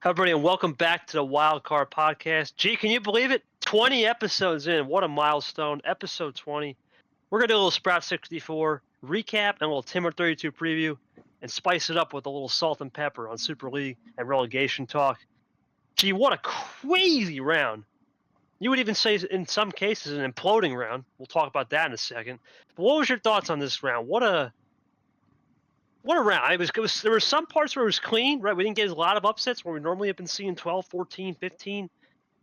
Everybody, and welcome back to the Wildcard Podcast. Gee, can you believe it? 20 episodes in. What a milestone. Episode 20. We're going to do a little Sprout 64 recap and a little Timber 32 preview and spice it up with a little salt and pepper on Super League and relegation talk. Gee, what a crazy round. You would even say, in some cases, an imploding round. We'll talk about that in a second. But what was your thoughts on this round? What a round. There were some parts where it was clean, right? We didn't get a lot of upsets where we normally have been seeing 12, 14, 15.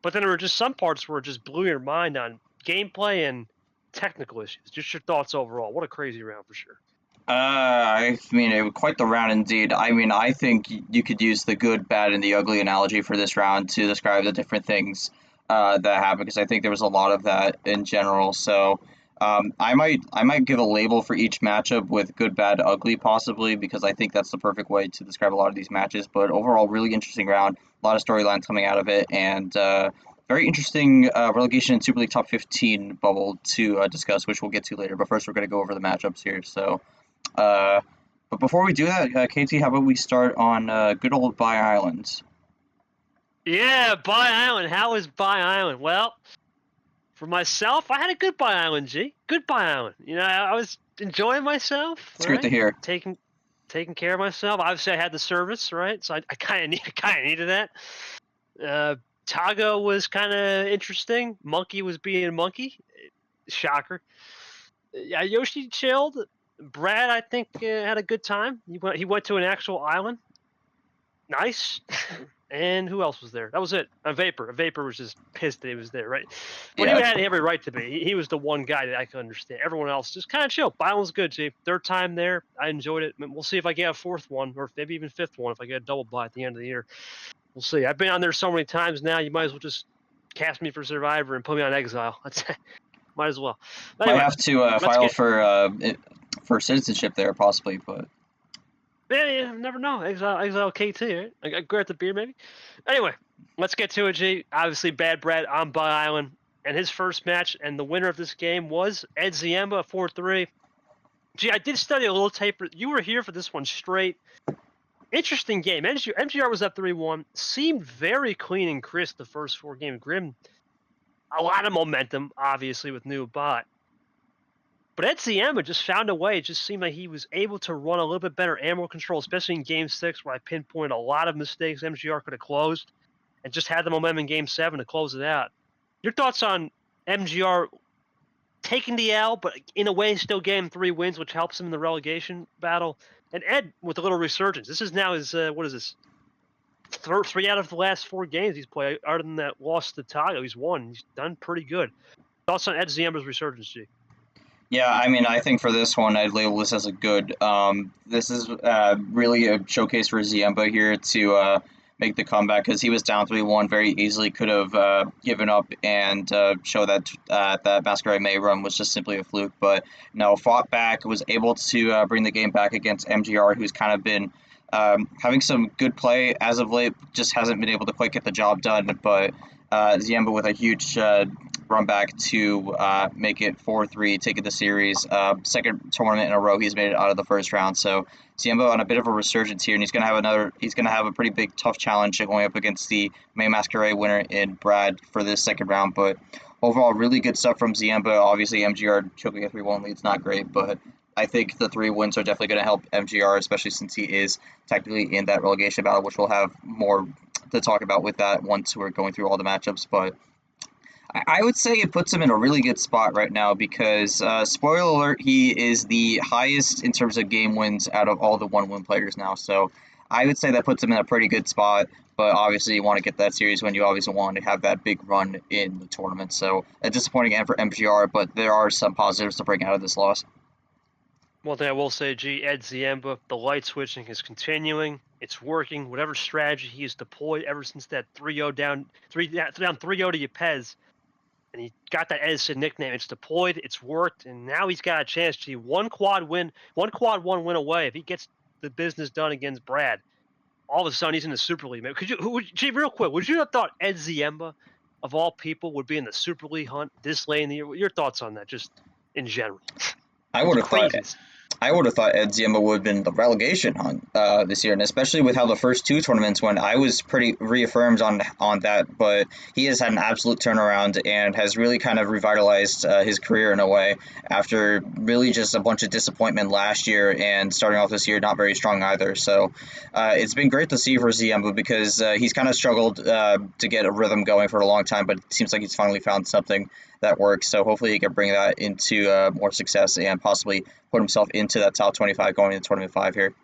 But then there were just some parts where it just blew your mind on gameplay and technical issues. Just your thoughts overall. What a crazy round for sure. I mean, it was quite the round indeed. I mean, I think you could use the good, bad, and the ugly analogy for this round to describe the different things that happened, because I think there was a lot of that in general. So I might give a label for each matchup with good, bad, ugly, possibly, because I think that's the perfect way to describe a lot of these matches. But overall, really interesting round. A lot of storylines coming out of it, and very interesting relegation and Super League top 15 bubble to discuss, which we'll get to later. But first, we're going to go over the matchups here. So. But before we do that, KT, how about we start on good old Bye Island? Yeah, Bye Island. How was Bye Island? Well, for myself, I had a good Bye Island, G. Good Bye Island. You know, I was enjoying myself. It's great to hear. Taking care of myself. Obviously, I had the service, right? So I kind of needed that. Tago was kind of interesting. Monkey was being Monkey. Shocker. Yoshi chilled. Brad, I think, had a good time. He went to an actual island. Nice. And who else was there? That was it. Vapor. Vapor was just pissed that he was there, right? But he had every right to be. He was the one guy that I could understand. Everyone else just kind of chill. Island's good, G. Third time there. I enjoyed it. We'll see if I get a fourth one, or maybe even fifth one if I get a double bye at the end of the year. We'll see. I've been on there so many times now, you might as well just cast me for Survivor and put me on exile. Might as well. But anyway, might have to file for citizenship there, possibly, but... Yeah, never know. Exile KT, right? I grab the beer, maybe? Anyway, let's get to it, G. Obviously, Bad Brad on Bye Island. And his first match, and the winner of this game was Ed Ziemba, 4-3. Gee, I did study a little tape. You were here for this one straight. Interesting game. MGR was up 3-1. Seemed very clean and crisp the first four games. Grim, a lot of momentum, obviously, with new bot. But Ed Ziemba just found a way. It just seemed like he was able to run a little bit better ammo control, especially in Game 6, where I pinpointed a lot of mistakes MGR could have closed, and just had the momentum in Game 7 to close it out. Your thoughts on MGR taking the L, but in a way still getting 3 wins, which helps him in the relegation battle, and Ed with a little resurgence. This is now his, what is this, 3 out of the last 4 games he's played, other than that loss to Tago. He's won. He's done pretty good. Thoughts on Ed Ziemba's resurgence, G? Yeah, I mean, I think for this one, I'd label this as a good. This is really a showcase for Ziemba here to make the comeback, because he was down 3-1, very easily could have given up and show that that Masquerade May run was just simply a fluke. But no, fought back, was able to bring the game back against MGR, who's kind of been having some good play as of late, just hasn't been able to quite get the job done. But Ziemba with a huge run back to make it 4-3, taking the series. Second tournament in a row he's made it out of the first round. So Ziemba on a bit of a resurgence here, and he's gonna have a pretty big tough challenge going up against the May Masquerade winner in Brad for this second round. But overall, really good stuff from Ziemba. Obviously, MGR choking a 3-1 lead's not great, but I think the 3 wins are definitely going to help MGR, especially since he is technically in that relegation battle, which we'll have more to talk about with that once we're going through all the matchups. But I would say it puts him in a really good spot right now, because, spoiler alert, he is the highest in terms of game wins out of all the 1-win players now. So I would say that puts him in a pretty good spot. But obviously, you want to get that series when you obviously want to have that big run in the tournament. So a disappointing end for MGR, but there are some positives to bring out of this loss. One thing I will say, G, Ed Ziemba, the light switching is continuing. It's working. Whatever strategy he has deployed ever since that 3-0 down 3-0 to Yepes, and he got that Ed Sid nickname. It's deployed. It's worked, and now he's got a chance to one quad 1 win away. If he gets the business done against Brad, all of a sudden he's in the Super League. Man, G, real quick, would you have thought Ed Ziemba, of all people, would be in the Super League hunt this late in the year? Your thoughts on that, just in general? I would have thought I would have thought Ed Ziemba would have been the relegation hunt this year, and especially with how the first two tournaments went, I was pretty reaffirmed on that. But he has had an absolute turnaround and has really kind of revitalized his career in a way after really just a bunch of disappointment last year and starting off this year not very strong either. So it's been great to see for Ziemba because he's kind of struggled to get a rhythm going for a long time, but it seems like he's finally found something that works. So hopefully he can bring that into more success and possibly put himself into that top 25 going into tournament 5 here.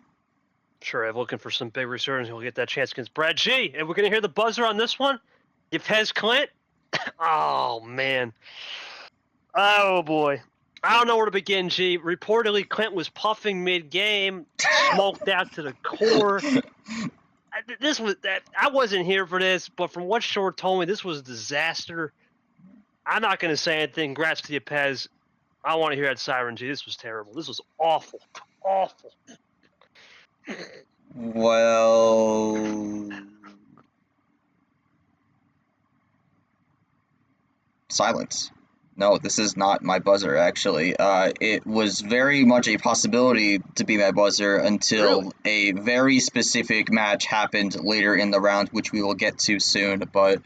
Sure, I'm looking for some big resurgence. He'll get that chance against Brad G. And we're going to hear the buzzer on this one. Yepes Clint. Oh, man. Oh, boy. I don't know where to begin, G. Reportedly, Clint was puffing mid-game, smoked out to the core. I wasn't here for this, but from what Short told me, this was a disaster. I'm not going to say anything. Congrats to Yepes. I want to hear that siren, G. This was terrible. This was awful. Awful. Well, silence. No, this is not my buzzer, actually. It was very much a possibility to be my buzzer until Really? a very specific match happened later in the round, which we will get to soon. But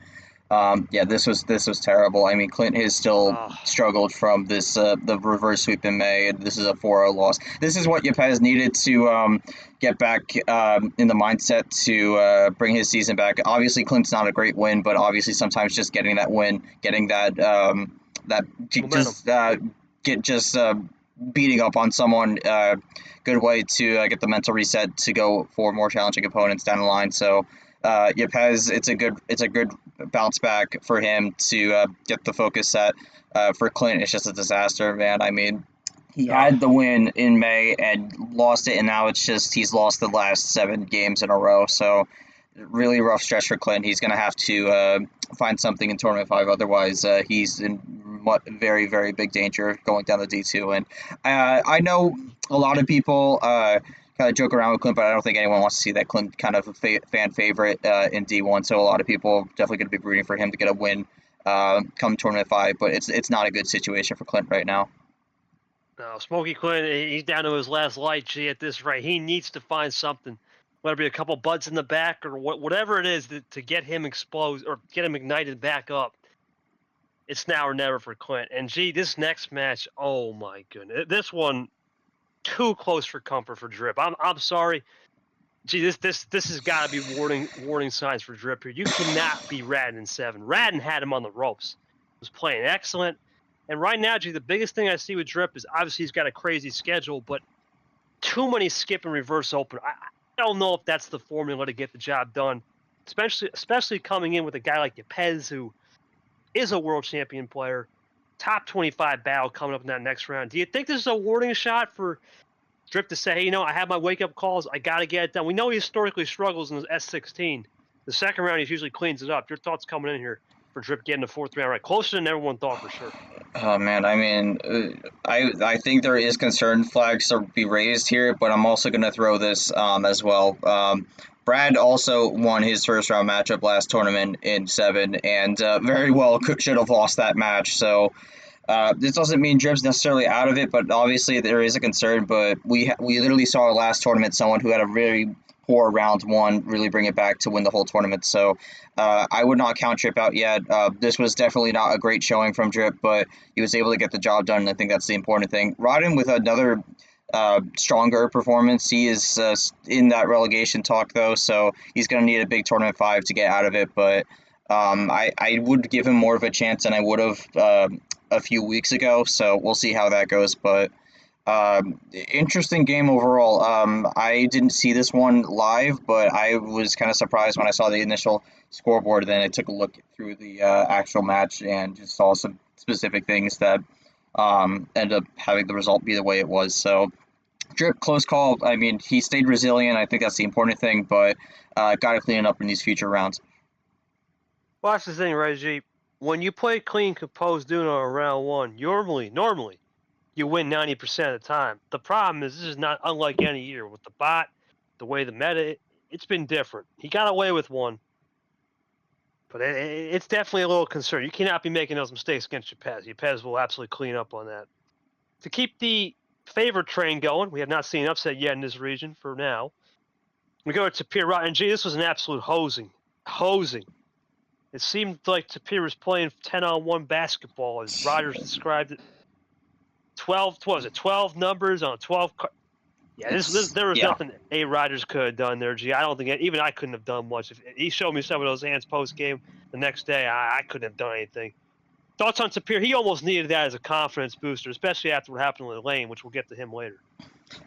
yeah, this was terrible. I mean, Clint has still struggled from this the reverse sweep in May. This is a 4-0 loss. This is what Yepes needed to get back in the mindset to bring his season back. Obviously, Clint's not a great win, but obviously sometimes just getting that win, getting that beating up on someone, good way to get the mental reset to go for more challenging opponents down the line. So. Yepes, it's a good bounce back for him to get the focus set. For Clint, it's just a disaster, man. I mean, he had the win in May and lost it, and now it's just he's lost the last 7 games in a row. So really rough stretch for Clint. He's gonna have to find something in tournament 5, otherwise he's in very, very big danger going down the D2. And I know a lot of people kind of joke around with Clint, but I don't think anyone wants to see that Clint kind of a fan favorite in D1. So a lot of people are definitely going to be rooting for him to get a win come tournament 5. But it's not a good situation for Clint right now. No, Smokey Clint, he's down to his last light, G, at this rate. He needs to find something, whether it be a couple buds in the back or whatever it is to get him exposed or get him ignited back up. It's now or never for Clint. And, G, this next match, oh, my goodness. This one, too close for comfort for Drip. I'm sorry. Gee, this has got to be warning signs for Drip here. You cannot be Radin in 7. Radin had him on the ropes. Was playing excellent. And right now, Gee, the biggest thing I see with Drip is obviously he's got a crazy schedule, but too many skip and reverse open. I don't know if that's the formula to get the job done, especially coming in with a guy like Yepes, who is a world champion player, top 25 battle coming up in that next round. Do you think this is a warning shot for Drip to say, hey, I have my wake-up calls. I got to get it done. We know he historically struggles in his S16. The second round, he usually cleans it up. Your thoughts coming in here for Drip getting the 4th round right? Closer than everyone thought for sure. Oh, man, I mean, I think there is concern flags to be raised here, but I'm also going to throw this as well. Brad also won his first-round matchup last tournament in 7, and very well should have lost that match. So this doesn't mean Drip's necessarily out of it, but obviously there is a concern. But we literally saw last tournament someone who had a really poor round 1 really bring it back to win the whole tournament. So I would not count Drip out yet. This was definitely not a great showing from Drip, but he was able to get the job done, and I think that's the important thing. Rodden with another stronger performance. He is in that relegation talk, though, so he's going to need a big tournament 5 to get out of it. But I would give him more of a chance than I would have a few weeks ago, so we'll see how that goes. But interesting game overall. I didn't see this one live, but I was kind of surprised when I saw the initial scoreboard. Then I took a look through the actual match and just saw some specific things that ended up having the result be the way it was. So Drip, close call. I mean, he stayed resilient. I think that's the important thing, but got to clean it up in these future rounds. Well, that's the thing, Reggie. When you play clean, composed Uno in round 1, normally, you win 90% of the time. The problem is this is not unlike any year with the bot, the way the meta, it's been different. He got away with one, but it's definitely a little concern. You cannot be making those mistakes against Yepes. Yepes will absolutely clean up on that. To keep the favorite train going. We have not seen an upset yet in this region for now. We go to Tapir, and gee, this was an absolute hosing. It seemed like Tapir was playing 10-on-1 basketball, as Rogers described it. 12, what was it? 12 numbers on 12. Yeah, there was nothing A. Rogers could have done there. Gee, I don't think even I couldn't have done much. If he showed me some of those hands post game the next day, I couldn't have done anything. Thoughts on Tapir? He almost needed that as a confidence booster, especially after what happened in the lane, which we'll get to him later.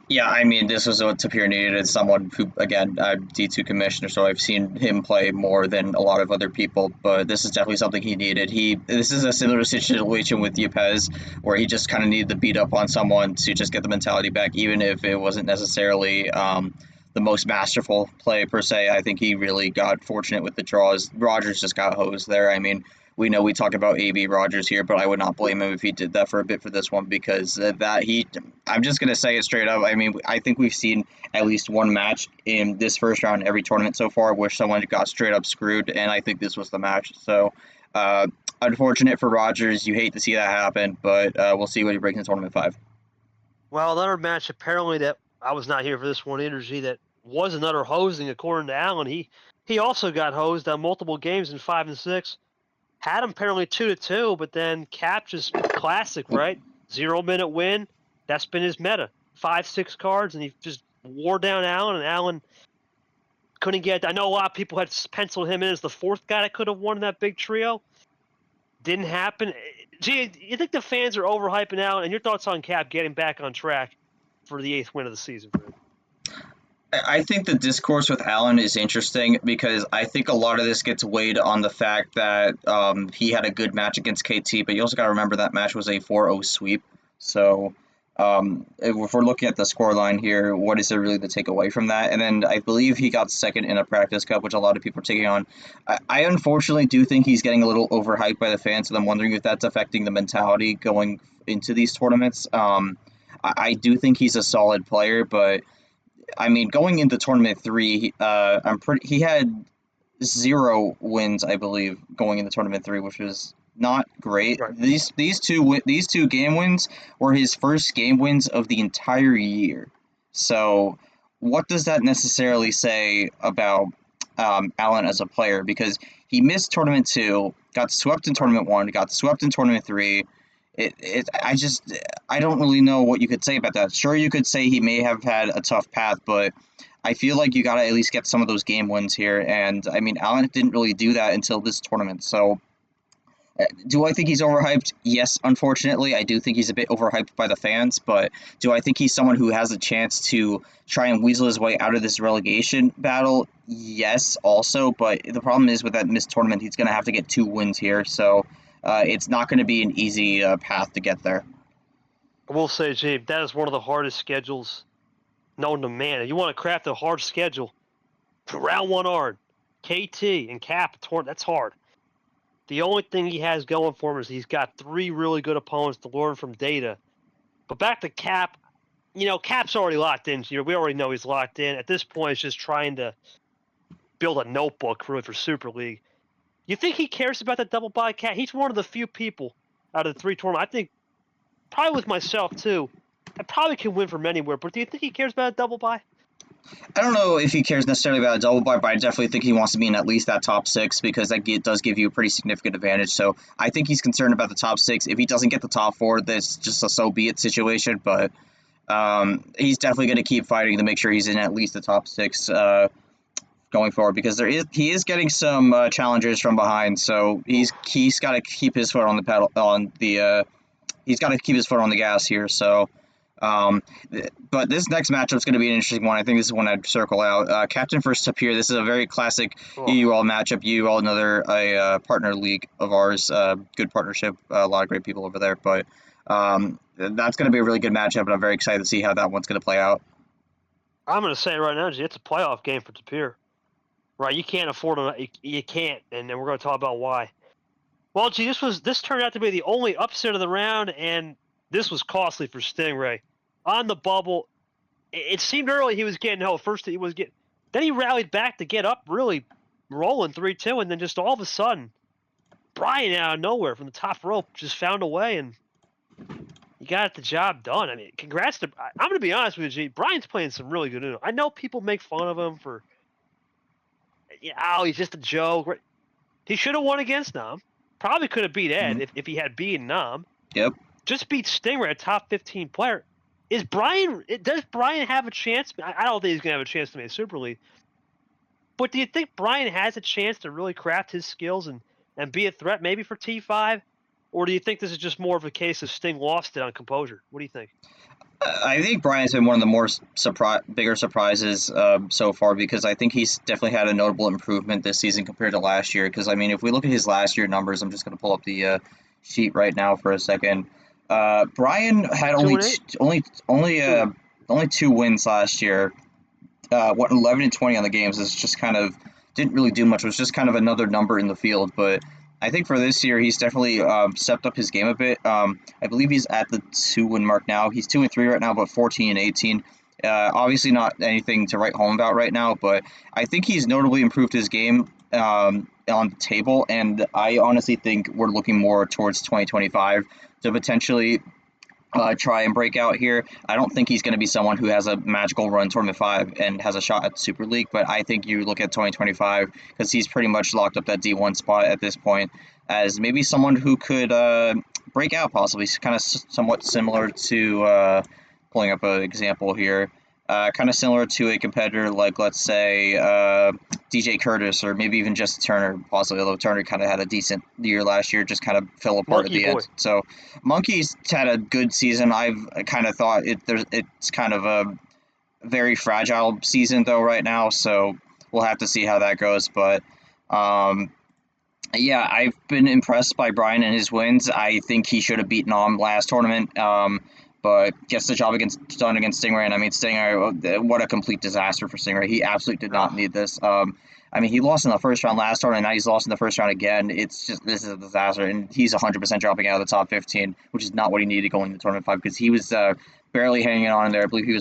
Yeah, I mean, this was what Tapir needed as someone who, again, I'm D2 commissioner, so I've seen him play more than a lot of other people, but this is definitely something he needed. This is a similar situation with Yepes, where he just kind of needed to beat up on someone to just get the mentality back, even if it wasn't necessarily the most masterful play, per se. I think he really got fortunate with the draws. Rogers just got hosed there. I mean, we know we talk about AB Rogers here, but I would not blame him if he did that for a bit for this one, because I'm just going to say it straight up. I mean, I think we've seen at least one match in this first round every tournament so far where someone got straight up screwed, and I think this was the match. So, unfortunate for Rogers. You hate to see that happen, but we'll see what he brings in Tournament 5. Well, another match apparently that I was not here for this one, Energy, that was another hosing according to Allen. He also got hosed on multiple games in 5 and 6. Had him apparently 2-2, but then Cap just classic, right? 0-minute win. That's been his meta. 5-6 cards, and he just wore down Allen, and Allen couldn't get. I know a lot of people had penciled him in as the fourth guy that could have won that big trio. Didn't happen. Gee, you think the fans are overhyping Allen? And your thoughts on Cap getting back on track for the 8th win of the season for him? I think the discourse with Allen is interesting because I think a lot of this gets weighed on the fact that he had a good match against KT, but you also got to remember that match was a 4-0 sweep. So if we're looking at the scoreline here, what is there really to take away from that? And then I believe he got second in a practice cup, which a lot of people are taking on. I unfortunately do think he's getting a little overhyped by the fans, and I'm wondering if that's affecting the mentality going into these tournaments. I do think he's a solid player, but I mean, going into Tournament 3, he had 0 wins, I believe, going into Tournament 3, which was not great. Right. These two game wins were his first game wins of the entire year. So, what does that necessarily say about Allen as a player? Because he missed Tournament 2, got swept in Tournament 1, got swept in Tournament 3. I don't really know what you could say about that. Sure, you could say he may have had a tough path, but I feel like you got to at least get some of those game wins here. And I mean, Allen didn't really do that until this tournament. So, do I think he's overhyped? Yes, unfortunately. I do think he's a bit overhyped by the fans, but do I think he's someone who has a chance to try and weasel his way out of this relegation battle? Yes, also. But the problem is with that missed tournament, he's going to have to get 2 wins here. So, it's not going to be an easy path to get there. I will say, Jabe, that is one of the hardest schedules known to man. If you want to craft a hard schedule, round 1 hard, KT and Cap, that's hard. The only thing he has going for him is he's got 3 really good opponents to learn from data. But back to Cap, Cap's already locked in. We already know he's locked in. At this point, it's just trying to build a notebook really for Super League. You think he cares about that double bye, Cap? He's one of the few people out of the 3 tournaments, I think, probably with myself too, I probably can win from anywhere. But do you think he cares about a double bye? I don't know if he cares necessarily about a double bye, but I definitely think he wants to be in at least that top 6 because that does give you a pretty significant advantage. So I think he's concerned about the top 6. If he doesn't get the top 4, that's just a so be it situation. But he's definitely going to keep fighting to make sure he's in at least the top 6 going forward because he is getting some challengers from behind. So he's got to keep his foot on the pedal he's got to keep his foot on the gas here. So. But this next matchup is going to be an interesting one. I think this is one I'd circle out. Captain versus Tapir. This is a very classic UUL matchup. UUL, another partner league of ours. Good partnership. A lot of great people over there. But that's going to be a really good matchup, and I'm very excited to see how that one's going to play out. I'm going to say right now, it's a playoff game for Tapir. Right? You can't afford it. You can't, and then we're going to talk about why. Well, this turned out to be the only upset of the round, and this was costly for Stingray. On the bubble, it seemed early he was getting held. First he was getting, then he rallied back to get up, really rolling 3-2, and then just all of a sudden, Brian out of nowhere from the top rope just found a way, and got the job done. I mean, congrats to. I'm gonna be honest with you, G. Brian's playing some really good Uno. I know people make fun of him for, he's just a joke. Right? He should have won against Nam. Probably could have beat Ed if he had beaten Nam. Yep. Just beat Stingray, a top 15 player. Does Brian have a chance? I don't think he's gonna have a chance to make Super League. But do you think Brian has a chance to really craft his skills and be a threat maybe for T5? Or do you think this is just more of a case of Sting lost it on composure? What do you think? I think Brian's been one of the more bigger surprises so far, because I think he's definitely had a notable improvement this season compared to last year. Because I mean, if we look at his last year numbers, I'm just going to pull up the sheet right now for a second. Brian had only 2 wins last year. 11 and 20 on the games is just kind of didn't really do much. It was just kind of another number in the field, but I think for this year, he's definitely stepped up his game a bit. I believe he's at the 2-win mark now. He's 2-3 right now, but 14 and 18. Obviously not anything to write home about right now, but I think he's notably improved his game on the table, and I honestly think we're looking more towards 2025 to potentially try and break out here. I don't think he's going to be someone who has a magical run Tournament 5 and has a shot at Super League, but I think you look at 2025, because he's pretty much locked up that D1 spot at this point, as maybe someone who could break out possibly, kind of somewhat similar to, pulling up an example here, kind of similar to a competitor like, let's say, DJ Curtis, or maybe even just Turner, possibly, although Turner kind of had a decent year last year, just kind of fell apart at the end. So Monkey's had a good season. I've kind of thought it's kind of a very fragile season, though, right now, so we'll have to see how that goes. But, yeah, I've been impressed by Brian and his wins. I think he should have beaten Om last tournament. But gets the job done against Stingray, and I mean, Stingray, what a complete disaster for Stingray. He absolutely did not need this. I mean, he lost in the first round last tournament, and now he's lost in the first round again. This is a disaster, and he's 100% dropping out of the top 15, which is not what he needed going into tournament 5, because he was barely hanging on in there. I believe he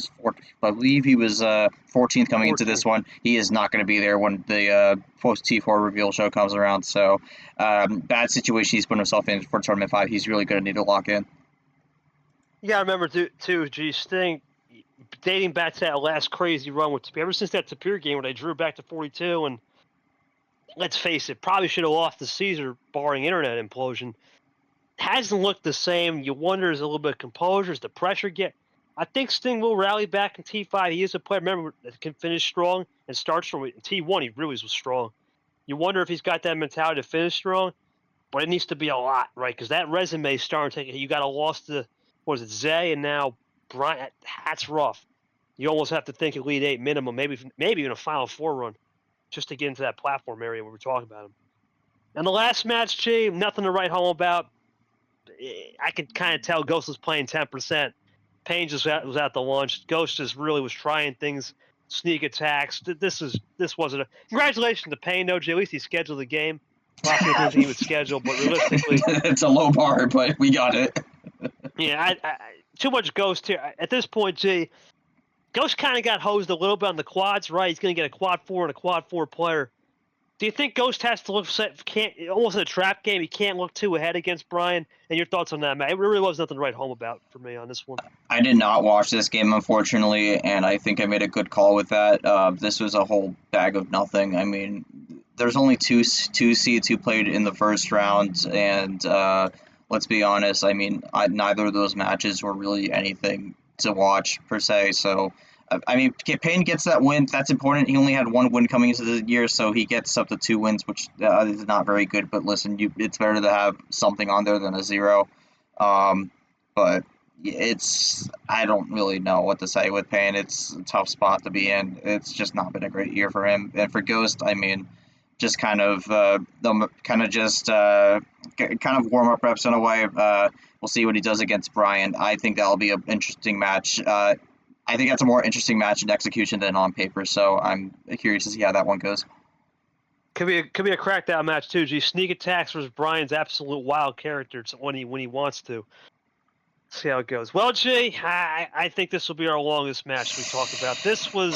was 14th coming into this one. He is not going to be there when the post T4 reveal show comes around. So, bad situation he's put himself in for tournament 5. He's really going to need to lock in. You got to remember, too, G, Sting, dating back to that last crazy run with Tapir, ever since that Tapir game where they drew back to 42, and let's face it, probably should have lost to Caesar, barring internet implosion, hasn't looked the same. You wonder, is a little bit of composure, is the pressure get... I think Sting will rally back in T5. He is a player, remember, that can finish strong and start strong. In T1, he really was strong. You wonder if he's got that mentality to finish strong, but it needs to be a lot, right? Because that resume is starting to take it. You got to lost to... what is it, Zay, and now Brian? That's rough. You almost have to think Elite 8 minimum, maybe even a Final 4 run, just to get into that platform area where we're talking about him. And the last match, G, nothing to write home about. I could kind of tell Ghost was playing 10%. Payne just was at the launch. Ghost just really was trying things, sneak attacks. This wasn't a... Congratulations to Payne, though, G. At least he scheduled the game. A lot of people think he would schedule, but realistically... It's a low bar, but we got it. Yeah, too much Ghost here. At this point, G, Ghost kind of got hosed a little bit on the quads, right? He's going to get a quad 4 and a quad 4 player. Do you think Ghost has to look almost in a trap game? He can't look too ahead against Brian. And your thoughts on that, Matt? It really was nothing to write home about for me on this one. I did not watch this game, unfortunately, and I think I made a good call with that. This was a whole bag of nothing. I mean, there's only two seeds who played in the first round, and let's be honest, I mean, neither of those matches were really anything to watch, per se. So, I mean, Payne gets that win. That's important. He only had 1 win coming into the year, so he gets up to 2 wins, which is not very good. But listen, it's better to have something on there than a 0. But I don't really know what to say with Payne. It's a tough spot to be in. It's just not been a great year for him. And for Ghost, I mean, just kind of warm up reps in a way. We'll see what he does against Brian. I think that'll be an interesting match. I think that's a more interesting match in execution than on paper. So I'm curious to see how that one goes. Could be a crackdown match too. G, sneak attacks versus Brian's absolute wild character when he wants to. See how it goes. Well, G, I think this will be our longest match we talk about. This was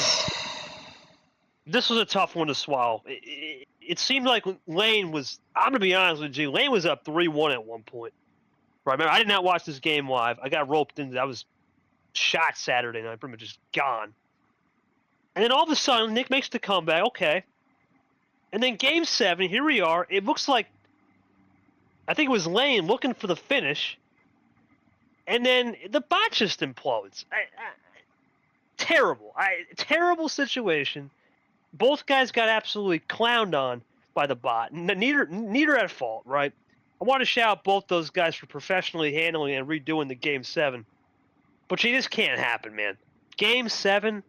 a tough one to swallow. It seemed like Lane was... I'm going to be honest with you, Lane was up 3-1 at one point. Right, remember, I did not watch this game live. I got roped into. I was shot Saturday night, pretty much just gone. And then all of a sudden, Nick makes the comeback. Okay. And then Game 7, here we are. It looks like, I think it was Lane looking for the finish. And then the bot just implodes. Terrible. Terrible situation. Both guys got absolutely clowned on by the bot. Neither at fault, right? I want to shout out both those guys for professionally handling and redoing the Game 7. But gee, this can't happen, man. Game 7,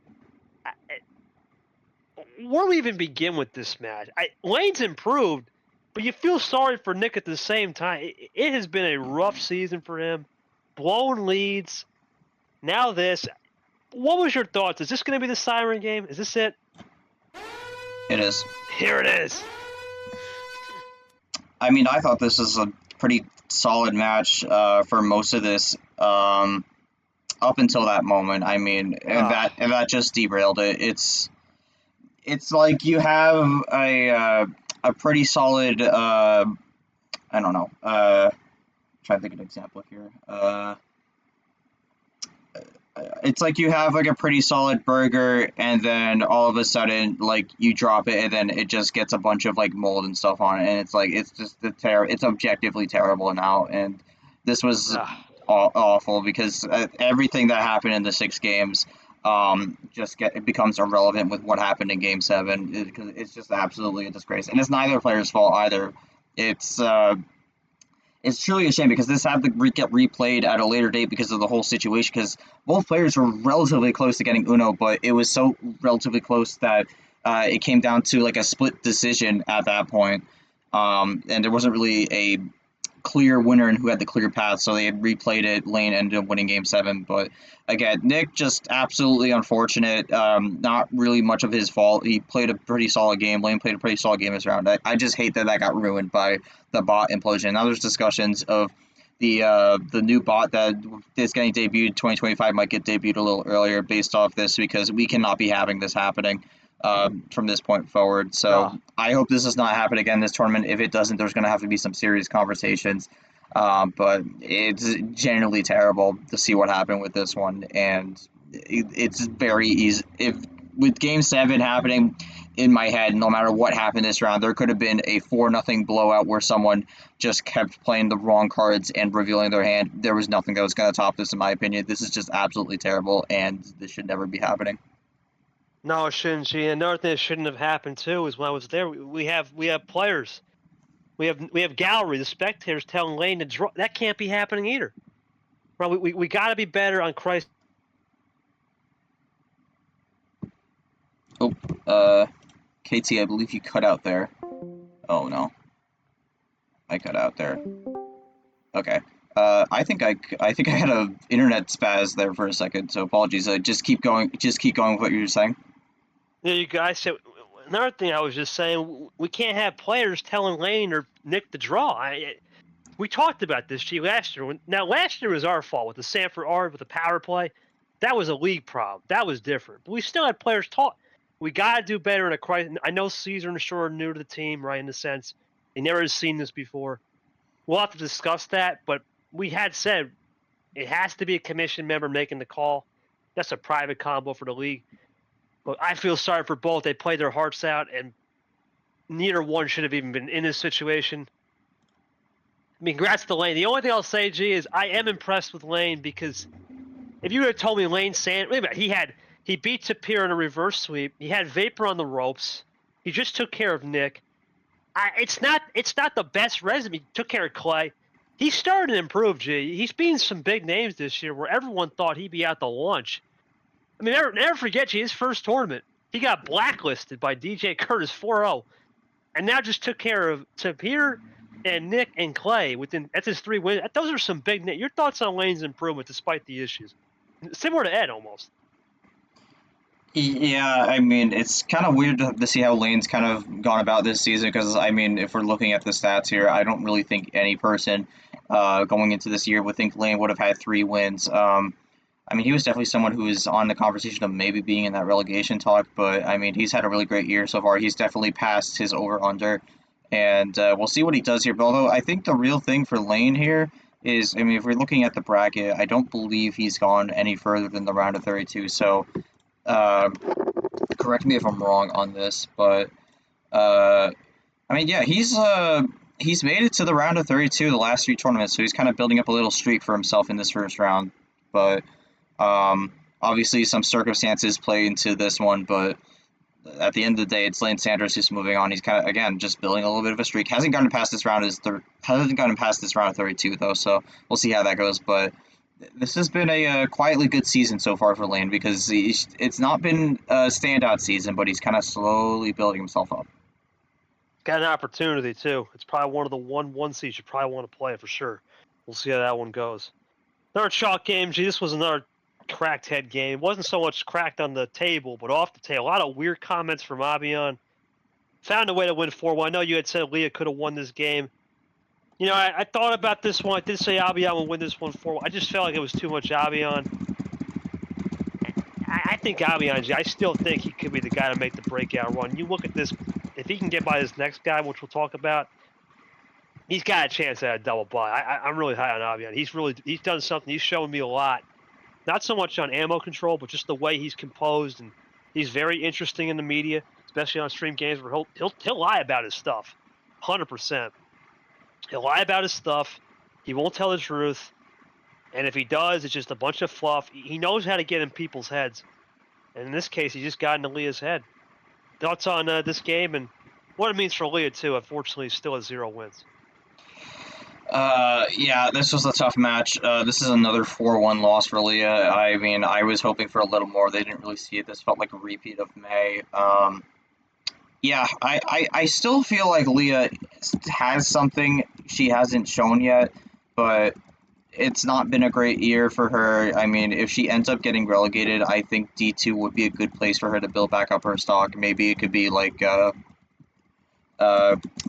where do we even begin with this match? Lane's improved, but you feel sorry for Nick at the same time. It has been a rough season for him. Blown leads. Now this. What was your thoughts? Is this going to be the siren game? Is this it? It is. Here it is. I mean, I thought this was a pretty solid match for most of this, up until that moment. I mean, and that just derailed it. It's like you have a pretty solid. I don't know. Trying to think of an example here. It's like you have like a pretty solid burger, and then all of a sudden, like you drop it, and then it just gets a bunch of like mold and stuff on it, and it's like it's just it's objectively terrible now. And this was awful because everything that happened in the 6 games, it becomes irrelevant with what happened in Game 7 because it's just absolutely a disgrace, and it's neither player's fault either. It's truly a shame because this had to get replayed at a later date because of the whole situation, because both players were relatively close to getting Uno, but it was so relatively close that it came down to like a split decision at that point. And there wasn't really a clear winner and who had the clear path, so they had replayed it. Lane ended up winning Game 7, but again, Nick just absolutely unfortunate. Not really much of his fault. He played a pretty solid game. Lane played a pretty solid game this round. I just hate that got ruined by the bot implosion. Now there's discussions of the new bot that is getting debuted 2025 might get debuted a little earlier based off this, because we cannot be having this happening from this point forward. So I hope this does not happen again this tournament. If it doesn't, there's going to have to be some serious conversations. But it's generally terrible to see what happened with this one, and it's very easy. If with Game 7 happening in my head, no matter what happened this round, there could have been a 4-0 blowout where someone just kept playing the wrong cards and revealing their hand. There was nothing that was going to top this, in my opinion. This is just absolutely terrible, and this should never be happening. No, it shouldn't. See, another thing that shouldn't have happened too is when I was there, we have players, we have gallery, the spectators telling Lane to draw. That can't be happening either. Right? We got to be better on Christ. Oh, KT, I believe you cut out there. Oh no, I cut out there. Okay. I think I had a internet spaz there for a second, so apologies. Just keep going. Just keep going with what you were saying. Yeah, you guys said another thing. I was just saying we can't have players telling Lane or Nick to draw. We talked about this last year. Now last year was our fault with the Sanford Art with the power play. That was a league problem. That was different. But we still had players talk. We got to do better in a crisis. I know Caesar and Shore are new to the team, right? In a sense, they never have seen this before. We'll have to discuss that, but we had said it has to be a commission member making the call. That's a private combo for the league. But I feel sorry for both. They played their hearts out, and neither one should have even been in this situation. I mean, congrats to Lane. The only thing I'll say, G, is I am impressed with Lane, because if you would have told me Lane Sand, wait a minute, he beat Tapir in a reverse sweep. He had Vapor on the ropes. He just took care of Nick. It's not the best resume. He took care of Clay. He started to improve, G. He's beaten some big names this year where everyone thought he'd be out to lunch. I mean, never forget, G, his first tournament, he got blacklisted by DJ Curtis 4-0, and now just took care of Tapir and Nick and Clay. That's his 3 wins. Those are some big names. Your thoughts on Lane's improvement despite the issues? Similar to Ed, almost. Yeah, I mean, it's kind of weird to see how Lane's kind of gone about this season, because, I mean, if we're looking at the stats here, I don't really think any person going into this year would think Lane would have had 3 wins. I mean, he was definitely someone who was on the conversation of maybe being in that relegation talk, but, I mean, he's had a really great year so far. He's definitely passed his over-under, and we'll see what he does here. But although I think the real thing for Lane here is, I mean, if we're looking at the bracket, I don't believe he's gone any further than the round of 32. So, uh, correct me if I'm wrong on this, but I mean, yeah, he's made it to the round of 32 the last 3 tournaments, so he's kind of building up a little streak for himself in this first round. But obviously, some circumstances play into this one, but at the end of the day, it's Lane Sanders who's moving on. He's kind of, again, just building a little bit of a streak. Hasn't gotten past this round of 32 though, so we'll see how that goes. But this has been a quietly good season so far for Lane, because it's not been a standout season, but he's kind of slowly building himself up. Got an opportunity too. It's probably one of the one seeds you probably want to play for sure. We'll see how that one goes. Another chalk game. Gee, this was another cracked head game. It wasn't so much cracked on the table, but off the table. A lot of weird comments from Avian. Found a way to win 4-1. I know you had said Leah could have won this game. You know, I thought about this one. I did say Avian would win this one 4-1. I just felt like it was too much Avian. I think Avian, I still think he could be the guy to make the breakout run. You look at this, if he can get by this next guy, which we'll talk about, he's got a chance at a double bye. I'm really high on Avian. He's done something. He's showing me a lot. Not so much on ammo control, but just the way he's composed, and he's very interesting in the media, especially on stream games where he'll lie about his stuff, 100%. He'll lie about his stuff. He won't tell the truth, and if he does, it's just a bunch of fluff. He knows how to get in people's heads, and in this case, he just got into Leah's head. Thoughts on this game and what it means for Leah too? Unfortunately, still has 0 wins. Yeah, this was a tough match. This is another 4-1 loss for Leah. I mean, I was hoping for a little more. They didn't really see it. This felt like a repeat of May. Yeah, I still feel like Leah has something she hasn't shown yet, but it's not been a great year for her. I mean, if she ends up getting relegated, I think D2 would be a good place for her to build back up her stock. Maybe it could be like a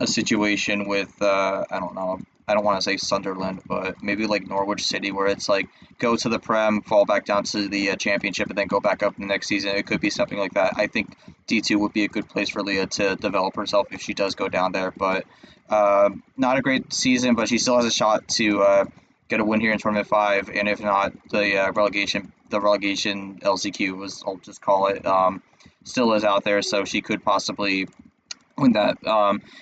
situation with, I don't know, I don't want to say Sunderland, but maybe like Norwich City, where it's like go to the Prem, fall back down to the championship, and then go back up the next season. It could be something like that. I think D2 would be a good place for Leah to develop herself if she does go down there. But not a great season, but she still has a shot to get a win here in Tournament 5, and if not, the relegation LCQ, I'll just call it, still is out there, so she could possibly win that.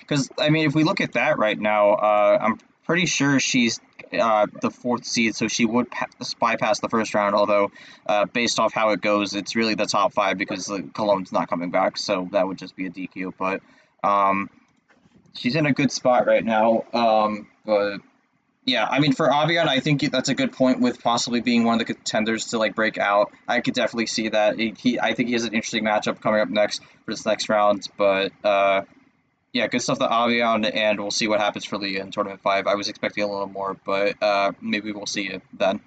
Because I mean, if we look at that right now, I'm pretty sure she's the 4th seed, so she would bypass the first round. Although, based off how it goes, it's really the top 5 because Cologne's not coming back, so that would just be a DQ. But she's in a good spot right now. But yeah, I mean, for Avian, I think that's a good point with possibly being one of the contenders to like break out. I could definitely see that. I think he has an interesting matchup coming up next for this next round. But yeah, good stuff to Avian, and we'll see what happens for Leah in Tournament 5. I was expecting a little more, but maybe we'll see it then.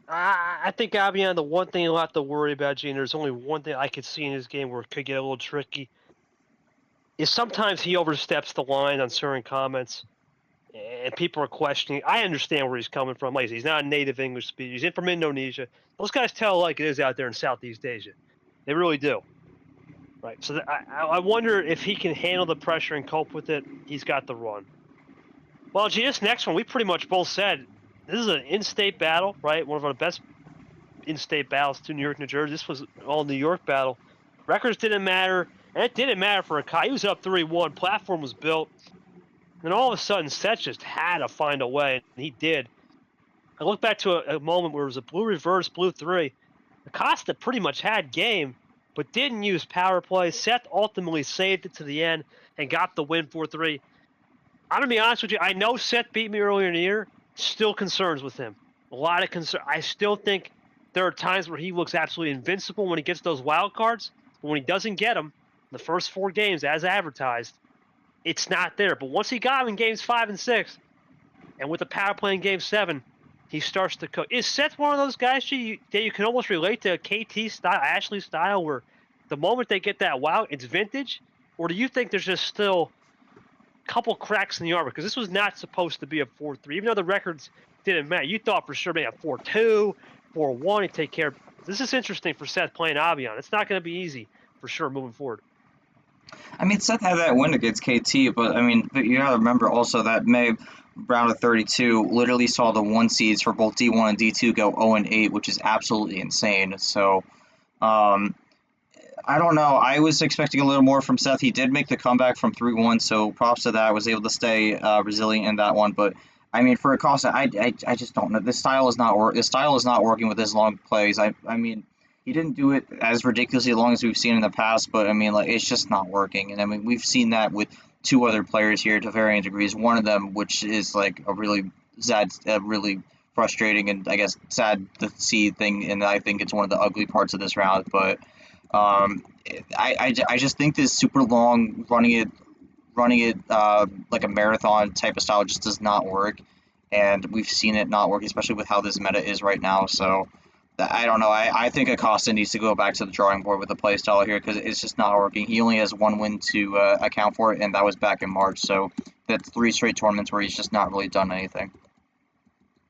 I think Avian, the one thing you'll have to worry about, Gene, there's only one thing I could see in his game where it could get a little tricky, is sometimes he oversteps the line on certain comments. And people are questioning. I understand where he's coming from. Like, he's not a native English speaker. He's in from Indonesia. Those guys tell like it is out there in Southeast Asia. They really do. Right. So I wonder if he can handle the pressure and cope with it. He's got the run. Well, gee, this next one, we pretty much both said this is an in-state battle, right? One of our best in-state battles to New York, New Jersey. This was all New York battle. Records didn't matter, and it didn't matter for Akai. He was up 3-1. Platform was built. And all of a sudden, Seth just had to find a way, and he did. I look back to a moment where it was a blue reverse, blue 3. Acosta pretty much had game, but didn't use power play. Seth ultimately saved it to the end and got the win 4-3. I'm going to be honest with you. I know Seth beat me earlier in the year. Still concerns with him. A lot of concern. I still think there are times where he looks absolutely invincible when he gets those wild cards. But when he doesn't get them, the first 4 games, as advertised, it's not there. But once he got him in games 5 and 6, and with the power play in game 7, he starts to cook. Is Seth one of those guys that you can almost relate to a KT style, Ashley style, where the moment they get that wow, it's vintage? Or do you think there's just still a couple cracks in the armor? Because this was not supposed to be a 4-3. Even though the records didn't matter, you thought for sure maybe a 4-2, 4-1 to take care of. This is interesting for Seth playing Avian. It's not going to be easy for sure moving forward. I mean, Seth had that win against KT, but I mean, you gotta remember also that May round of 32 literally saw the 1 seeds for both D1 and D2 go 0-8, which is absolutely insane. So, um, I don't know. I was expecting a little more from Seth. He did make the comeback from 3-1, so props to that. I was able to stay resilient in that one. But I mean, for Acosta, I just don't know. This style is not working with his long plays. I mean, he didn't do it as ridiculously long as we've seen in the past, but I mean, like, it's just not working. And I mean, we've seen that with two other players here to varying degrees. One of them, which is like a really sad, really frustrating and I guess sad to see thing, and I think it's one of the ugly parts of this round. But um, I just think this super long running it like a marathon type of style just does not work, and we've seen it not work, especially with how this meta is right now. So I don't know. I think Acosta needs to go back to the drawing board with the play style here because it's just not working. He only has one win to account for it, and that was back in March. So that's 3 straight tournaments where he's just not really done anything.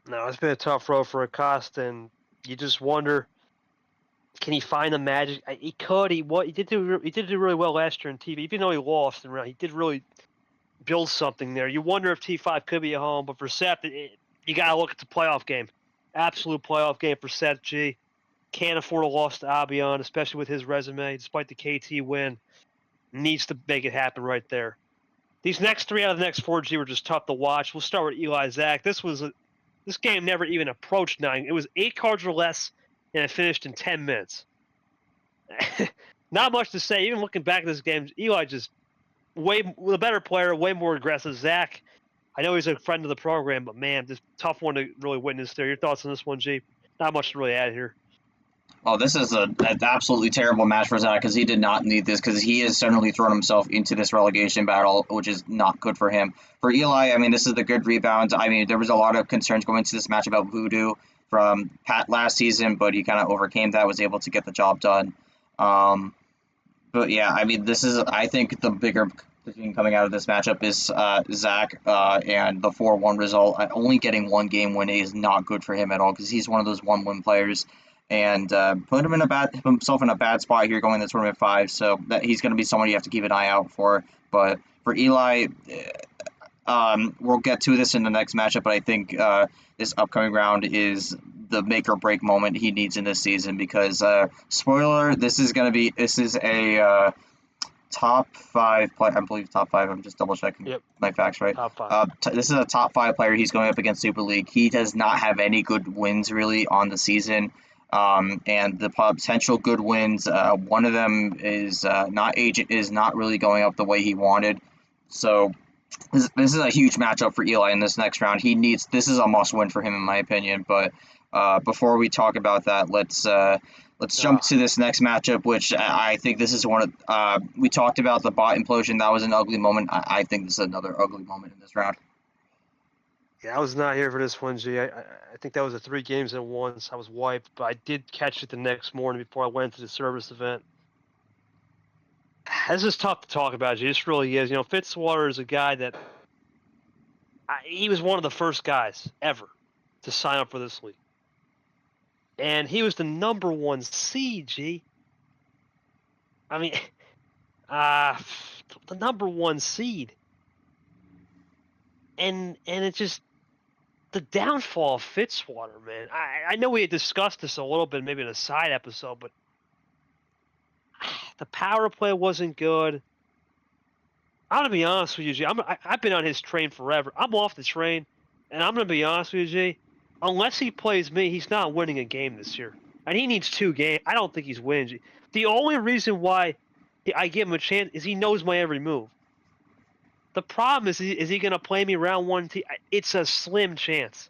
No, it's been a tough road for Acosta, and you just wonder, can he find the magic? He could. He did do really well last year in TV, even though he lost in round. He did really build something there. You wonder if T5 could be a home, but for Seth, you got to look at the playoff game. Absolute playoff game for Seth G. Can't afford a loss to Albion, especially with his resume, despite the KT win. Needs to make it happen right there. These next 3 out of the next 4 G were just tough to watch. We'll start with Eli Zach. This game never even approached 9. It was 8 cards or less, and it finished in 10 minutes. Not much to say. Even looking back at this game, Eli just the better player, way more aggressive. Zach, I know he's a friend of the program, but man, this tough one to really witness there. Your thoughts on this one, G? Not much to really add here. Oh, this is an absolutely terrible match for Zach because he did not need this because he has suddenly thrown himself into this relegation battle, which is not good for him. For Eli, I mean, this is the good rebound. I mean, there was a lot of concerns going into this match about Voodoo from Pat last season, but he kind of overcame that, was able to get the job done. But yeah, I mean, I think the bigger thing coming out of this matchup is Zach and the 4-1 result. Only getting 1 game win is not good for him at all because he's one of those 1-win players. And put himself in a bad spot here going to tournament 5. So that he's going to be someone you have to keep an eye out for. But for Eli, we'll get to this in the next matchup. But I think this upcoming round is the make or break moment he needs in this season because spoiler, this is a top 5 player. I believe top 5. I'm just double checking my facts right. Top 5. This is a top 5 player. He's going up against Super League. He does not have any good wins really on the season. And the potential good wins, one of them is not really going up the way he wanted. So this is a huge matchup for Eli in this next round. This is a must win for him in my opinion. But before we talk about that, let's jump to this next matchup, which I think this is one of we talked about the bot implosion. That was an ugly moment. I think this is another ugly moment in this round. Yeah, I was not here for this one, G. I think that was a 3 games at once. I was wiped, but I did catch it the next morning before I went to the service event. This is tough to talk about, G. This really is. You know, Fitzwater is a guy that he was one of the first guys ever to sign up for this league. And he was the number 1 seed, G. I mean, the number 1 seed. And it just, the downfall of Fitzwater, man. I know we had discussed this a little bit, maybe in a side episode, but the power play wasn't good. I'm going to be honest with you, G. I've been on his train forever. I'm off the train, and I'm going to be honest with you, G. Unless he plays me, he's not winning a game this year. And he needs 2 games. I don't think he's winning, G. The only reason why I give him a chance is he knows my every move. The problem is he going to play me round 1? It's a slim chance.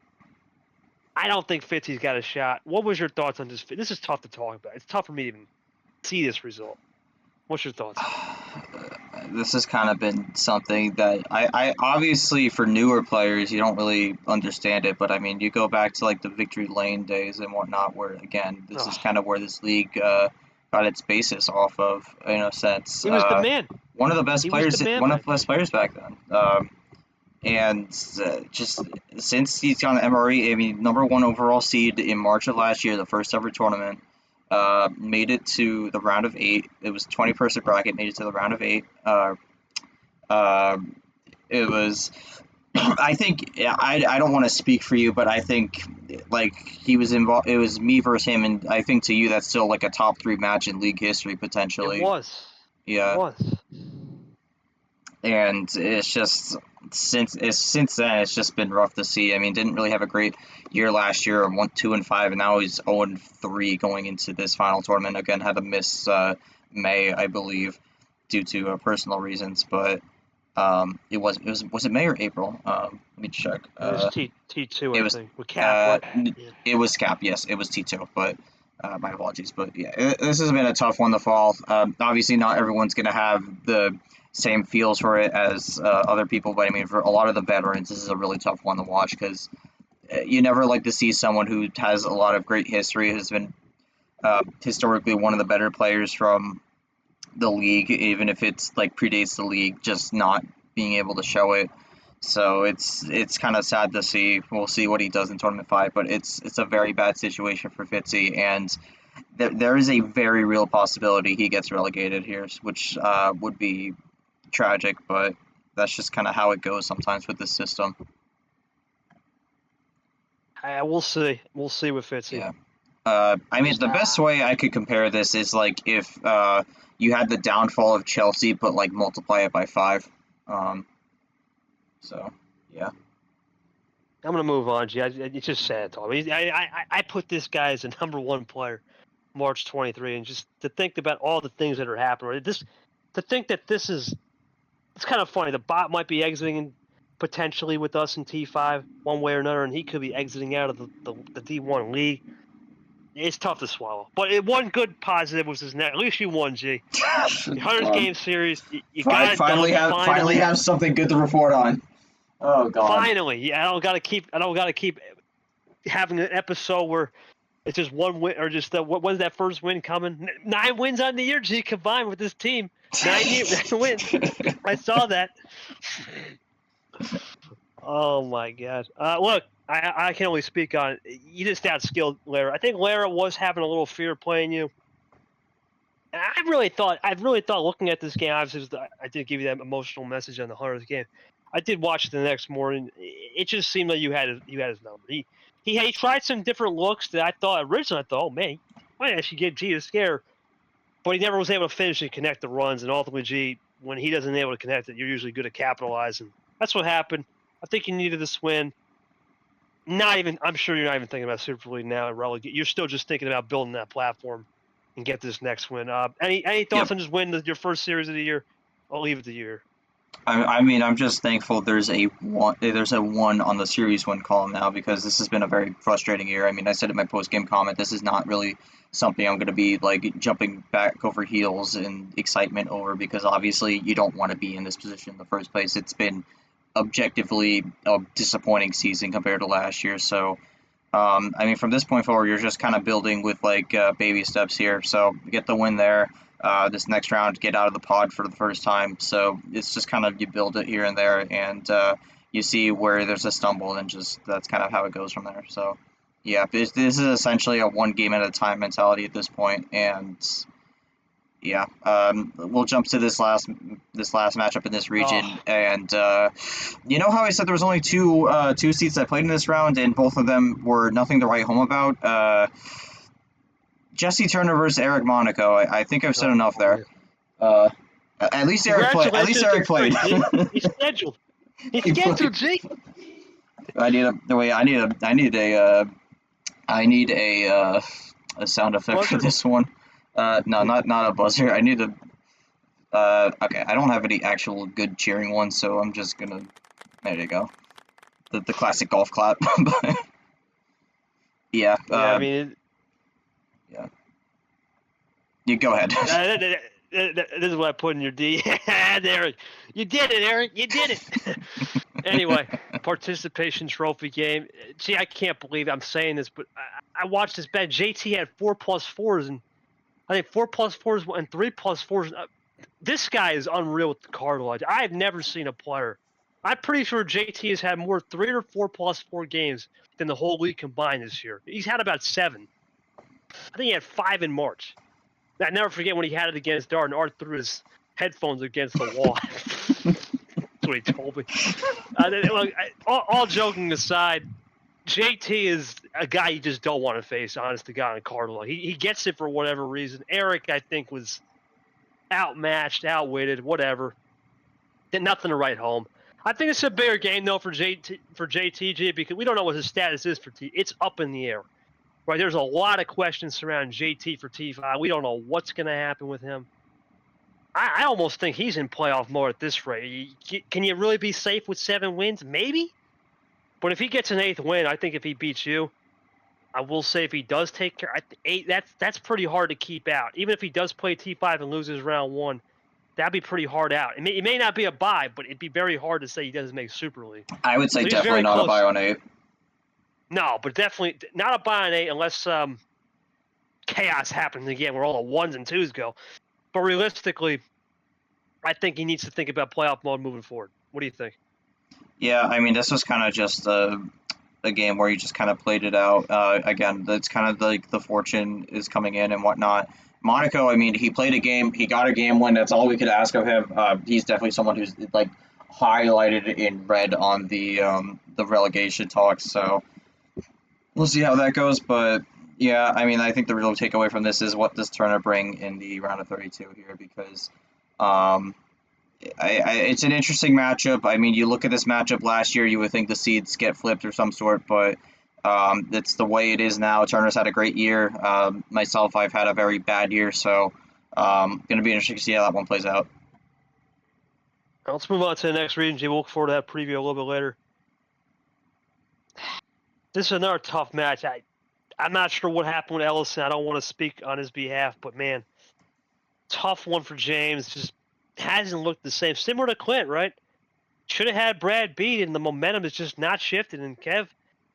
I don't think Fitzy's got a shot. What was your thoughts on this? This is tough to talk about. It's tough for me to even see this result. What's your thoughts? This has kind of been something that I obviously for newer players you don't really understand it, but I mean you go back to like the Victory Lane days and whatnot, where again this is kind of where this league got its basis off of in a sense. He was the man. One of the best players back then. And just since he's gone to MRE, I mean, number 1 overall seed in March of last year, the first ever tournament, made it to the round of 8. It was 20-person bracket, made it to the round of 8. It was I think I don't want to speak for you, but I think like he was involved. It was me versus him, and I think to you that's still like a top 3 match in league history It potentially. was. It Yeah, was. and it's just since then it's just been rough to see. I mean, didn't really have a great year last year, 1-2-5, and now he's 0-3 going into this final tournament. Again, had to miss May, I believe, due to personal reasons, but. Was it May or April? Let me check. It was T2, It I was think, with Cap, right? Yeah. it was Cap. Yes, it was T2. But my apologies. But yeah, this has been a tough one to fall. Obviously, not everyone's gonna have the same feels for it as other people. But I mean, for a lot of the veterans, this is a really tough one to watch because you never like to see someone who has a lot of great history, has been historically one of the better players from the league, even if it's like predates the league, just not being able to show it. So it's kind of sad to see. We'll see what he does in tournament 5, but it's a very bad situation for Fitzy, and there is a very real possibility he gets relegated here, which would be tragic, but that's just kind of how it goes sometimes with this system. We'll see. We'll see with Fitzy. Yeah. I mean, the best way I could compare this is like if you had the downfall of Chelsea, but like multiply it by 5. So yeah. I'm gonna move on, G. It's just sad, Tom. I put this guy as a #1 player, March 23, and just to think about all the things that are happening. Right? To think that this is, it's kind of funny. The bot might be exiting potentially with us in T5 one way or another, and he could be exiting out of the D1 league. It's tough to swallow. But one good positive was his net. At least you won, G. The 100-game series, you got it finally done. Finally have something good to report on. Oh God. Finally, yeah. I don't gotta keep having an episode where it's just one win or just when's that first win coming? 9 wins on the year, G, combined with this team. 9 wins. I saw that. Oh my God. Look, I can only speak on it. You just outskilled Lara. I think Lara was having a little fear playing you. And I really thought looking at this game, obviously I did give you that emotional message on the 100th game. I did watch it the next morning. It just seemed like you had his number. He tried some different looks that I thought originally, oh man, might actually get G to scare, but he never was able to finish and connect the runs. And ultimately, G, when he doesn't able to connect it, you're usually good at capitalizing. That's what happened. I think you needed this win. I'm sure you're not even thinking about Super League now and relegate. You're still just thinking about building that platform and get this next win. Any thoughts on just winning your first series of the year? I'll leave it to you. I mean, I'm just thankful there's a 1 on the series win column now, because this has been a very frustrating year. I mean, I said in my post game comment, this is not really something I'm going to be like jumping back over heels in excitement over, because obviously you don't want to be in this position in the first place. It's been objectively a disappointing season compared to last year. So, I mean, from this point forward, you're just kind of building with like baby steps here. So get the win there. This next round, get out of the pod for the first time. So it's just kind of you build it here and there, and you see where there's a stumble, and just that's kind of how it goes from there. So yeah, this is essentially a 1 game at a time mentality at this point, and yeah, we'll jump to this last matchup in this region, and you know how I said there was only two seats I played in this round, and both of them were nothing to write home about. Jesse Turner versus Eric Monaco. I think I've said enough there. At least Eric played. At least Eric played. He's scheduled. He's scheduled, G. I need a sound effect buzzer? for this one. No, not a buzzer. I need a. Okay, I don't have any actual good cheering ones, so I'm just gonna. There you go. The classic golf clap. Yeah. I mean. Yeah. You go ahead. This is what I put in your D. There, you did it, Eric. You did it. Anyway, participation trophy game. See, I can't believe I'm saying this, but I watched this bet. JT had 4+4s, and I think 4+4s and 3+4s. This guy is unreal with the card lodge. I have never seen a player. I'm pretty sure JT has had more 3 or 4+4 games than the whole league combined this year. He's had about 7. I think he had 5 in March. I never forget when he had it against Art, and Art threw his headphones against the wall. That's what he told me. Look, all joking aside, JT is a guy you just don't want to face, honest to God, in Cardinal. He gets it for whatever reason. Eric, I think, was outmatched, outwitted, whatever. Did nothing to write home. I think it's a bigger game, though, for JTG, because we don't know what his status is for T. It's up in the air. Right? There's a lot of questions surrounding JT for T5. We don't know what's going to happen with him. I almost think he's in playoff mode at this rate. Can you really be safe with 7 wins? Maybe. But if he gets an 8th win, I think if he beats you, I will say if he does take care, 8, that's pretty hard to keep out. Even if he does play T5 and loses round 1, that'd be pretty hard out. It may not be a bye, but it'd be very hard to say he doesn't make Super League. I would say So he's definitely very not a close. bye on 8. No, but definitely not a bye on 8 unless chaos happens again where all the 1s and 2s go. But realistically, I think he needs to think about playoff mode moving forward. What do you think? Yeah, I mean, this was kind of just a game where you just kind of played it out. Again, that's kind of like the fortune is coming in and whatnot. Monaco, I mean, he played a game. He got a game win. That's all we could ask of him. He's definitely someone who's like highlighted in red on the relegation talks. So we'll see how that goes. But yeah, I mean, I think the real takeaway from this is what does Turner bring in the round of 32 here, because it's an interesting matchup. I mean, you look at this matchup last year, you would think the seeds get flipped or some sort, but it's the way it is now. Turner's had a great year. Myself, I've had a very bad year, so going to be interesting to see how that one plays out. Let's move on to the next region. We'll look forward to that preview a little bit later. This is another tough match. I'm not sure what happened with Ellison. I don't want to speak on his behalf, but man, tough one for James. Just hasn't looked the same. Similar to Clint, right? Should have had Brad beat, and the momentum is just not shifted. And Kev,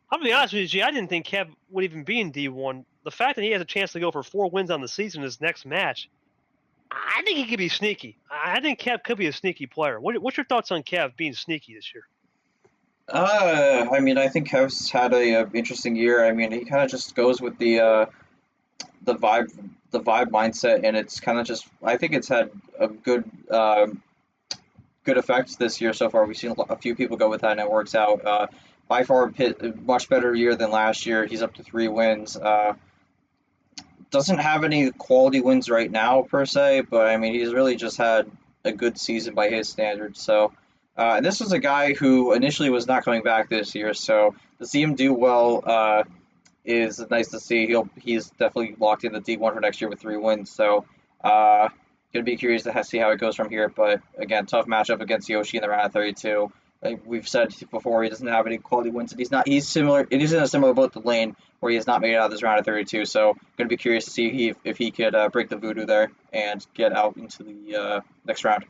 I'll be honest with you, G, I didn't think Kev would even be in D1. The fact that he has a chance to go for 4 wins on the season in his next match, I think he could be sneaky. I think Kev could be a sneaky player. What's your thoughts on Kev being sneaky this year? I mean, I think Kev's had a interesting year. I mean, he kind of just goes with the vibe mindset, and it's kind of just, I think it's had a good effects this year so far. We've seen a few people go with that, and it works out. By far, much better year than last year. He's up to 3 wins. Doesn't have any quality wins right now per se, but I mean, he's really just had a good season by his standards. So, and this was a guy who initially was not coming back this year, so to see him do well is nice to see. He's definitely locked in the D1 for next year with 3 wins. So, gonna be curious to see how it goes from here. But again, tough matchup against Yoshi in the round of 32. Like we've said before, he doesn't have any quality wins, and he's similar. It is in a similar boat to Lane, where he has not made it out of this round of 32. So, gonna be curious to see if he could break the voodoo there and get out into the next round.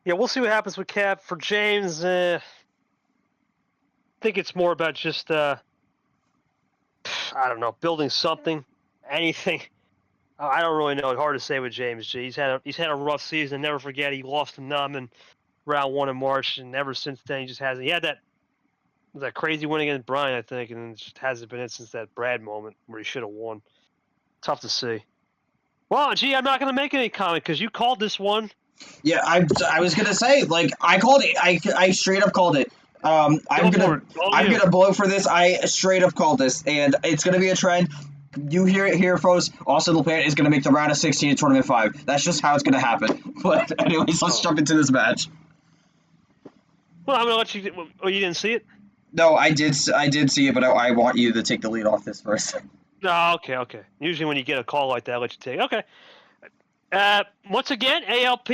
Yeah, we'll see what happens with Kev. For James, I think it's more about just I don't know, building something, anything. I don't really know. It's hard to say with James G. He's had a rough season. Never forget, he lost to Num in round 1 in March, and ever since then he just hasn't. He had that crazy win against Brian, I think, and it just hasn't been it since that Brad moment where he should have won. Tough to see. Well, G, I'm not going to make any comment because you called this one. Yeah, I was gonna say, like, I called it. I straight up called it. I'm gonna blow for this. I straight up called this, and it's gonna be a trend. You hear it here, folks. Austin LePant is gonna make the round of 16 in tournament 5. That's just how it's gonna happen. But anyways, let's jump into this match. Well, I'm gonna let you. Oh, you didn't see it? No, I did see it, but I want you to take the lead off this first. No, okay. Usually when you get a call like that, I let you take. Okay. Once again, ALP,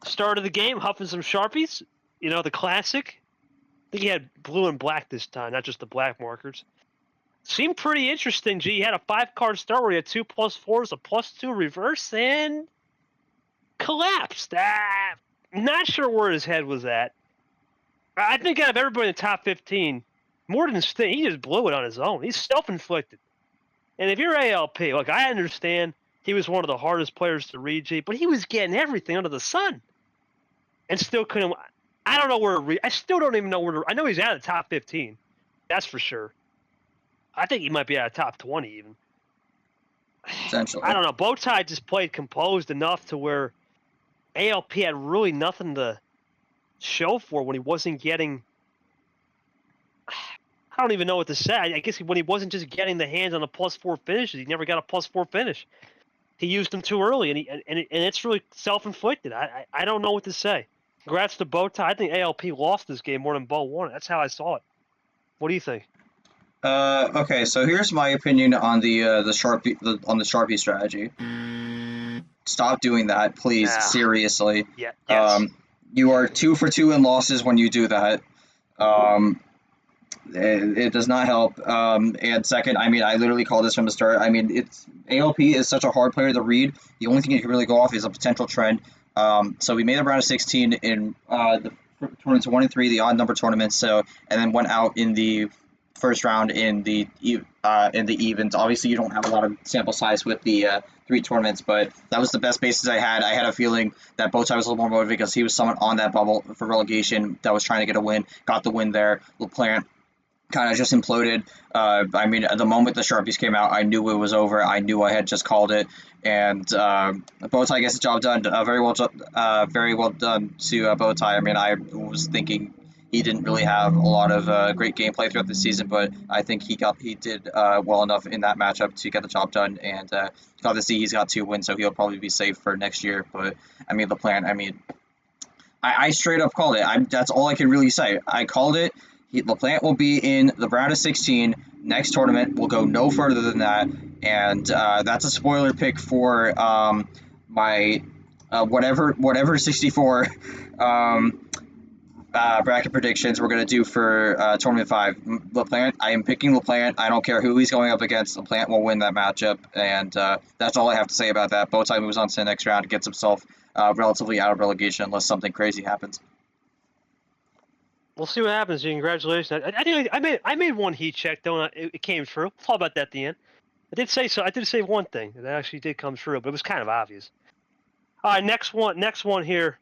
start of the game, huffing some Sharpies. You know, the classic. I think he had blue and black this time, not just the black markers. Seemed pretty interesting, G. He had a 5-card start where he had 2+4s, a +2 reverse, and collapsed. Not sure where his head was at. I think out of everybody in the top 15, more than Sting, he just blew it on his own. He's self-inflicted. And if you're ALP, look, I understand he was one of the hardest players to read, G, but he was getting everything under the sun. And still couldn't. I don't know where. I still don't even know where. I know he's out of the top 15. That's for sure. I think he might be out of top 20 even. Essentially. I don't know. Bowtie just played composed enough to where ALP had really nothing to show for when he wasn't getting. I don't even know what to say. I guess when he wasn't just getting the hands on the +4 finishes, he never got a +4 finish. He used them too early, and it's really self-inflicted. I don't know what to say. Congrats to Bowtie. I think ALP lost this game more than Bo won it. That's how I saw it. What do you think? Okay, so here's my opinion on the Sharpie strategy. Stop doing that, please. Seriously. Yeah. Yes. You are 2 for 2 in losses when you do that. It does not help. And second, I mean, I literally called this from the start. I mean, it's ALP is such a hard player to read. The only thing you can really go off is a potential trend. So we made a round of 16 in the tournaments 1 and 3, the odd number tournaments. So and then went out in the first round in the evens. Obviously, you don't have a lot of sample size with the 3 tournaments, but that was the best basis I had. I had a feeling that Bowtie was a little more motivated because he was someone on that bubble for relegation that was trying to get a win, got the win there. LaPlante kind of just imploded. I mean, at the moment the Sharpies came out, I knew it was over. I knew I had just called it, and Bowtie gets the job done. Very well done to Bowtie. I mean, I was thinking he didn't really have a lot of great gameplay throughout the season, but I think he did well enough in that matchup to get the job done. And obviously he's got 2 wins, so he'll probably be safe for next year. But I mean, LaPlante. I mean, I straight up called it. That's all I can really say. I called it. LaPlante will be in the round of 16 next tournament. We'll go no further than that, and that's a spoiler pick for my whatever 64 bracket predictions we're gonna do for tournament 5. LaPlante, I am picking LaPlante. I don't care who he's going up against. LaPlante will win that matchup, and that's all I have to say about that. Bowtie moves on to the next round, gets himself relatively out of relegation unless something crazy happens. We'll see what happens. Congratulations. I think I made one heat check, though. It came true. We'll talk about that at the end. I did say so. I did say one thing that actually did come true, but it was kind of obvious. All right, next one here.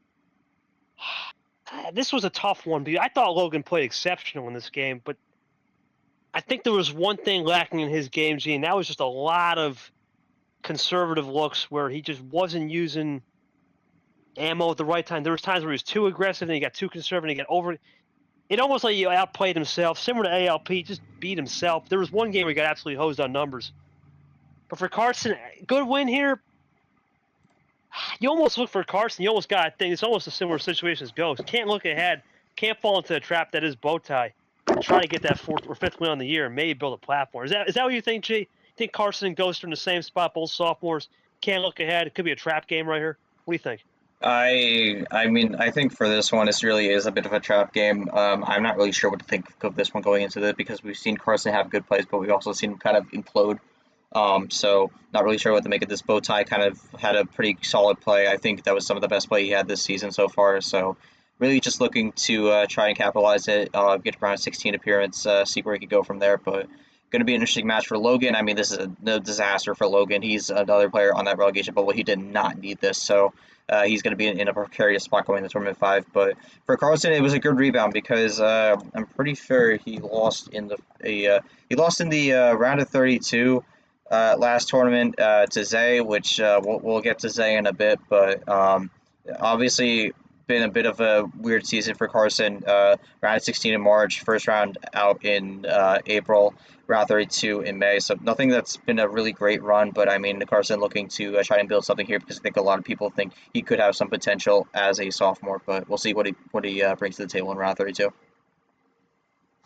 This was a tough one. I thought Logan played exceptional in this game, but I think there was one thing lacking in his game, G, and that was just a lot of conservative looks where he just wasn't using ammo at the right time. There was times where he was too aggressive, and he got too conservative, and he got over. It almost like he outplayed himself. Similar to ALP, just beat himself. There was one game where he got absolutely hosed on numbers. But for Carson, good win here. You almost look for Carson. You almost got a thing. It's almost a similar situation as Ghost. Can't look ahead. Can't fall into the trap that is Bowtie. Try to get that 4th or 5th win on the year and maybe build a platform. Is that what you think, G? You think Carson and Ghost are in the same spot, both sophomores? Can't look ahead. It could be a trap game right here. What do you think? I mean, I think for this one, this really is a bit of a trap game. I'm not really sure what to think of this one going into this because we've seen Carson have good plays, but we've also seen him kind of implode. So not really sure what to make of this. Bowtie kind of had a pretty solid play. I think that was some of the best play he had this season so far. So really just looking to try and capitalize it, get around a 16 appearance, see where he could go from there. But going to be an interesting match for Logan. I mean, this is a disaster for Logan. He's another player on that relegation bubble. He did not need this. So he's going to be in a precarious spot going to tournament 5. But for Carlson, it was a good rebound because I'm pretty sure he lost in the round of 32 last tournament to Zay, which we'll get to Zay in a bit. But obviously been a bit of a weird season for Carson. Round of 16 in March, first round out in April, round 32 in May. So nothing that's been a really great run, but I mean, Carson looking to try and build something here because I think a lot of people think he could have some potential as a sophomore, but we'll see what he brings to the table in round 32.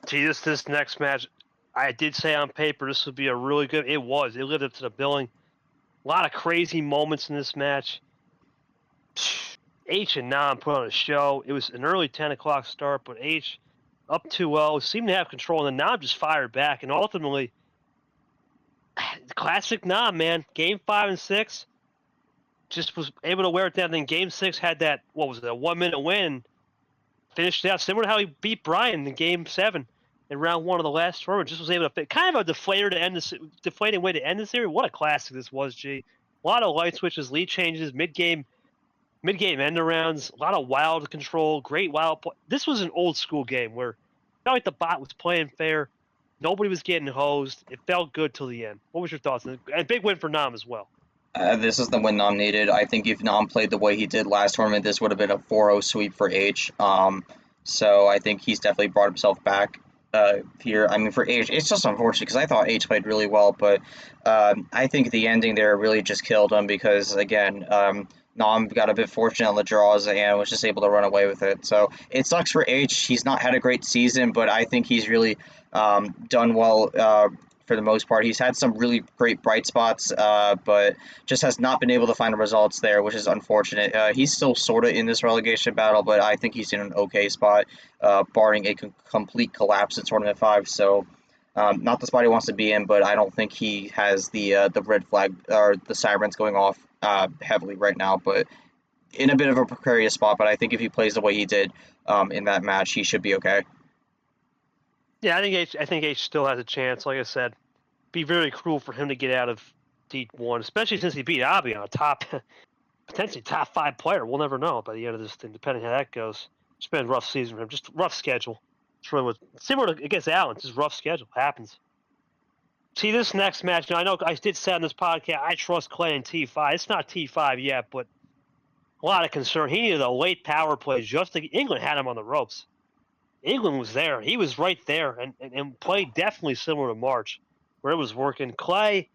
Gee, this next match, I did say on paper this would be a really good. It was. It lived up to the billing. A lot of crazy moments in this match. H and Nam put on a show. It was an early 10 o'clock start, but H up 2-0, seemed to have control, and then Nam just fired back, and ultimately, classic Nam, man. Game 5 and 6, just was able to wear it down. Then Game 6 had that, what was it, a 1-minute win, finished it out, similar to how he beat Brian in Game 7 in round 1 of the last tournament. Just was able to fit, kind of a deflating way to end the series. What a classic this was, G. A lot of light switches, lead changes, mid-game end arounds, a lot of wild control, great wild play. This was an old school game where it felt like the bot was playing fair. Nobody was getting hosed. It felt good till the end. What was your thoughts? And a big win for Nam as well. This is the win Nam needed. I think if Nam played the way he did last tournament, this would have been a 4-0 sweep for H. So I think he's definitely brought himself back here. I mean, for H, it's just unfortunate because I thought H played really well, but I think the ending there really just killed him because, again, Nam got a bit fortunate on the draws and was just able to run away with it. So it sucks for H. He's not had a great season, but I think he's really done well for the most part. He's had some really great bright spots, but just has not been able to find the results there, which is unfortunate. He's still sort of in this relegation battle, but I think he's in an okay spot, barring a complete collapse in Tournament 5. So, not the spot he wants to be in, but I don't think he has the red flag or the sirens going off heavily right now, but in a bit of a precarious spot. But I think if he plays the way he did in that match, he should be okay. Yeah, I think H still has a chance. Like I said, be very cruel for him to get out of D1, especially since he beat Abi on a top, potentially top 5 player. We'll never know by the end of this thing, depending how that goes. It's been a rough season for him, just rough schedule. It's really similar to against Allen, just rough schedule happens. See this next match. Now I know I did say on this podcast I trust Clay in T5. It's not T5 yet, but a lot of concern. He needed a late power play. England had him on the ropes. England was there. He was right there and played definitely similar to March, where it was working. Clay,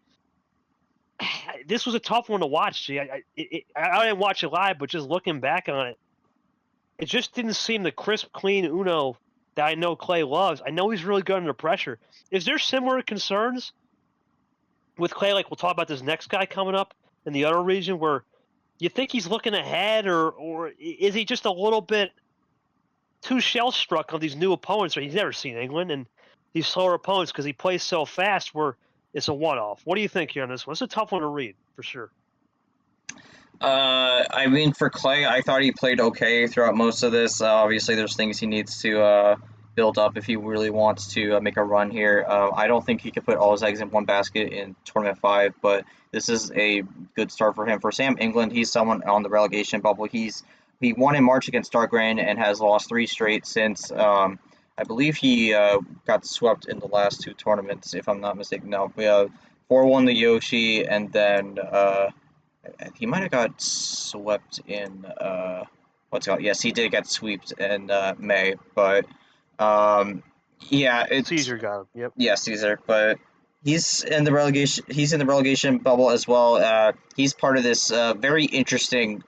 this was a tough one to watch. Gee, I didn't watch it live, but just looking back on it, it just didn't seem the crisp, clean Uno that I know Clay loves. I know he's really good under pressure. Is there similar concerns with Clay? Like we'll talk about this next guy coming up in the other region, where you think he's looking ahead, or is he just a little bit too shell struck on these new opponents? Or he's never seen England and these slower opponents because he plays so fast. Where it's a one-off. What do you think here on this one? It's a tough one to read for sure. I mean, for Clay, I thought he played okay throughout most of this. Obviously, there's things he needs to build up if he really wants to make a run here. I don't think he could put all his eggs in one basket in Tournament 5, but this is a good start for him. For Sam England, he's someone on the relegation bubble. He won in March against Darkgrain and has lost 3 straight since. I believe he got swept in the last 2 tournaments, if I'm not mistaken. No, we 4-1 the Yoshi, and then he might have got swept in what's it called? Yes, he did get swept in May, but yeah, it's Caesar got him. Yep. yeah, Caesar, but he's in the relegation. He's in the relegation bubble as well. He's part of this very interesting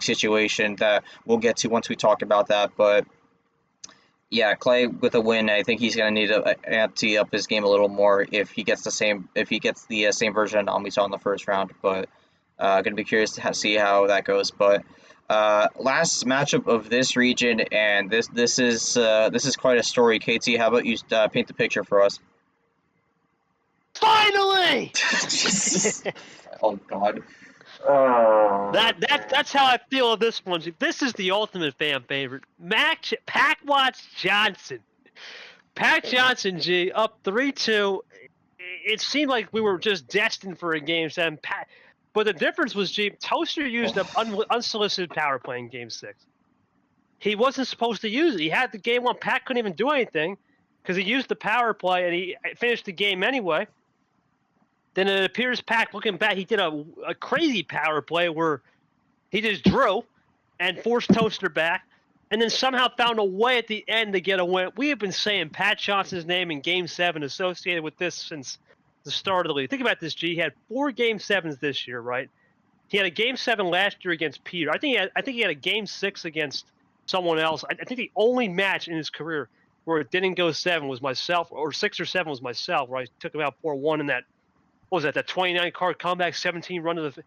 situation that we'll get to once we talk about that. But yeah, Clay with a win, I think he's gonna need to ante up his game a little more if he gets the same same version we saw in the first round. But gonna be curious to see how that goes. But last matchup of this region, and this is quite a story. KT, how about you paint the picture for us? Finally! Oh God. That's how I feel of this one. This is the ultimate fan favorite. Pack Watts Johnson. Pack Johnson, G, up 3-2. It seemed like we were just destined for a game 7. But the difference was, G, Toaster used up unsolicited power play in game 6. He wasn't supposed to use it. He had the game 1. Pack couldn't even do anything because he used the power play and he finished the game anyway. Then it appears Pack, looking back, he did a crazy power play where he just drew and forced Toaster back, and then somehow found a way at the end to get a win. We have been saying Pat Johnson's name in Game 7 associated with this since the start of the league. Think about this, G. He had 4 Game 7s this year, right? He had a Game 7 last year against Peter. I think he had a Game 6 against someone else. I think the only match in his career where it didn't go 7 was myself, or 6 or 7 was myself, where I took him out 4-1 in that. What was that? That 29 card comeback, 17 run to the.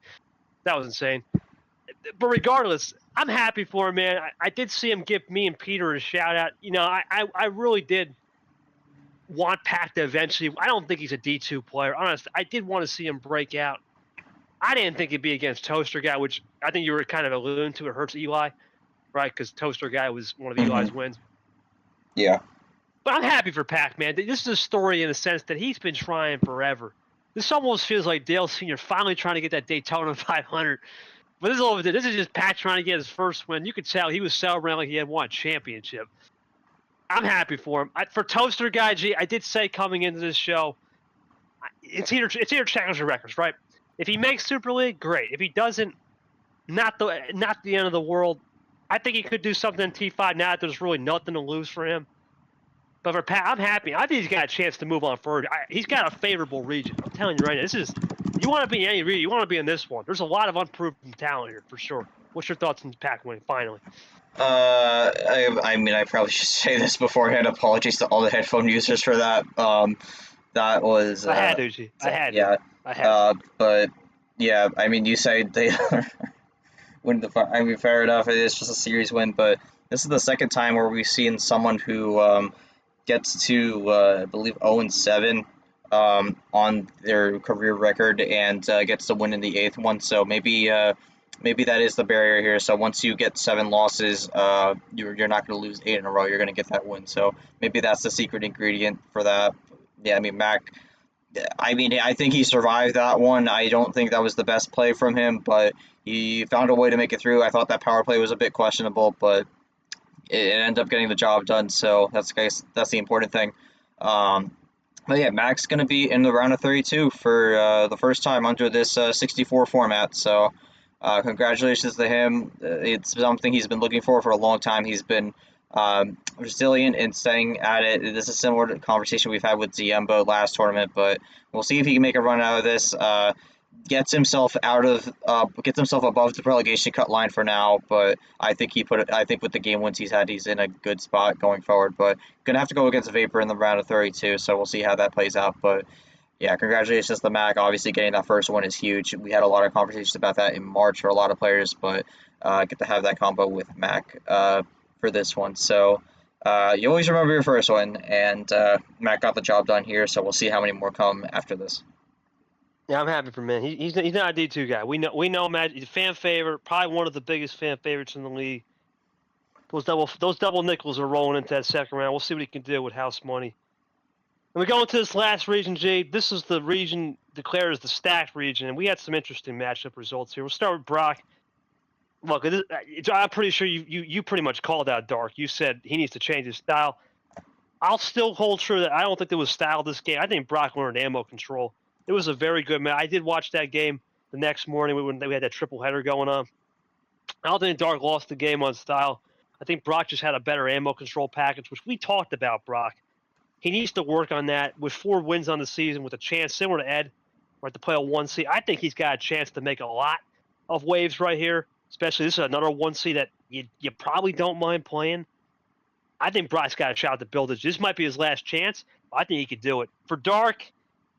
That was insane. But regardless, I'm happy for him, man. I did see him give me and Peter a shout out. You know, I really did want Pac to eventually. I don't think he's a D2 player. Honestly, I did want to see him break out. I didn't think it'd be against Toaster Guy, which I think you were kind of alluding to. It hurts Eli, right? Because Toaster Guy was one of Eli's wins. Yeah. But I'm happy for Pac, man. This is a story in the sense that he's been trying forever. This almost feels like Dale Sr. finally trying to get that Daytona 500. But this is just Pat trying to get his first win. You could tell he was celebrating like he had won a championship. I'm happy for him. For Toaster Guy, G, I did say coming into this show, it's either challenger records, right? If he makes Super League, great. If he doesn't, not the end of the world. I think he could do something in T5 now that there's really nothing to lose for him. But for Pat, I'm happy. I think he's got a chance to move on forward. He's got a favorable region. I'm telling you right now, you want to be in any region, you want to be in this one. There's a lot of unproven talent here, for sure. What's your thoughts on Pac winning, finally? I mean, I probably should say this beforehand. Apologies to all the headphone users for that. That was. I had to, G. I had yeah. to. I had to. But yeah, I mean, you say they win the. I mean, fair enough. It is just a series win, but this is the second time where we've seen someone who gets to, I believe, 0-7 on their career record and gets to win in the 8th one. So maybe that is the barrier here. So once you get 7 losses, you're not going to lose 8 in a row. You're going to get that win. So maybe that's the secret ingredient for that. Yeah, I mean, Mac. I mean, I think he survived that one. I don't think that was the best play from him, but he found a way to make it through. I thought that power play was a bit questionable, but it ended up getting the job done. So that's the important thing. But yeah, Mac's going to be in the round of 32 for the first time under this 64 format. So congratulations to him. It's something he's been looking for a long time. He's been resilient in staying at it. This is similar to the conversation we've had with Ziemba last tournament, but we'll see if he can make a run out of this. Gets himself above the relegation cut line for now, but I think with the game wins he's had, he's in a good spot going forward. But gonna have to go against Vapor in the round of 32, so we'll see how that plays out. But yeah, congratulations to Mac. Obviously, getting that first one is huge. We had a lot of conversations about that in March for a lot of players, but get to have that combo with Mac for this one. So you always remember your first one, and Mac got the job done here. So we'll see how many more come after this. Yeah, I'm happy for him. He's not a D2 guy. We know Matt. He's a fan favorite, probably one of the biggest fan favorites in the league. Those double nickels are rolling into that second round. We'll see what he can do with house money. And we go into this last region, Jay. This is the region declared as the stacked region, and we had some interesting matchup results here. We'll start with Brock. Look, I'm pretty sure you pretty much called out Dark. You said he needs to change his style. I'll still hold true that I don't think there was style this game. I think Brock learned ammo control. It was a very good match. I did watch that game the next morning when we had that triple header going on. I don't think Dark lost the game on style. I think Brock just had a better ammo control package, which we talked about, Brock. He needs to work on that. With 4 wins on the season, with a chance similar to Ed, right, to play a 1C, I think he's got a chance to make a lot of waves right here. Especially this is another 1C that you probably don't mind playing. I think Brock's got a shot to build it. This might be his last chance. I think he could do it. For Dark,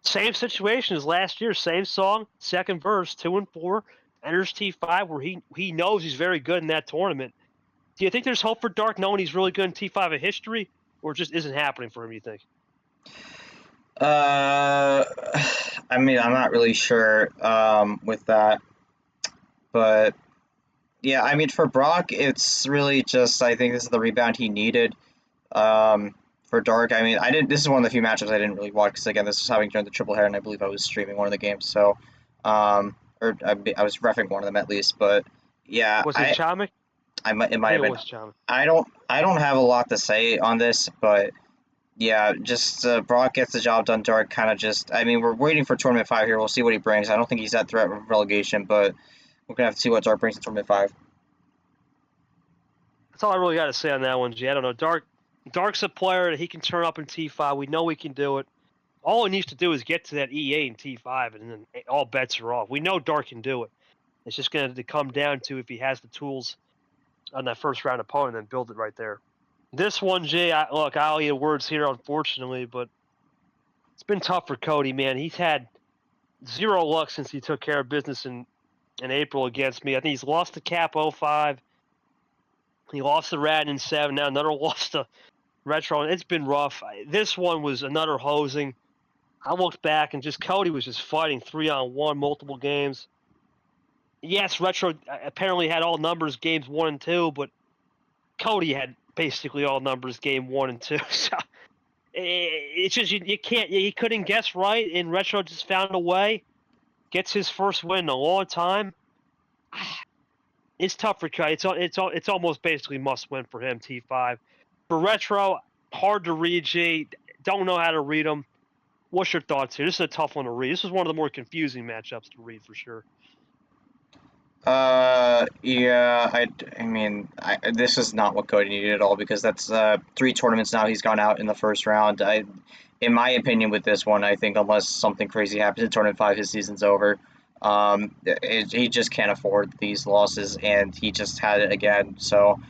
same situation as last year. Same song, second verse, 2-4. Enters T5 where he knows he's very good in that tournament. Do you think there's hope for Dark knowing he's really good in T5 of history, or it just isn't happening for him, you think? I mean, I'm not really sure with that. But yeah, I mean, for Brock, it's really just, I think this is the rebound he needed. For Dark, I mean, this is one of the few matchups I didn't really watch because, again, this was having during the triple header, and I believe I was streaming one of the games, so, or I was reffing one of them at least, but yeah. Was it Chamic? It might have been. Was Chamic. I don't have a lot to say on this, but yeah, just Brock gets the job done. Dark kind of just, I mean, we're waiting for Tournament 5 here. We'll see what he brings. I don't think he's that threat of relegation, but we're going to have to see what Dark brings in Tournament 5. That's all I really got to say on that one, G. I don't know. Dark's a player that he can turn up in T5. We know he can do it. All he needs to do is get to that EA in T5, and then all bets are off. We know Dark can do it. It's just going to come down to if he has the tools on that first round opponent and build it right there. This one, Jay, I'll eat words here, unfortunately, but it's been tough for Cody, man. He's had zero luck since he took care of business in April against me. I think he's lost to Cap 05. He lost to Radin in 7. Now another loss to Retro. It's been rough. This one was another hosing. I looked back and just Cody was just fighting 3-on-1 multiple games. Yes, Retro apparently had all numbers games 1 and 2, but Cody had basically all numbers game 1 and 2. So it's just you couldn't guess right, and Retro just found a way. Gets his first win in a long time. It's tough for Cody. It's almost basically must win for him. T5 for Retro, hard to read. G, don't know how to read him. What's your thoughts here? This is a tough one to read. This is one of the more confusing matchups to read for sure. Yeah, I mean, this is not what Cody needed at all because that's 3 tournaments now he's gone out in the first round. In my opinion, with this one, I think unless something crazy happens in tournament 5, his season's over. He just can't afford these losses, and he just had it again. So,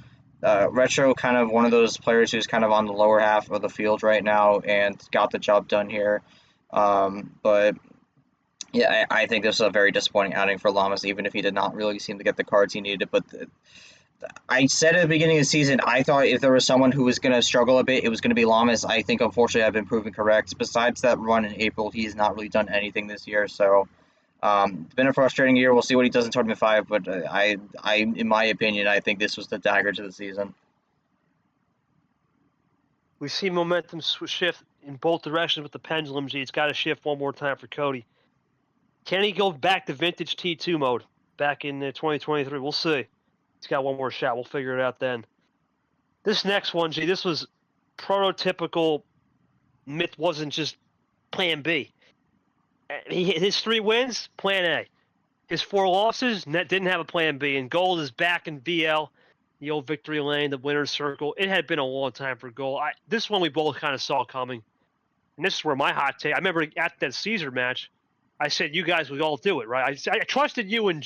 Retro, kind of one of those players who's kind of on the lower half of the field right now and got the job done here. But yeah, I think this was a very disappointing outing for Lamas, even if he did not really seem to get the cards he needed. But I said at the beginning of the season, I thought if there was someone who was going to struggle a bit, it was going to be Lamas. I think, unfortunately, I've been proven correct. Besides that run in April, he's not really done anything this year. So it's been a frustrating year. We'll see what he does in Tournament 5. But in my opinion, I think this was the dagger to the season. We see momentum shift in both directions with the pendulum. It's got to shift one more time for Cody. Can he go back to vintage T2 mode back in 2023? We'll see. He's got one more shot. We'll figure it out then. This next one, this was prototypical. Myth wasn't just plan B. His 3 wins, plan A. His 4 losses, didn't have a plan B. And Gold is back in VL, the old victory lane, the winner's circle. It had been a long time for Gold. This one we both kind of saw coming. And this is where my hot take. I remember at that Caesar match, I said you guys would all do it, right? I trusted you and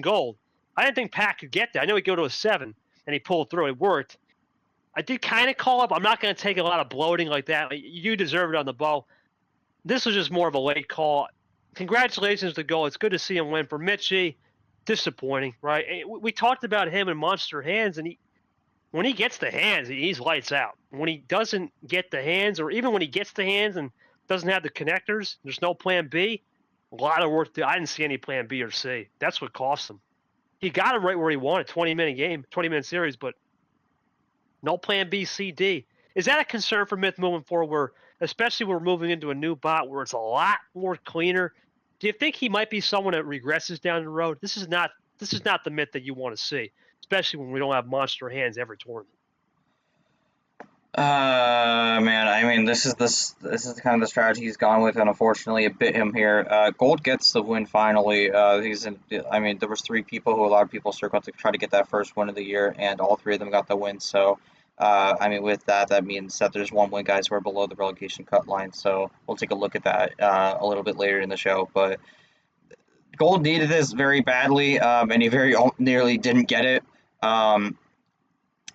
Gold. I didn't think Pat could get there. I know he'd go to a 7, and he pulled through. It worked. I did kind of call up. I'm not going to take a lot of bloating like that. You deserve it on the bow. This was just more of a late call. Congratulations to Gold. It's good to see him win. For Mitchie, disappointing, right? We talked about him in Monster Hands, and when he gets the hands, he's lights out. When he doesn't get the hands, or even when he gets the hands and doesn't have the connectors, there's no plan B. A lot of work. I didn't see any plan B or C. That's what cost him. He got him right where he wanted, 20-minute game, 20-minute series, but no plan B, C, D. Is that a concern for Myth moving forward, especially we're moving into a new bot where it's a lot more cleaner? Do you think he might be someone that regresses down the road? This is not the Myth that you want to see, especially when we don't have monster hands every tournament. Man, I mean, this is kind of the strategy he's gone with, and unfortunately, it bit him here. Gold gets the win finally. I mean, there was 3 people who a lot of people circled to try to get that first win of the year, and all 3 of them got the win. So, I mean, with that means that there's 1 win guys who are below the relegation cut line. So we'll take a look at that a little bit later in the show. But Gold needed this very badly, and he very nearly didn't get it.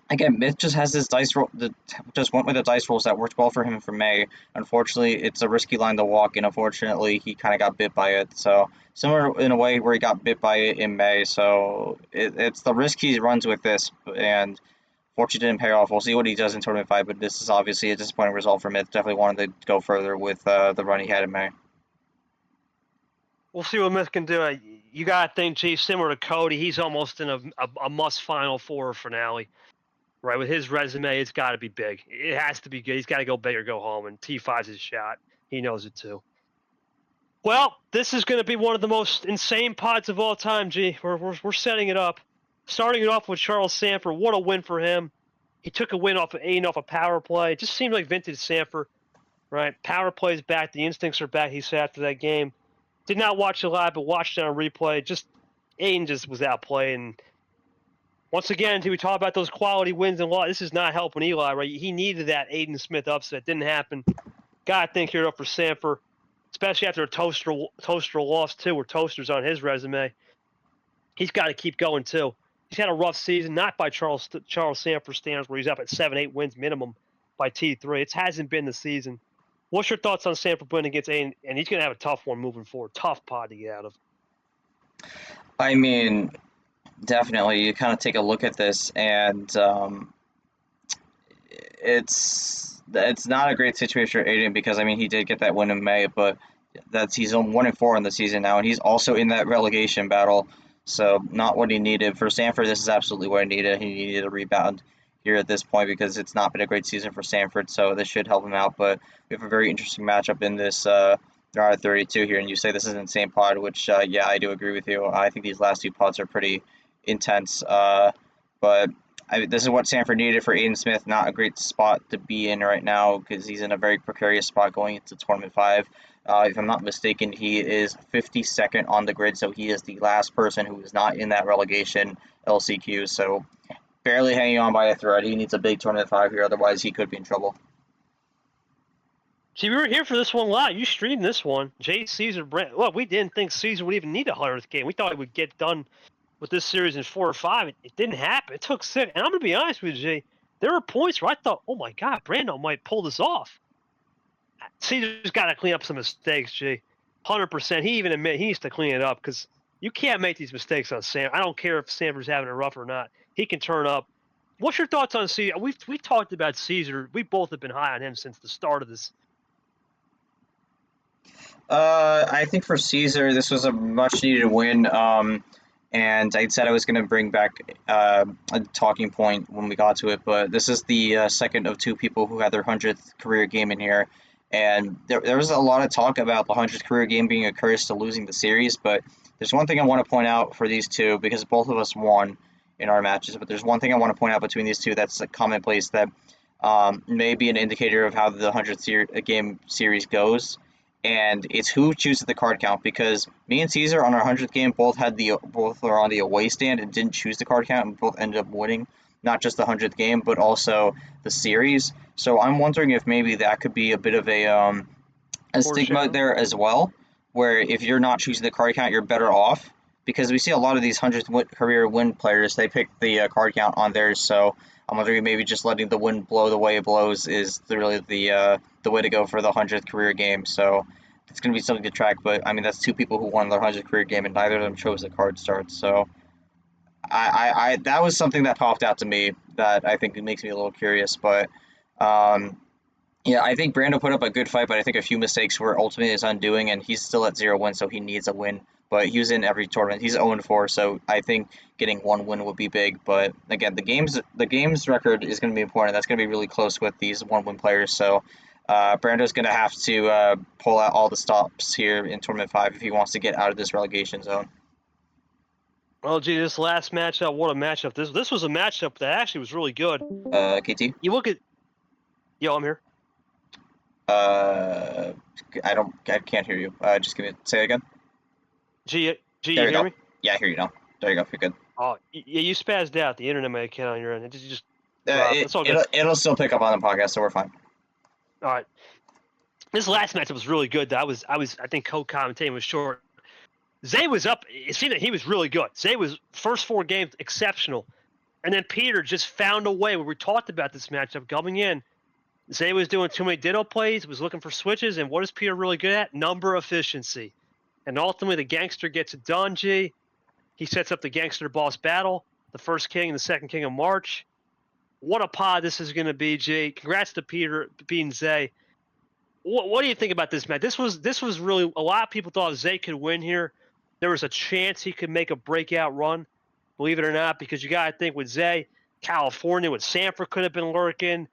Again, Myth just has this dice roll that just went with the dice rolls that worked well for him for May. Unfortunately, it's a risky line to walk, and unfortunately, he kind of got bit by it. So similar in a way where he got bit by it in May. So it's the risk he runs with this, and fortunately didn't pay off. We'll see what he does in Tournament 5, but this is obviously a disappointing result for Myth. Definitely wanted to go further with the run he had in May. We'll see what Myth can do. You got to think, Chief, similar to Cody, he's almost in a must Final Four finale. Right, with his resume, it's got to be big. It has to be good. He's got to go big or go home, and T5's his shot. He knows it too. Well, this is going to be one of the most insane pods of all time, G. We're setting it up. Starting it off with Charles Sanford. What a win for him. He took a win off of Aiden off a power play. It just seemed like vintage Sanford, right? Power play's back. The instincts are back, he said after that game. Did not watch it live, but watched it on replay. Aiden just was outplayed, and once again, we talk about those quality wins and losses. This is not helping Eli, right? He needed that Aiden Smith upset. Didn't happen. Got to think here up for Sanford, especially after a Toaster loss, too, where Toaster's on his resume. He's got to keep going, too. He's had a rough season, not by Charles Sanford standards, where he's up at 7-8 wins minimum by T3. It hasn't been the season. What's your thoughts on Sanford winning against Aiden? And he's going to have a tough one moving forward. Tough pod to get out of. I mean, definitely, you kind of take a look at this, and it's not a great situation for Aiden because, I mean, he did get that win in May, but he's on 1-4 in the season now, and he's also in that relegation battle, so not what he needed. For Sanford, this is absolutely what he needed. He needed a rebound here at this point because it's not been a great season for Sanford, so this should help him out, but we have a very interesting matchup in this round of 32 here, and you say this is an insane pod, which, yeah, I do agree with you. I think these last 2 pods are pretty intense, but This is what Sanford needed for Aiden Smith. Not a great spot to be in right now because he's in a very precarious spot going into Tournament 5. If I'm not mistaken, he is 52nd on the grid, so he is the last person who is not in that relegation LCQ. So barely hanging on by a thread. He needs a big Tournament 5 here, otherwise he could be in trouble. See, we were here for this one live. You streamed this one. Jay, Caesar, Brent. Look, we didn't think Caesar would even need a 100th game. We thought it would get done with this series in 4 or 5. It didn't happen. It took 6. And I'm going to be honest with you, Jay. There were points where I thought, oh my God, Brando might pull this off. Caesar's got to clean up some mistakes, Jay. 100%. He even admitted he needs to clean it up because you can't make these mistakes on Sam. I don't care if Sanford's having it rough or not. He can turn up. What's your thoughts on Caesar? We talked about Caesar. We both have been high on him since the start of this. I think for Caesar, this was a much needed win. And I said I was going to bring back a talking point when we got to it, but this is the second of 2 people who had their 100th career game in here. And there was a lot of talk about the 100th career game being a curse to losing the series, but there's one thing I want to point out for these 2, because both of us won in our matches, but there's one thing I want to point out between these 2 that's a commonplace that may be an indicator of how the 100th game series goes. And it's who chooses the card count, because me and Caesar on our 100th game both are on the away stand and didn't choose the card count and both ended up winning, not just the 100th game but also the series. So I'm wondering if maybe that could be a bit of a stigma there as well, where if you're not choosing the card count, you're better off, because we see a lot of these 100th career win players, they pick the card count on theirs. So I'm wondering maybe just letting the wind blow the way it blows is really the way to go for the 100th career game. So it's going to be something to track, but I mean, that's 2 people who won their 100th career game and neither of them chose the card start. So I that was something that popped out to me that I think makes me a little curious. But yeah, I think Brando put up a good fight, but I think a few mistakes were ultimately his undoing, and he's still at 0 wins, so he needs a win. But he was in every tournament. He's 0-4, so I think getting 1 win would be big. But again, the games record is going to be important. That's going to be really close with these 1-win players. So Brando's going to have to pull out all the stops here in Tournament 5 if he wants to get out of this relegation zone. Well, gee, this last matchup, what a matchup. This was a matchup that actually was really good. KT? You look at... Yo, I'm here. I can't hear you. Just say it again. G, you hear me? Yeah, I hear you now. There you go. You're good. Oh, yeah, you spazzed out. The internet may account on your end. It'll still pick up on the podcast, so we're fine. All right. This last matchup was really good. I think co-commentating was short. Zay was up. It seemed that he was really good. Zay was first 4 games exceptional, and then Peter just found a way. Where we talked about this matchup coming in, Zay was doing too many ditto plays, was looking for switches, and what is Peter really good at? Number efficiency. And ultimately, the gangster gets it done, G. He sets up the gangster boss battle, the first king and the second king of March. What a pod this is going to be, G. Congrats to Peter beating Zay. What do you think about this match? This was really, a lot of people thought Zay could win here. There was a chance he could make a breakout run, believe it or not, because you got to think with Zay, California, with Sanford could have been lurking.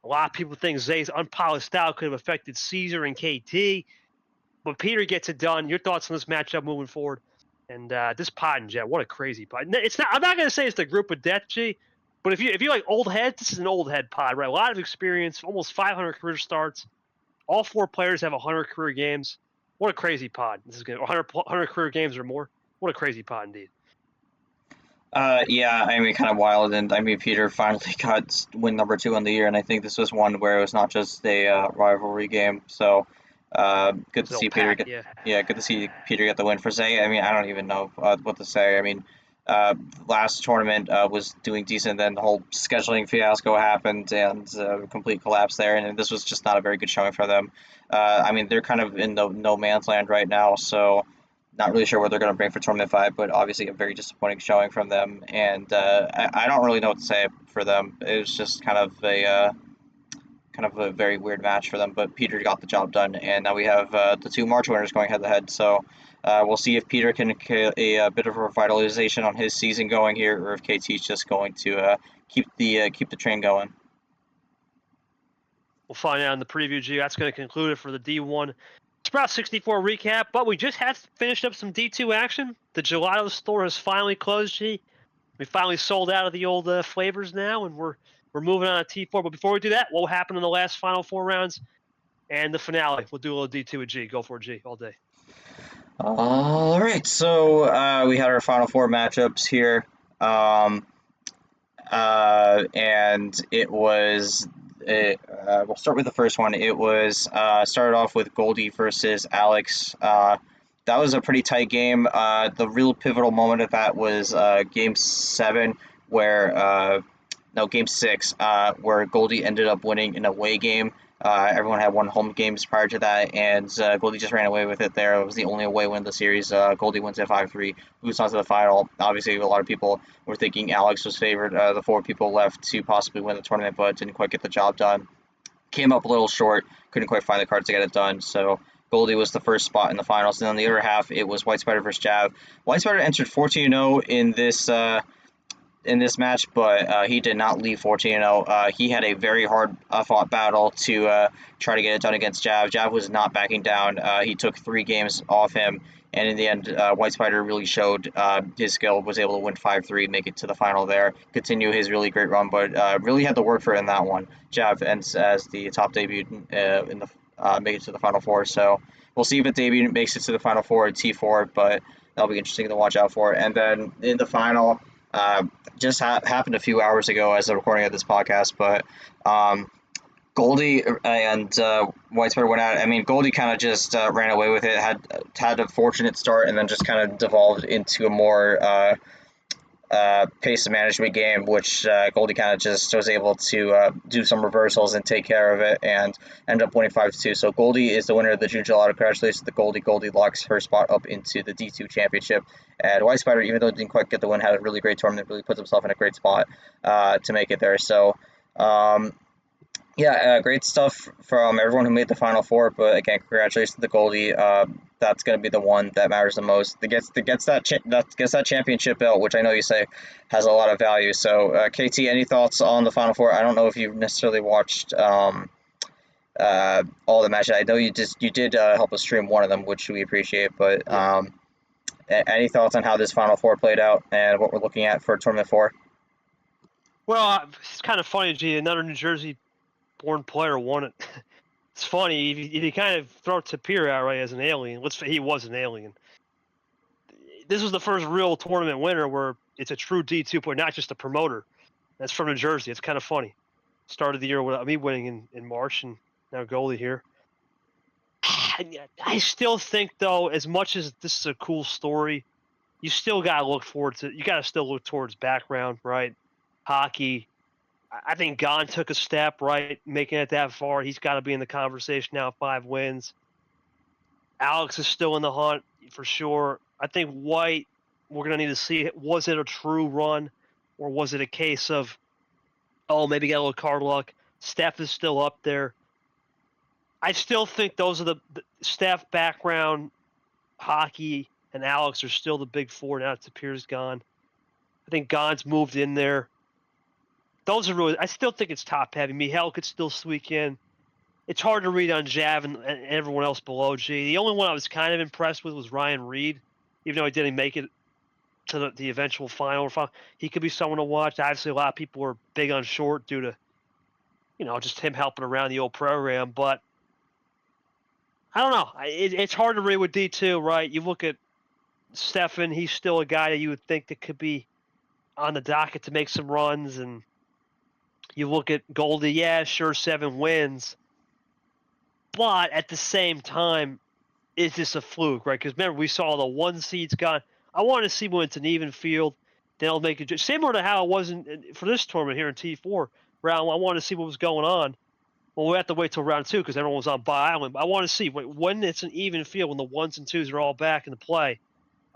A lot of people think Zay's unpolished style could have affected Caesar and KT. But Peter gets it done. Your thoughts on this matchup moving forward? And this pod and Jet, what a crazy pod. It's not. I'm not going to say it's the group of death, G. But if you like old heads, this is an old head pod, right? A lot of experience, almost 500 career starts. All 4 players have 100 career games. What a crazy pod. This is good. 100 career games or more. What a crazy pod indeed. Yeah, I mean, kind of wild, and I mean, Peter finally got win number 2 on the year, and I think this was one where it was not just a rivalry game. So good to see Peter get. Yeah, good to see Peter get the win for Zay. I mean, I don't even know what to say. I mean, last tournament was doing decent, then the whole scheduling fiasco happened and complete collapse there, and this was just not a very good showing for them. I mean, they're kind of in no man's land right now, so not really sure what they're going to bring for Tournament 5, but obviously a very disappointing showing from them, and I don't really know what to say for them. It was just kind of a very weird match for them, but Peter got the job done, and now we have the 2 March winners going head-to-head, so we'll see if Peter can get a bit of a revitalization on his season going here, or if KT's just going to keep the train going. We'll find out in the preview, G. That's going to conclude it for the D1 Sprout 64 recap, but we just had finished up some D2 action. The gelato store has finally closed, G. We finally sold out of the old flavors now, and we're moving on to T4. But before we do that, what happened in the last final 4 rounds and the finale? We'll do a little D2 with G. Go for G all day. All right, so we had our final 4 matchups here, and it was. We'll start with the first one. It was started off with Goldie versus Alex. That was a pretty tight game. The real pivotal moment of that was Game 7, Game 6, where Goldie ended up winning an away game. Everyone had won home games prior to that, and Goldie just ran away with it there. It was the only away win of the series. Goldie wins at 5-3, moves on to the final. Obviously, a lot of people were thinking Alex was favored. The 4 people left to possibly win the tournament, but didn't quite get the job done. Came up a little short, couldn't quite find the cards to get it done, so Goldie was the first spot in the finals. And on the other half, it was White Spider versus Jav. White Spider entered 14-0 in this match, but he did not leave 14-0. He had a very hard fought battle to try to get it done against Jav. Jav was not backing down. He took 3 games off him, and in the end, White Spider really showed his skill, was able to win 5-3, make it to the final there, continue his really great run, but really had to work for it in that one. Jav ends as the top debut make it to the Final 4, so we'll see if it debut makes it to the Final 4 at T4, but that'll be interesting to watch out for. And then in the final, just happened a few hours ago as the recording of this podcast, but Goldie and White Spider went at it. I mean, Goldie kind of just ran away with it, had a fortunate start, and then just kind of devolved into a more pace management game, which Goldie kind of just was able to do some reversals and take care of it, and end up winning 5-2. So Goldie is the winner of the June Gelato. Congratulations to Goldie. Goldie locks her spot up into the D2 championship. And White Spider, even though it didn't quite get the win, had a really great tournament, really puts himself in a great spot to make it there. So great stuff from everyone who made the Final 4, but again, congratulations to Goldie. That's going to be the one that matters the most. That gets that championship belt, which I know you say has a lot of value. So, KT, any thoughts on the Final 4? I don't know if you've necessarily watched all the matches. I know you did help us stream one of them, which we appreciate. But any thoughts on how this Final 4 played out and what we're looking at for Tournament 4? Well, it's kind of funny, G. Another New Jersey-born player won it. It's funny, if you kind of throw Tapir out right as an alien. He was an alien. This was the first real tournament winner where it's a true D2 player, not just a promoter. That's from New Jersey. It's kind of funny. Started the year without me winning in March, and now Goldie here. I still think, though, as much as this is a cool story, you still got to look forward to. You got to still look towards background, right? Hockey. I think Gman took a step, right, making it that far. He's got to be in the conversation now, 5 wins. Alex is still in the hunt for sure. I think White, we're going to need to see, was it a true run or was it a case of, maybe got a little card luck. Steph is still up there. I still think those are the Steph, background, hockey, and Alex are still the big 4 now that Tapir's gone. I think Gman's moved in there. Those are really. I still think it's top heavy. Mihail could still squeak in. It's hard to read on Jav and everyone else below G. The only one I was kind of impressed with was Ryan Reed, even though he didn't make it to the eventual final. He could be someone to watch. Obviously, a lot of people were big on Short due to, just him helping around the old program. But I don't know. It's hard to read with D2, right? You look at Stefan. He's still a guy that you would think that could be on the docket to make some runs, and you look at Goldie, yeah, sure, 7 wins. But at the same time, is this a fluke, right? Because remember, we saw the 1 seeds gone. I want to see when it's an even field. Then I'll make it similar to how it was for this tournament here in T4 round. I want to see what was going on. Well, we have to wait till round 2 because everyone was on Bye Island. I want to see when it's an even field, when the 1s and 2s are all back in the play.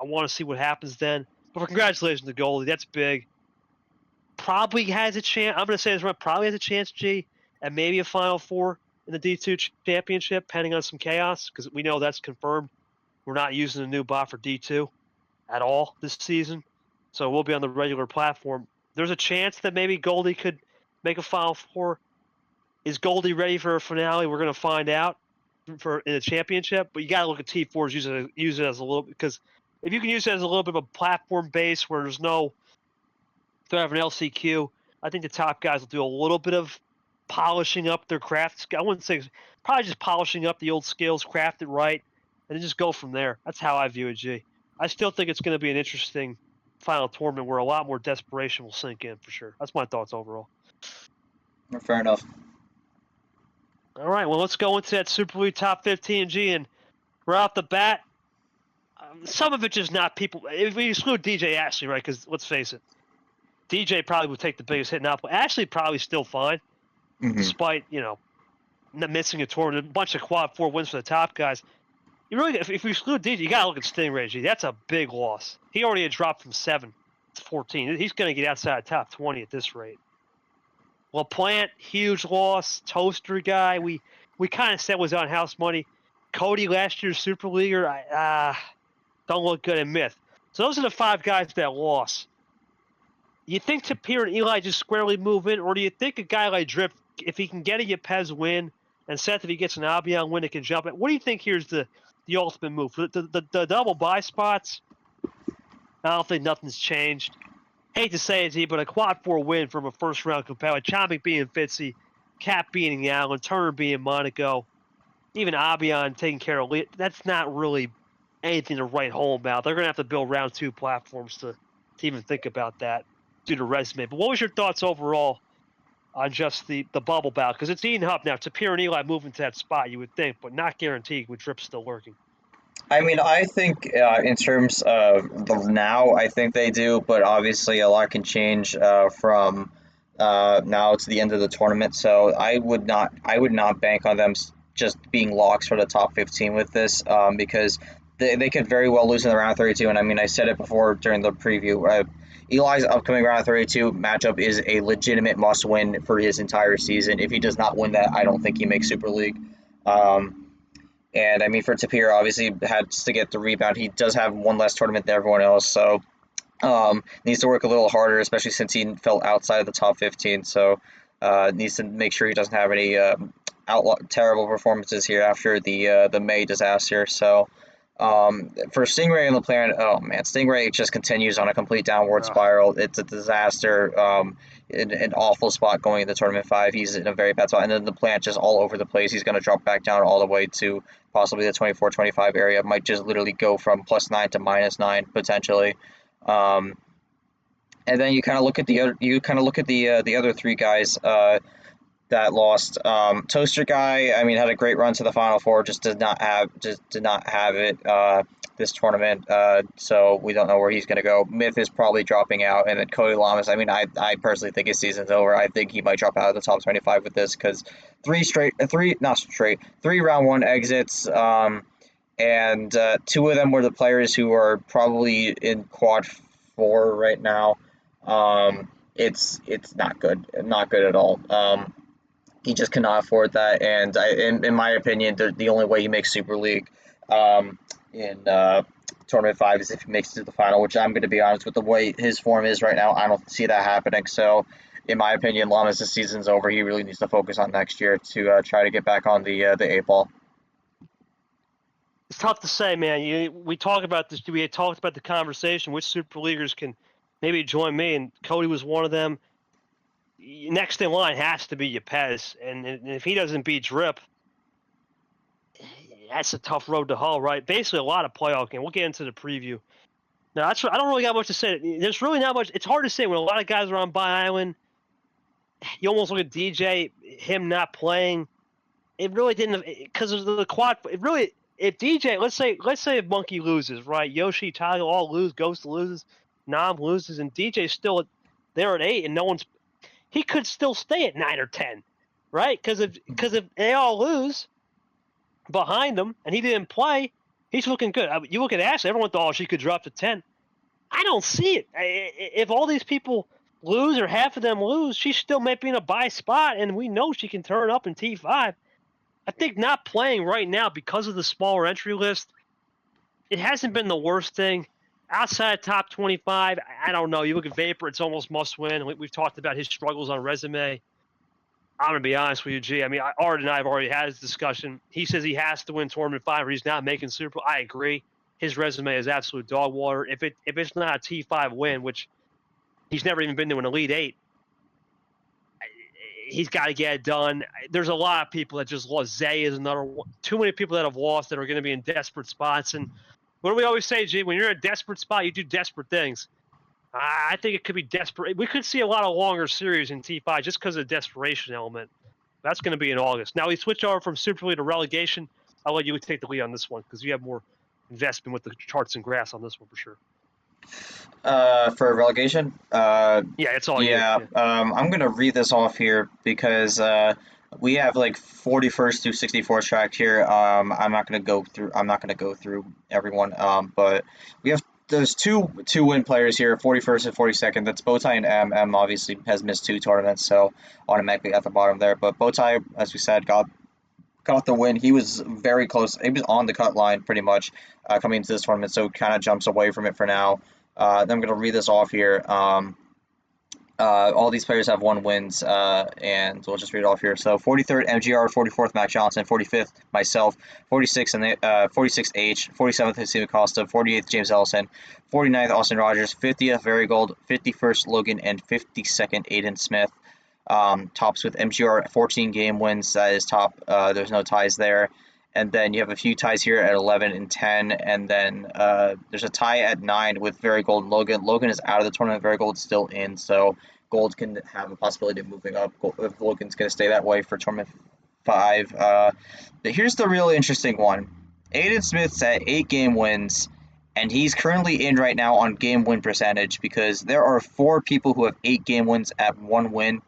I want to see what happens then. But congratulations to Goldie. That's big. Probably has a chance. I'm going to say this right. Probably has a chance, G, and maybe a Final 4 in the D2 championship, pending on some chaos, because we know that's confirmed. We're not using a new bot for D2 at all this season, so we'll be on the regular platform. There's a chance that maybe Goldie could make a Final 4. Is Goldie ready for a finale? We're going to find out in the championship, but you got to look at T4s, use it as a little, because if you can use it as a little bit of a platform base where there's no They'll have an LCQ. I think the top guys will do a little bit of polishing up their craft. I wouldn't say probably just polishing up the old skills, craft it right, and then just go from there. That's how I view it, G. I still think it's going to be an interesting final tournament where a lot more desperation will sink in for sure. That's my thoughts overall. Fair enough. All right, well, let's go into that Super League top 15, G, and right off the bat, some of it just not people. If we exclude DJ Ashley, right? Because let's face it, DJ probably would take the biggest hit now, but Ashley probably still fine, despite missing a tournament. A bunch of quad 4 wins for the top guys. You really, if we exclude DJ, you gotta look at Stingray. G. That's a big loss. He already had dropped from 7 to 14. He's gonna get outside top 20 at this rate. LaPlante, huge loss. Toaster guy, we kind of said was on house money. Cody, last year's Super Leaguer, don't look good in Myth. So those are the 5 guys that lost. You think Tapir and Eli just squarely move in, or do you think a guy like Drip, if he can get a Yepes win, and Seth, if he gets an Albion win, it can jump it? What do you think here's the ultimate move? The double buy spots, I don't think nothing's changed. Hate to say it, Z, but a quad 4 win from a first-round competitor, Chomik being Fitzy, Cap beating Allen, Turner being Monaco, even Albion taking care of Lee, that's not really anything to write home about. They're going to have to build round 2 platforms to even think about that due to resume. But what was your thoughts overall on just the bubble bout? Because it's eating up now. Tapir and Eli moving to that spot, you would think, but not guaranteed with Drip still lurking. I mean, I think in terms of the now, I think they do, but obviously a lot can change from now to the end of the tournament. So I would not bank on them just being locks for the top 15 with this, because they could very well lose in the round 32. And I mean, I said it before during the preview. Eli's upcoming round 32 matchup is a legitimate must-win for his entire season. If he does not win that, I don't think he makes Super League. And I mean, for Tapir, obviously has to get the rebound. He does have one less tournament than everyone else, so needs to work a little harder, especially since he fell outside of the top 15. So needs to make sure he doesn't have any terrible performances here after the May disaster. So for Stingray and LaPlante, oh man, Stingray just continues on a complete downward spiral. It's a disaster. An awful spot going into tournament 5. He's in a very bad spot, and then LaPlante just all over the place. He's going to drop back down all the way to possibly the 24-25 area. Might just literally go from +9 to -9 potentially. And then you kind of look at the other 3 guys that lost. Toaster guy, I mean, had a great run to the Final Four, just did not have it this tournament. So we don't know where he's going to go. Myth is probably dropping out, and then Cody Lamas, I mean, I personally think his season's over. I think he might drop out of the top 25 with this, because 3 round 1 exits, and 2 of them were the players who are probably in quad 4 right now. It's not good at all. He just cannot afford that, and in my opinion, the only way he makes Super League in tournament 5 is if he makes it to the final, which I'm going to be honest with the way his form is right now, I don't see that happening. So in my opinion, Lamas' season's over. He really needs to focus on next year to try to get back on the 8-ball. It's tough to say, man. We talk about this. We had talked about the conversation. Which Super Leaguers can maybe join me? And Cody was one of them. Next in line has to be Yepes. And if he doesn't beat Drip, that's a tough road to hoe, right? Basically, a lot of playoff game. We'll get into the preview. Now, I don't really got much to say. There's really not much. It's hard to say when a lot of guys are on Bye Island. You almost look at DJ, him not playing. It really didn't, because of the quad. It really, if DJ, let's say if Monkey loses, right? Yoshi, Tyler all lose, Ghost loses, Nam loses, and DJ's still there at 8, and no one's. He could still stay at 9 or 10, right? Because if they all lose behind him and he didn't play, he's looking good. You look at Ashley, everyone thought she could drop to 10. I don't see it. If all these people lose or half of them lose, she still might be in a bye spot, and we know she can turn up in T5. I think not playing right now because of the smaller entry list, it hasn't been the worst thing. Outside top 25, I don't know. You look at Vapor, it's almost must win. We've talked about his struggles on resume. I'm going to be honest with you, G. I mean, Art and I have already had this discussion. He says he has to win Tournament 5 or he's not making Super. I agree. His resume is absolute dog water. If it's not a T5 win, which He's never even been to an Elite Eight. He's got to get it done. There's a lot of people that just lost. Zay is another one. Too many people that have lost that are going to be in desperate spots. And what do we always say, G? When you're in a desperate spot, you do desperate things. I think it could be desperate. We could see a lot of longer series in T5 just because of the desperation element. That's going to be in August. Now we switch over from Super League to relegation. I'll let you take the lead on this one because you have more investment with the charts and graphs on this one for sure. For relegation, yeah, it's all you. Yeah. I'm gonna read this off here because we have like 41st through 64th track here. I'm not gonna go through everyone. But we have there's two win players here, 41st and 42nd. That's Bowtie and M. M obviously has missed 2 tournaments, so automatically at the bottom there. But Bowtie, as we said, got the win. He was very close. He was on the cut line pretty much coming into this tournament, so kind of jumps away from it for now. Then I'm going to read this off here. All these players have 1 wins, and we'll just read it off here. So 43rd, MGR, 44th, Mac Johnson, 45th, myself, 46th, 46th, H, 47th, Stephen Costa, 48th, James Ellison, 49th, Austin Rogers, 50th, Varigold, 51st, Logan, and 52nd, Aiden Smith. Tops with MGR 14 game wins. That is top. There's no ties there. And then you have a few ties here at 11 and 10. And then there's a tie at 9 with Varigold and Logan. Logan is out of the tournament. Varigold's still in. So Gold can have a possibility of moving up if Logan's going to stay that way for tournament 5. But here's the really interesting one. Aiden Smith's at 8 game wins. And he's currently in right now on game win percentage because there are 4 people who have 8 game wins at 1 win.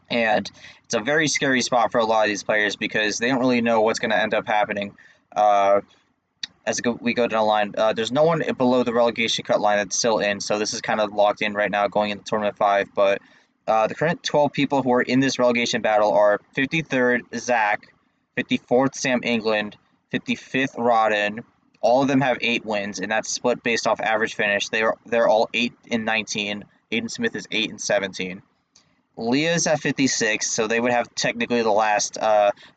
And it's a very scary spot for a lot of these players because they don't really know what's going to end up happening as we go down the line. There's no one below the relegation cut line that's still in, so this is kind of locked in right now going into Tournament 5. But the current 12 people who are in this relegation battle are 53rd, Zach, 54th, Sam England, 55th, Rodden. All of them have 8 wins, and that's split based off average finish. They're all 8 and 19. Aiden Smith is 8 and 17. Leah's at 56, so they would have technically the last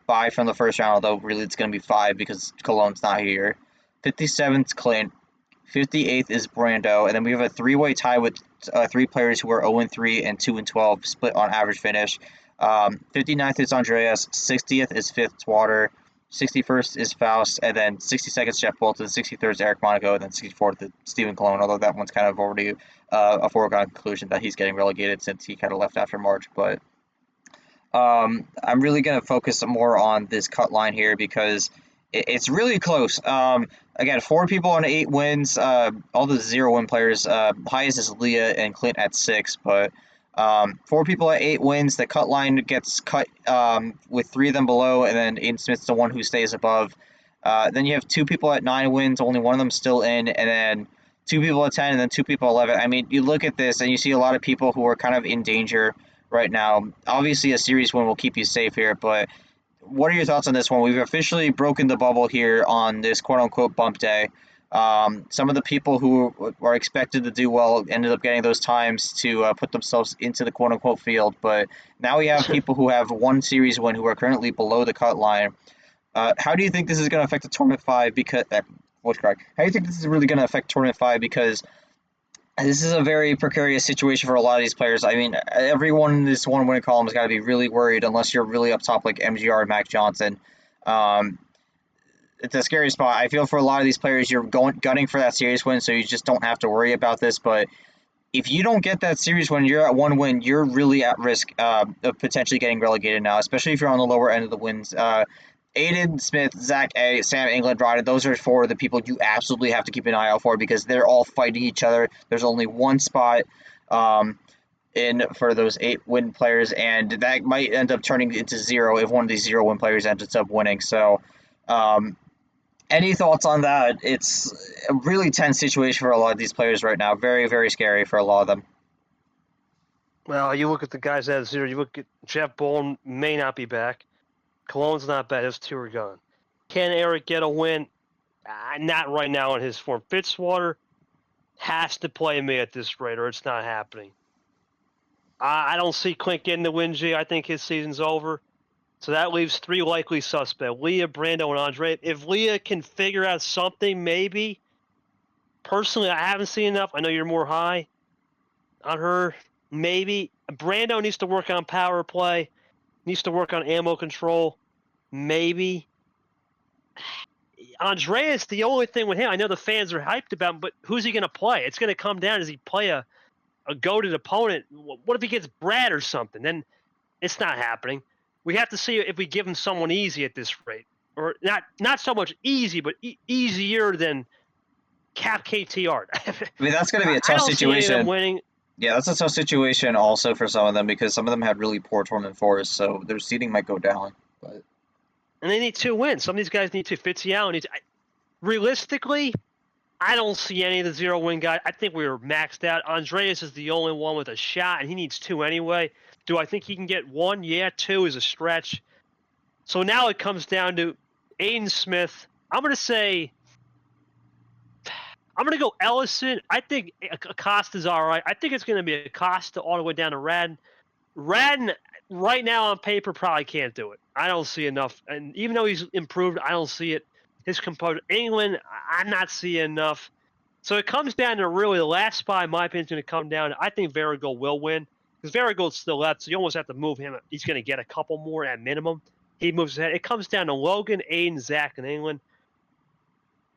bye from the first round, although really it's going to be 5 because Cologne's not here. 57th, Clint. 58th is Brando, and then we have a 3-way tie with 3 players who are 0-3 and 2-12, split on average finish. 59th is Andreas, 60th is 5th Water, 61st is Faust, and then 62nd is Jeff Bolton, 63rd is Eric Monaco, and then 64th is Stephen Cologne, although that one's kind of already a foregone conclusion that he's getting relegated since he kind of left after March. But I'm really going to focus more on this cut line here because it's really close. Again, 4 people on 8 wins, all the 0-win players. Highest is Leah and Clint at 6, but 4 people at 8 wins. The cut line gets cut with 3 of them below, and then Aiden Smith's the one who stays above. Then you have 2 people at 9 wins, only one of them still in, and then 2 people at 10, and then 2 people at 11. I mean, you look at this, and you see a lot of people who are kind of in danger right now. Obviously, a series win will keep you safe here, but what are your thoughts on this one? We've officially broken the bubble here on this quote-unquote bump day. Some of the people who are expected to do well ended up getting those times to put themselves into the quote-unquote field, but now we have people who have 1 series win who are currently below the cut line. How do you think this is going to affect the Tournament 5? Because how do you think this is really going to affect Tournament 5? Because this is a very precarious situation for a lot of these players. I mean, everyone in this 1-win column has got to be really worried unless you're really up top like MGR and Mac Johnson. It's a scary spot. I feel for a lot of these players, you're gunning for that series win, so you just don't have to worry about this. But if you don't get that series win, you're at 1 win, you're really at risk of potentially getting relegated now, especially if you're on the lower end of the wins. Aiden Smith, Zach A, Sam England, Rodden, those are 4 of the people you absolutely have to keep an eye out for because they're all fighting each other. There's only 1 spot in for those 8-win players, and that might end up turning into 0 if one of these 0-win players ends up winning. So any thoughts on that? It's a really tense situation for a lot of these players right now. Very, very scary for a lot of them. Well, you look at the guys that have 0. You look at Jeff Bowen may not be back. Cologne's not bad. His 2 are gone. Can Eric get a win? Not right now in his form. Fitzwater has to play me at this rate or it's not happening. I don't see Clint getting the win, G. I think his season's over. So that leaves 3 likely suspects, Leah, Brando, and Andre. If Leah can figure out something, maybe. Personally, I haven't seen enough. I know you're more high. on her. Maybe Brando needs to work on power play, needs to work on ammo control. Maybe Andreas. The only thing with him, I know the fans are hyped about him, but who's he going to play? It's going to come down. Does he play a goated opponent? What if he gets Brad or something? Then it's not happening. We have to see if we give him someone easy at this rate, or not so much easy, but easier than Cap KTR. I mean, that's going to be a I tough don't see any of them situation. winning. Yeah, that's a tough situation also for some of them because some of them had really poor tournament fours, so their seeding might go down. But And they need 2 wins. Some of these guys need 2. Fitzgerald needs. Realistically, I don't see any of the 0-win guys. I think we were maxed out. Andreas is the only one with a shot, and he needs 2 anyway. Do I think he can get 1? Yeah, 2 is a stretch. So now it comes down to Aiden Smith. I'm going to go Ellison. I think Acosta's all right. I think it's going to be Acosta all the way down to Radden. Radden, right now on paper, probably can't do it. I don't see enough. And even though he's improved, I don't see it. His composure. England, I'm not seeing enough. So it comes down to really the last spot, in my opinion, is going to come down. I think Varigold will win because Varigold's still left, so you almost have to move him. He's going to get a couple more at minimum. He moves ahead. It comes down to Logan, Aiden, Zach, and England.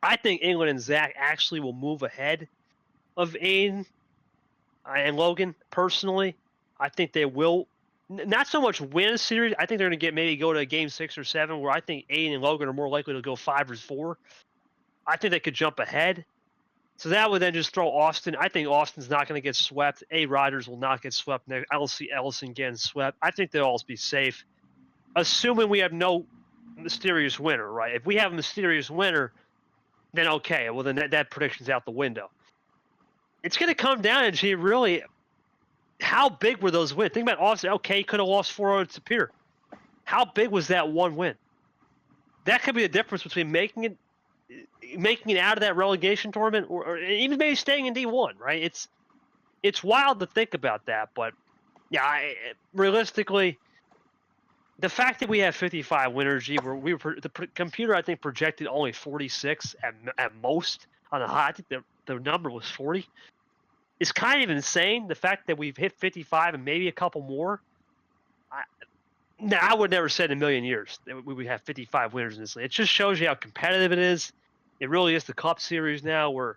I think England and Zach actually will move ahead of Aiden and Logan, personally. I think they will not so much win a series. I think they're going to maybe go to a game 6 or 7 where I think Aiden and Logan are more likely to go 5 or 4. I think they could jump ahead. So that would then just throw Austin. I think Austin's not going to get swept. A. Riders will not get swept. I don't see Ellison getting swept. I think they'll all be safe, assuming we have no mysterious winner, right? If we have a mysterious winner, then okay. Well, then that prediction's out the window. It's going to come down to really how big were those wins. Think about Austin. Okay, he could have lost 4-0 to Superior. How big was that one win? That could be the difference between making it out of that relegation tournament or even maybe staying in D1, right? It's wild to think about that, but yeah, realistically, the fact that we have 55 winners, the computer I think projected only 46 at most on the high. I think the number was 40. It's kind of insane. The fact that we've hit 55 and maybe a couple more. I would never say in a million years that we would have 55 winners in this league. It just shows you how competitive it is. It really is the Cup Series now, where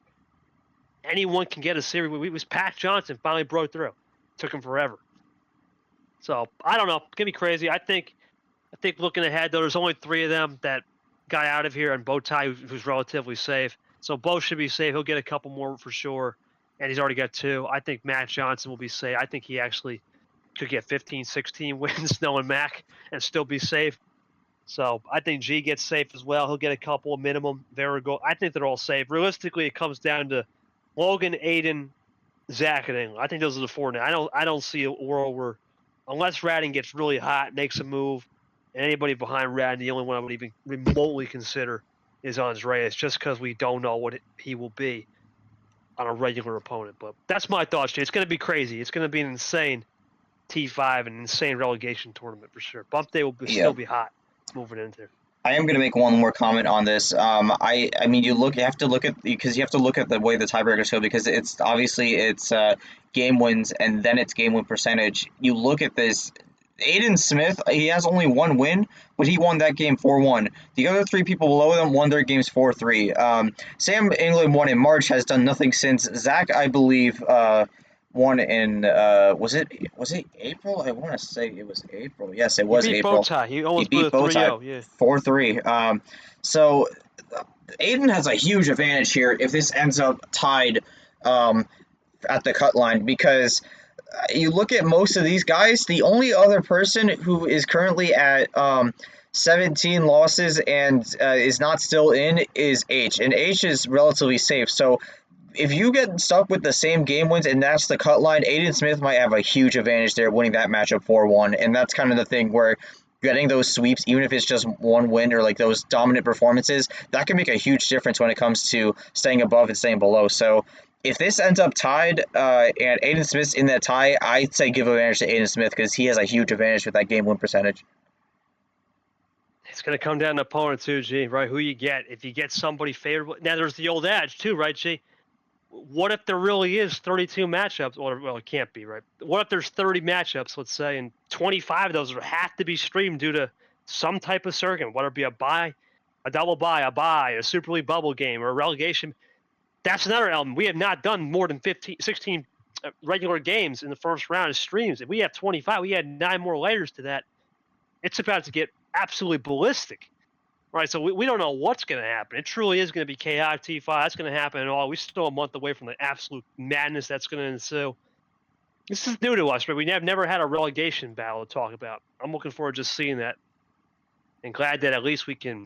anyone can get a series. It was Pat Johnson finally broke through. Took him forever. So I don't know. It's gonna be crazy. I think looking ahead though, there's only 3 of them that got out of here, and Bowtie, who's relatively safe. So Bo should be safe. He'll get a couple more for sure, and he's already got 2. I think Matt Johnson will be safe. I think he actually could get 15, 16 wins, knowing Mac, and still be safe. So I think G gets safe as well. He'll get a couple minimum. Varigold. I think they're all safe. Realistically, it comes down to Logan, Aiden, Zach, and England. I think those are the 4 now. I don't see a world where, unless Radden gets really hot, makes a move, and anybody behind Radden, the only one I would even remotely consider is Andreas, just because we don't know what he will be on a regular opponent. But that's my thoughts, Jay. It's going to be crazy. It's going to be an insane T5 and insane relegation tournament for sure. Bump Day will still be hot moving into. I am going to make one more comment on this. I mean, you have to look at the way the tiebreakers go because it's obviously game wins and then it's game win percentage. You look at this. Aiden Smith, he has only 1 win, but he won that game 4-1. The other 3 people below them won their games 4-3. Sam England won in March, has done nothing since. Zach, I believe, won in was it April? I want to say it was April. Yes, it was April. Bowtie. He almost beat Bowtie. Yeah. 4-3. So Aiden has a huge advantage here if this ends up tied at the cut line because you look at most of these guys, the only other person who is currently at 17 losses and is not still in is H, and H is relatively safe. So if you get stuck with the same game wins and that's the cut line, Aiden Smith might have a huge advantage there winning that matchup 4-1, and that's kind of the thing where getting those sweeps, even if it's just 1 win or like those dominant performances, that can make a huge difference when it comes to staying above and staying below. So if this ends up tied and Aiden Smith's in that tie, I'd say give advantage to Aiden Smith because he has a huge advantage with that game win percentage. It's going to come down to opponent too, G, right? Who you get. If you get somebody favorable. Now, there's the old adage too, right, G? what if there really is 32 matchups? Or, well, it can't be, right? What if there's 30 matchups, let's say, and 25 of those have to be streamed due to some type of circuit, whether it be a bye, a double bye, a Super League bubble game, or a relegation. That's another element. We have not done more than 16 regular games in the first round of streams. If we have 25, we had 9 more layers to that. It's about to get absolutely ballistic. Right, so we don't know what's going to happen. It truly is going to be chaotic T5. That's going to happen at all. We're still a month away from the absolute madness that's going to ensue. This is new to us, but we have never had a relegation battle to talk about. I'm looking forward to just seeing that, and glad that at least we can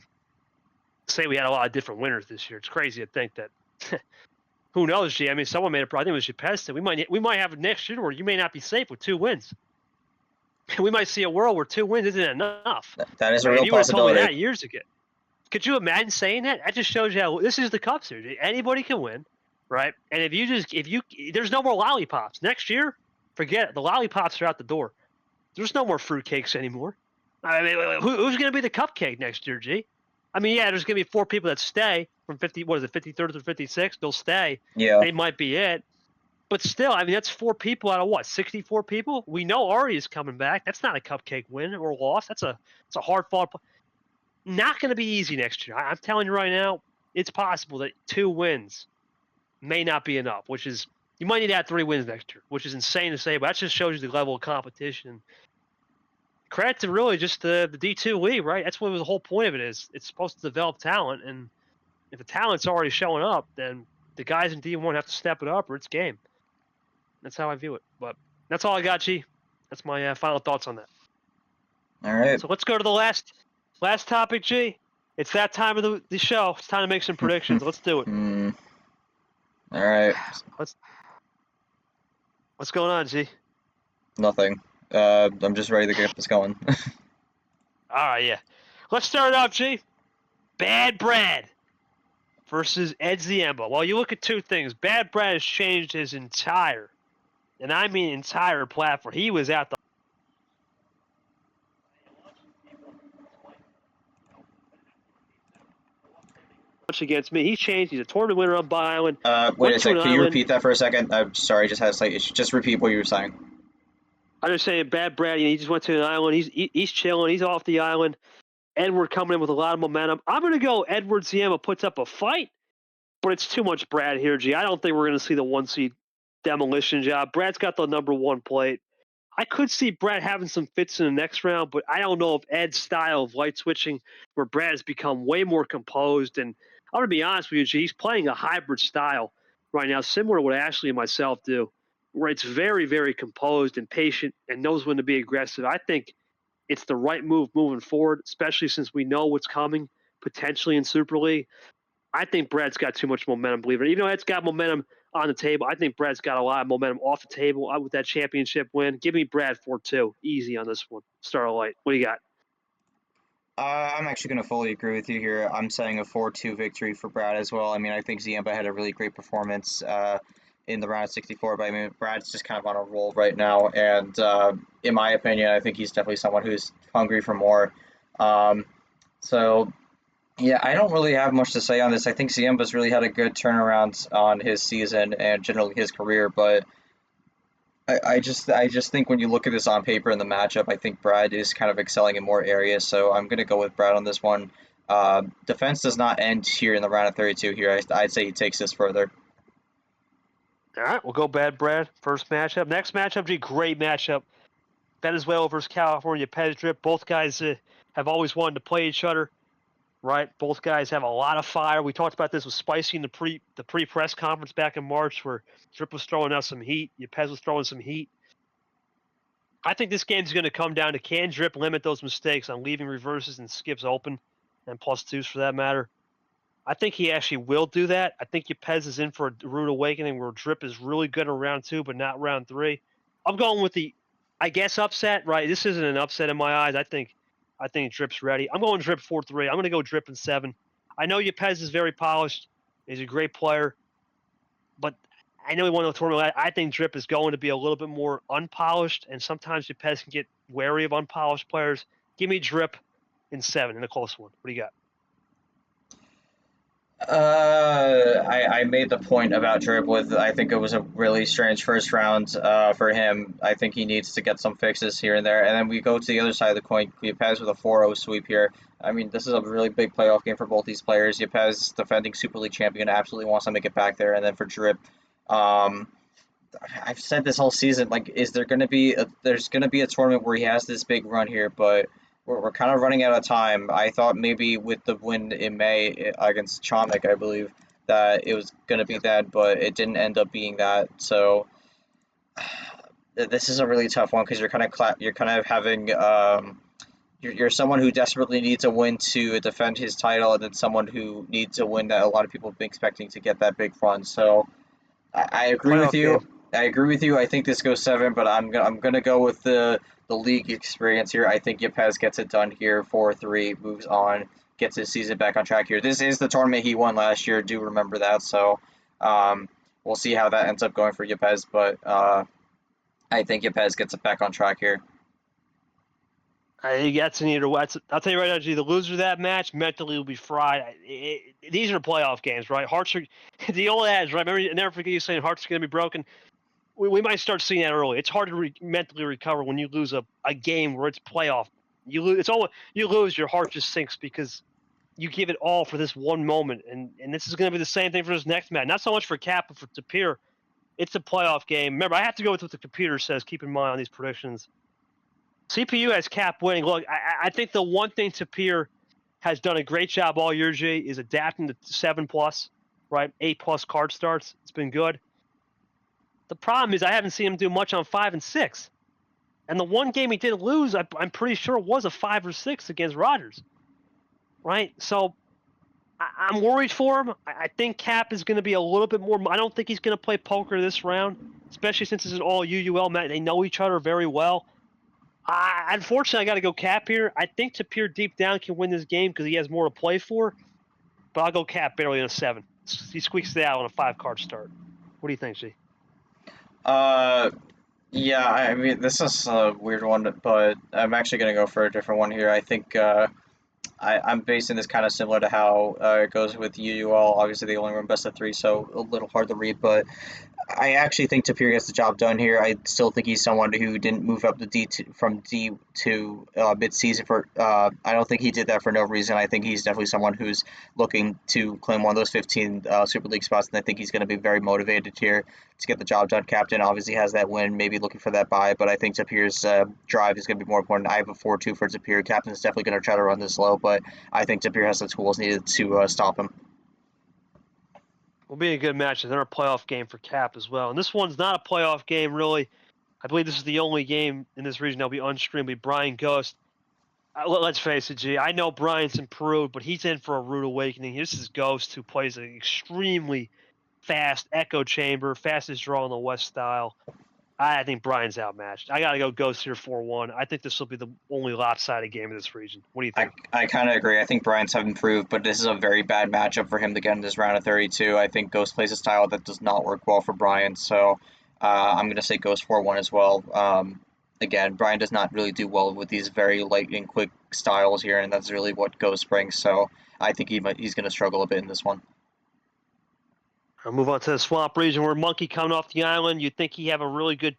say we had a lot of different winners this year. It's crazy to think that. Who knows, G? I mean, someone made a. I think it was Japesta. We might have next year where you may not be safe with 2 wins. We might see a world where 2 wins isn't enough. That is a Right? real If you would have told me possibility. that years ago. Could you imagine saying that? That just shows you how this is the Cup Series. Anybody can win, right? And there's no more lollipops next year. Forget it. The lollipops are out the door. There's no more fruitcakes anymore. I mean, who's going to be the cupcake next year, G? I mean, yeah, there's going to be 4 people that stay from 53rd to 56. They'll stay. Yeah. They might be it. But still, I mean, that's 4 people out of what? 64 people? We know Ari is coming back. That's not a cupcake win or loss. It's a hard fought. Not going to be easy next year. I'm telling you right now, it's possible that 2 wins may not be enough, which is you might need to add 3 wins next year, which is insane to say, but that just shows you the level of competition. Credit to really just the D2 league, right? That's what the whole point of it is. It's supposed to develop talent, and if the talent's already showing up, then the guys in D1 have to step it up or it's game. That's how I view it. But that's all I got, G. That's my final thoughts on that. All right. So let's go to the last topic, G. It's that time of the show. It's time to make some predictions. Let's do it. All right. What's going on, G? Nothing. I'm just ready to get this going. All right, yeah. Let's start it off, G. Bad Brad versus Ed Ziemba. Well, you look at 2 things. Bad Brad has changed his entire, and I mean entire platform. He was at the against me. He's changed. He's a tournament winner on Bye Island. Wait a second. Can you repeat that for a second? I'm sorry, I just had a slight issue. Just repeat what you were saying. I'm just saying, Bad Brad, he just went to an island. He's chilling. He's off the island. Edward coming in with a lot of momentum. I'm going to go Edward Ziemba puts up a fight, but it's too much Brad here, G. I don't think we're going to see the 1 seed demolition job. Brad's got the number 1 plate. I could see Brad having some fits in the next round, but I don't know if Ed's style of light switching, where Brad has become way more composed. And I'm going to be honest with you, G, he's playing a hybrid style right now, similar to what Ashley and myself do, where it's very, very composed and patient and knows when to be aggressive. I think it's the right move moving forward, especially since we know what's coming potentially in Super League. I think Brad's got too much momentum, believe it. Even though Ed's got momentum on the table, I think Brad's got a lot of momentum off the table with that championship win. Give me Brad 4-2. Easy on this one. Starlight. What do you got? I'm actually going to fully agree with you here. I'm saying a 4-2 victory for Brad as well. I mean, I think Ziemba had a really great performance in the round of 64, but I mean, Brad's just kind of on a roll right now, and in my opinion, I think he's definitely someone who's hungry for more. So, yeah, I don't really have much to say on this. I think Ziemba's really had a good turnaround on his season and generally his career, but I just think when you look at this on paper in the matchup, I think Brad is kind of excelling in more areas, so I'm going to go with Brad on this one. Defense does not end here in the round of 32 here. I'd say he takes this further. All right, we'll go Bad Brad. First matchup. Next matchup, G, great matchup. Venezuela versus California. Pez Drip. Both guys have always wanted to play each other, right? Both guys have a lot of fire. We talked about this with Spicy in the pre-press conference back in March, where Drip was throwing out some heat. Pez was throwing some heat. I think this game's going to come down to can Drip limit those mistakes on leaving reverses and skips open, and +2s for that matter. I think he actually will do that. I think Yepez is in for a rude awakening where Drip is really good in round 2, but not round 3. I'm going with the, I guess, upset, right? This isn't an upset in my eyes. I think Drip's ready. I'm going Drip 4-3. I'm going to go Drip in 7. I know Yepez is very polished. He's a great player, but I know he won the tournament. I think Drip is going to be a little bit more unpolished, and sometimes Yepez can get wary of unpolished players. Give me Drip in 7 in a close one. What do you got? I made the point about Drip with I think it was a really strange first round for him. I think he needs to get some fixes here and there. And then we go to the other side of the coin. Yepes with a 4-0 sweep here. I mean, this is a really big playoff game for both these players. Yepes, defending Super League champion, absolutely wants to make it back there. And then for Drip, um, I've said this whole season, like, is there going to be there's going to be a tournament where he has this big run here, but we're kind of running out of time. I thought maybe with the win in May against Chomik, I believe that it was going to be that, but it didn't end up being that. So this is a really tough one because you're kind of having you're someone who desperately needs a win to defend his title, and then someone who needs a win that a lot of people have been expecting to get that big run. So I agree with Playoff you. game. I agree with you. I think this goes 7, but I'm gonna go with the league experience here. I think Yepes gets it done here. 4-3, moves on, gets his season back on track here. This is the tournament he won last year. Do remember that. So we'll see how that ends up going for Yepes, but I think Yepes gets it back on track here. I think that's an either way. I'll tell you right now, G, the loser of that match mentally will be fried. These are playoff games, right? Hearts are the old adage, right? Remember, never forget you saying hearts are going to be broken. We might start seeing that early. It's hard to mentally recover when you lose a game where it's playoff. You lose. It's all you lose. Your heart just sinks because you give it all for this one moment, and this is going to be the same thing for this next match. Not so much for Cap, but for Tapir. It's a playoff game. Remember, I have to go with what the computer says. Keep in mind on these predictions. CPU has Cap winning. Look, I think the one thing Tapir has done a great job all year, G, is adapting to 7+, right? 8+ card starts. It's been good. The problem is I haven't seen him do much on 5 and 6. And the one game he did lose, I'm pretty sure was a 5 or 6 against Rogers, right? So I'm worried for him. I think Cap is going to be a little bit more. I don't think he's going to play poker this round, especially since it's an all UUL match. They know each other very well. Unfortunately, I got to go Cap here. I think Tapir deep down can win this game because he has more to play for. But I'll go Cap barely in a 7. He squeaks it out on a 5-card start. What do you think, G? Uh, yeah, I mean, this is a weird one, but I'm actually gonna go for a different one here. I think I'm basing this kind of similar to how it goes with UUL. Obviously, they only run best of 3, so a little hard to read, but I actually think Tapir gets the job done here. I still think he's someone who didn't move up to D2 from D to mid-season for. I don't think he did that for no reason. I think he's definitely someone who's looking to claim one of those 15 Super League spots, and I think he's going to be very motivated here to get the job done. Captain obviously has that win, maybe looking for that bye, but I think Tapir's drive is going to be more important. I have a 4-2 for Tapir. Captain is definitely going to try to run this low, but I think Tapir has the tools needed to stop him. Will be a good match. Another playoff game for Cap as well. And this one's not a playoff game, really. I believe this is the only game in this region that'll be unstreamed. Be Brian Ghost. Let's face it, G. I know Brian's improved, but he's in for a rude awakening. This is Ghost, who plays an extremely fast echo chamber, fastest draw in the West style. I think Brian's outmatched. I got to go Ghost here 4-1. I think this will be the only lopsided game in this region. What do you think? I kind of agree. I think Bryant's have improved, but this is a very bad matchup for him to get in this round of 32. I think Ghost plays a style that does not work well for Bryant, so I'm going to say Ghost 4-1 as well. Again, Bryant does not really do well with these very light and quick styles here, and that's really what Ghost brings, so I think he's going to struggle a bit in this one. I'll move on to the Swamp region where Monkey coming off the island. You'd think he have a really good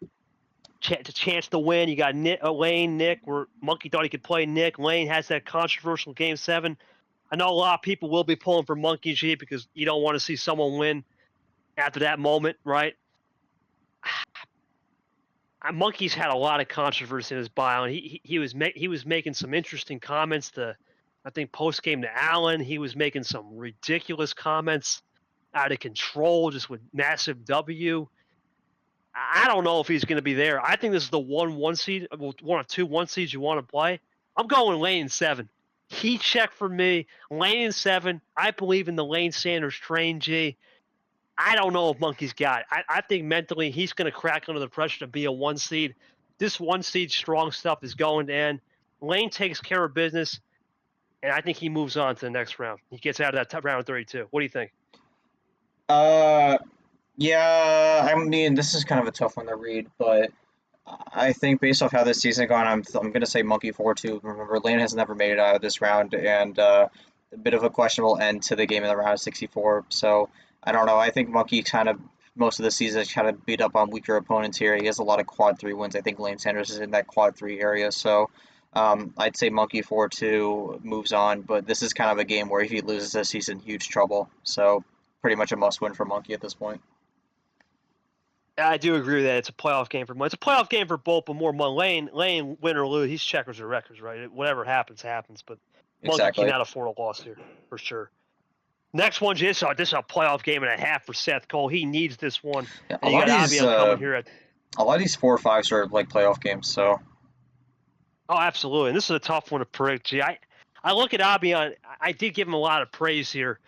chance to win. You got Lane, Nick, where Monkey thought he could play Nick. Lane has that controversial Game 7. I know a lot of people will be pulling for Monkey G because you don't want to see someone win after that moment, right? Monkey's had a lot of controversy in his bio, and he was making some interesting comments to, I think, post game to Allen. He was making some ridiculous comments, out of control, just with massive W. I don't know if he's going to be there. I think this is the 1-1 seed, one of 2 1 seeds you want to play. I'm going Lane 7. He checked for me. Lane 7. I believe in the Lane Sanders train, G. I don't know if Monkey's got it. I think mentally he's going to crack under the pressure to be a 1 seed. This 1 seed strong stuff is going to end. Lane takes care of business, and I think he moves on to the next round. He gets out of that round 32. What do you think? Yeah, I mean, this is kind of a tough one to read, but I think based off how this season gone, I'm gonna say Monkey 4-2. Remember, Lane has never made it out of this round, and a bit of a questionable end to the game in the round of 64. So I don't know. I think Monkey kind of most of the season has kind of beat up on weaker opponents here. He has a lot of quad 3 wins. I think Lane Sanders is in that quad 3 area. So I'd say Monkey 4-2 moves on, but this is kind of a game where if he loses this, he's in huge trouble. So pretty much a must win for Monkey at this point. I do agree with that. It's a playoff game for It's a playoff game for both, but more Lane, win or lose, he's checkers or records, right? Whatever happens, happens. But Monkey Exactly. cannot afford a loss here, for sure. Next one, this is a playoff game and a half for Seth Cole. He needs this one. Yeah, And you got Abian coming here. A lot of these 4 or 5 sort of like playoff games. So. Oh, absolutely. And this is a tough one to predict. Gee, I look at Abian. I did give him a lot of praise here.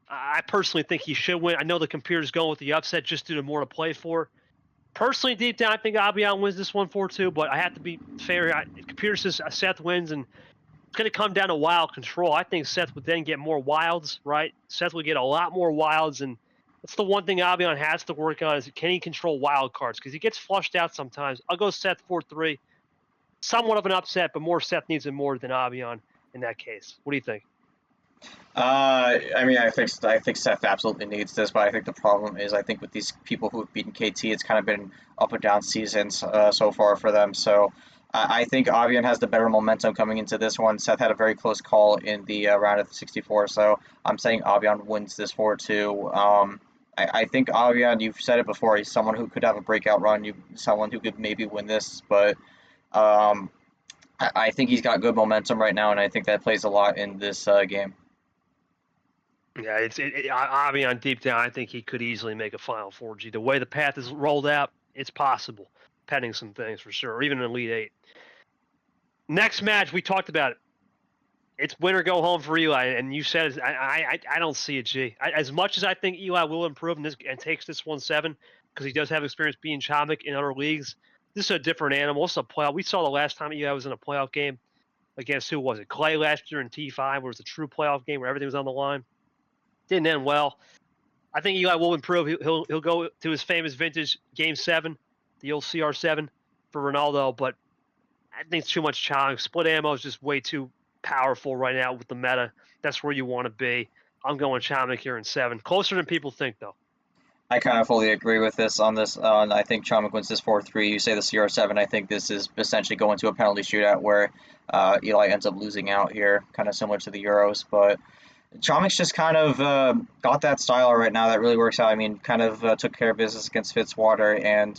I personally think he should win. I know the computer's going with the upset just due to more to play for. Personally, deep down, I think Abian wins this one 4-2, but I have to be fair. The computer says Seth wins, and it's going to come down to wild control. I think Seth would then get more wilds, right? Seth would get a lot more wilds, and that's the one thing Abian has to work on is can he control wild cards? Because he gets flushed out sometimes. I'll go Seth 4-3. Somewhat of an upset, but more Seth needs it more than Abian in that case. What do you think? I mean, I think Seth absolutely needs this, but I think the problem is I think with these people who have beaten KT, it's kind of been up and down seasons so far for them. So I think Avian has the better momentum coming into this one. Seth had a very close call in the round of 64, so I'm saying Avian wins this 4-2. I think Avian, you've said it before, he's someone who could have a breakout run, someone who could maybe win this, but I think he's got good momentum right now, and I think that plays a lot in this game. Yeah, Avian deep down, I think he could easily make a Final 4G. The way the path is rolled out, it's possible, pending some things for sure, or even an Elite 8. Next match, we talked about it. It's win or go home for Eli, and you said I don't see it, G. As much as I think Eli will improve in this and takes this 1-7, because he does have experience being Chomik in other leagues, this is a different animal. It's a playoff. We saw the last time Eli was in a playoff game against who was it? Clay last year in T5, where it was a true playoff game where everything was on the line. Didn't end well. I think Eli will improve. He'll go to his famous vintage Game 7, the old CR7 for Ronaldo, but I think it's too much challenge. Split ammo is just way too powerful right now with the meta. That's where you want to be. I'm going Chomik here in 7. Closer than people think, though. I kind of fully agree with this on this. I think Chomik wins this 4-3. You say the CR7. I think this is essentially going to a penalty shootout where Eli ends up losing out here, kind of similar to the Euros, but Chomik's just kind of got that style right now that really works out. I mean, kind of took care of business against Fitzwater and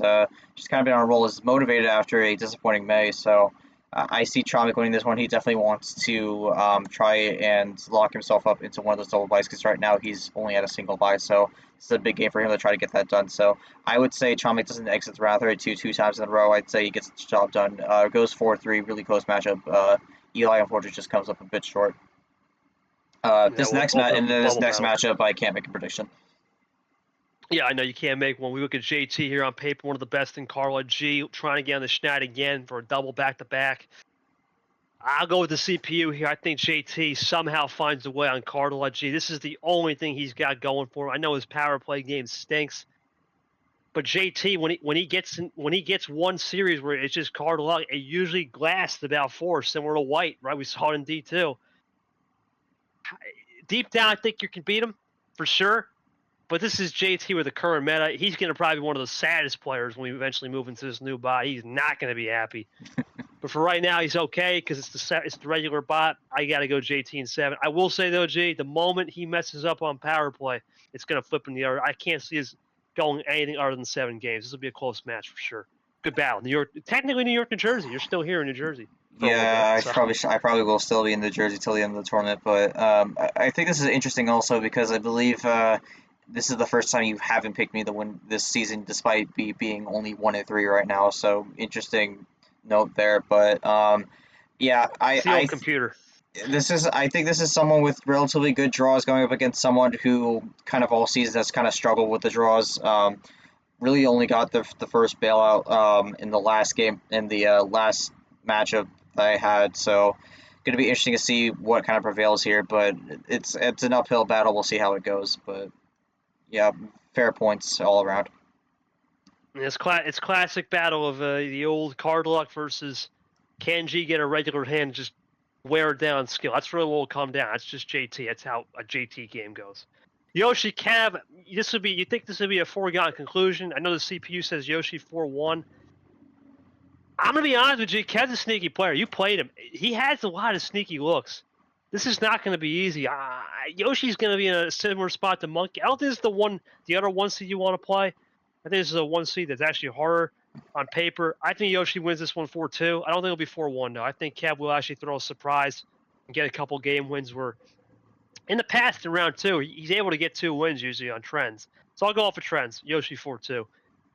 just kind of been on a roll. Is motivated after a disappointing May. So I see Chomik winning this one. He definitely wants to try and lock himself up into one of those double buys because right now he's only at a single buy. So it's a big game for him to try to get that done. So I would say Chomik doesn't exit the round 32 two times in a row. I'd say he gets the job done. Goes 4-3, really close matchup. Eli, unfortunately, just comes up a bit short. This next matchup, I can't make a prediction. Yeah, I know you can't make one. We look at JT here on paper, one of the best in Carla G, trying to get on the schneid again for a double back-to-back. I'll go with the CPU here. I think JT somehow finds a way on Carla G. This is the only thing he's got going for him. I know his power play game stinks, but JT, when he gets one series where it's just Carla, it usually lasts about 4, similar to White, right? We saw it in D2. Deep down, I think you can beat him for sure. But this is JT with the current meta. He's going to probably be one of the saddest players when we eventually move into this new bot. He's not going to be happy. But for right now, he's okay because it's the regular bot. I got to go JT in 7. I will say, though, G, the moment he messes up on power play, it's going to flip in the other. I can't see us going anything other than 7 games. This will be a close match for sure. Good battle. Technically New York, New Jersey. You're still here in New Jersey. Yeah, I probably will still be in New Jersey till the end of the tournament, but I think this is interesting also because I believe this is the first time you haven't picked me to win this season, despite being only 1-3 right now. So interesting note there, but yeah, I think this is someone with relatively good draws going up against someone who kind of all season has kind of struggled with the draws. Really only got the first bailout in the last game in the last matchup that I had, so going to be interesting to see what kind of prevails here, but it's an uphill battle. We'll see how it goes, but yeah, fair points all around. It's classic battle of the old card luck versus can G get a regular hand, just wear down skill. That's really what will come down. That's just JT. That's how a JT game goes. Yoshi, Cav, you think this would be a foregone conclusion? I know the CPU says Yoshi 4-1. I'm going to be honest with you. Kev's a sneaky player. You played him. He has a lot of sneaky looks. This is not going to be easy. Yoshi's going to be in a similar spot to Monkey. I don't think this is the other 1 seed you want to play. I think this is a 1 seed that's actually harder on paper. I think Yoshi wins this one 4-2. I don't think it'll be 4-1, though. I think Kev will actually throw a surprise and get a couple game wins where in the past in round 2, he's able to get 2 wins usually on trends. So I'll go off of trends. Yoshi 4-2.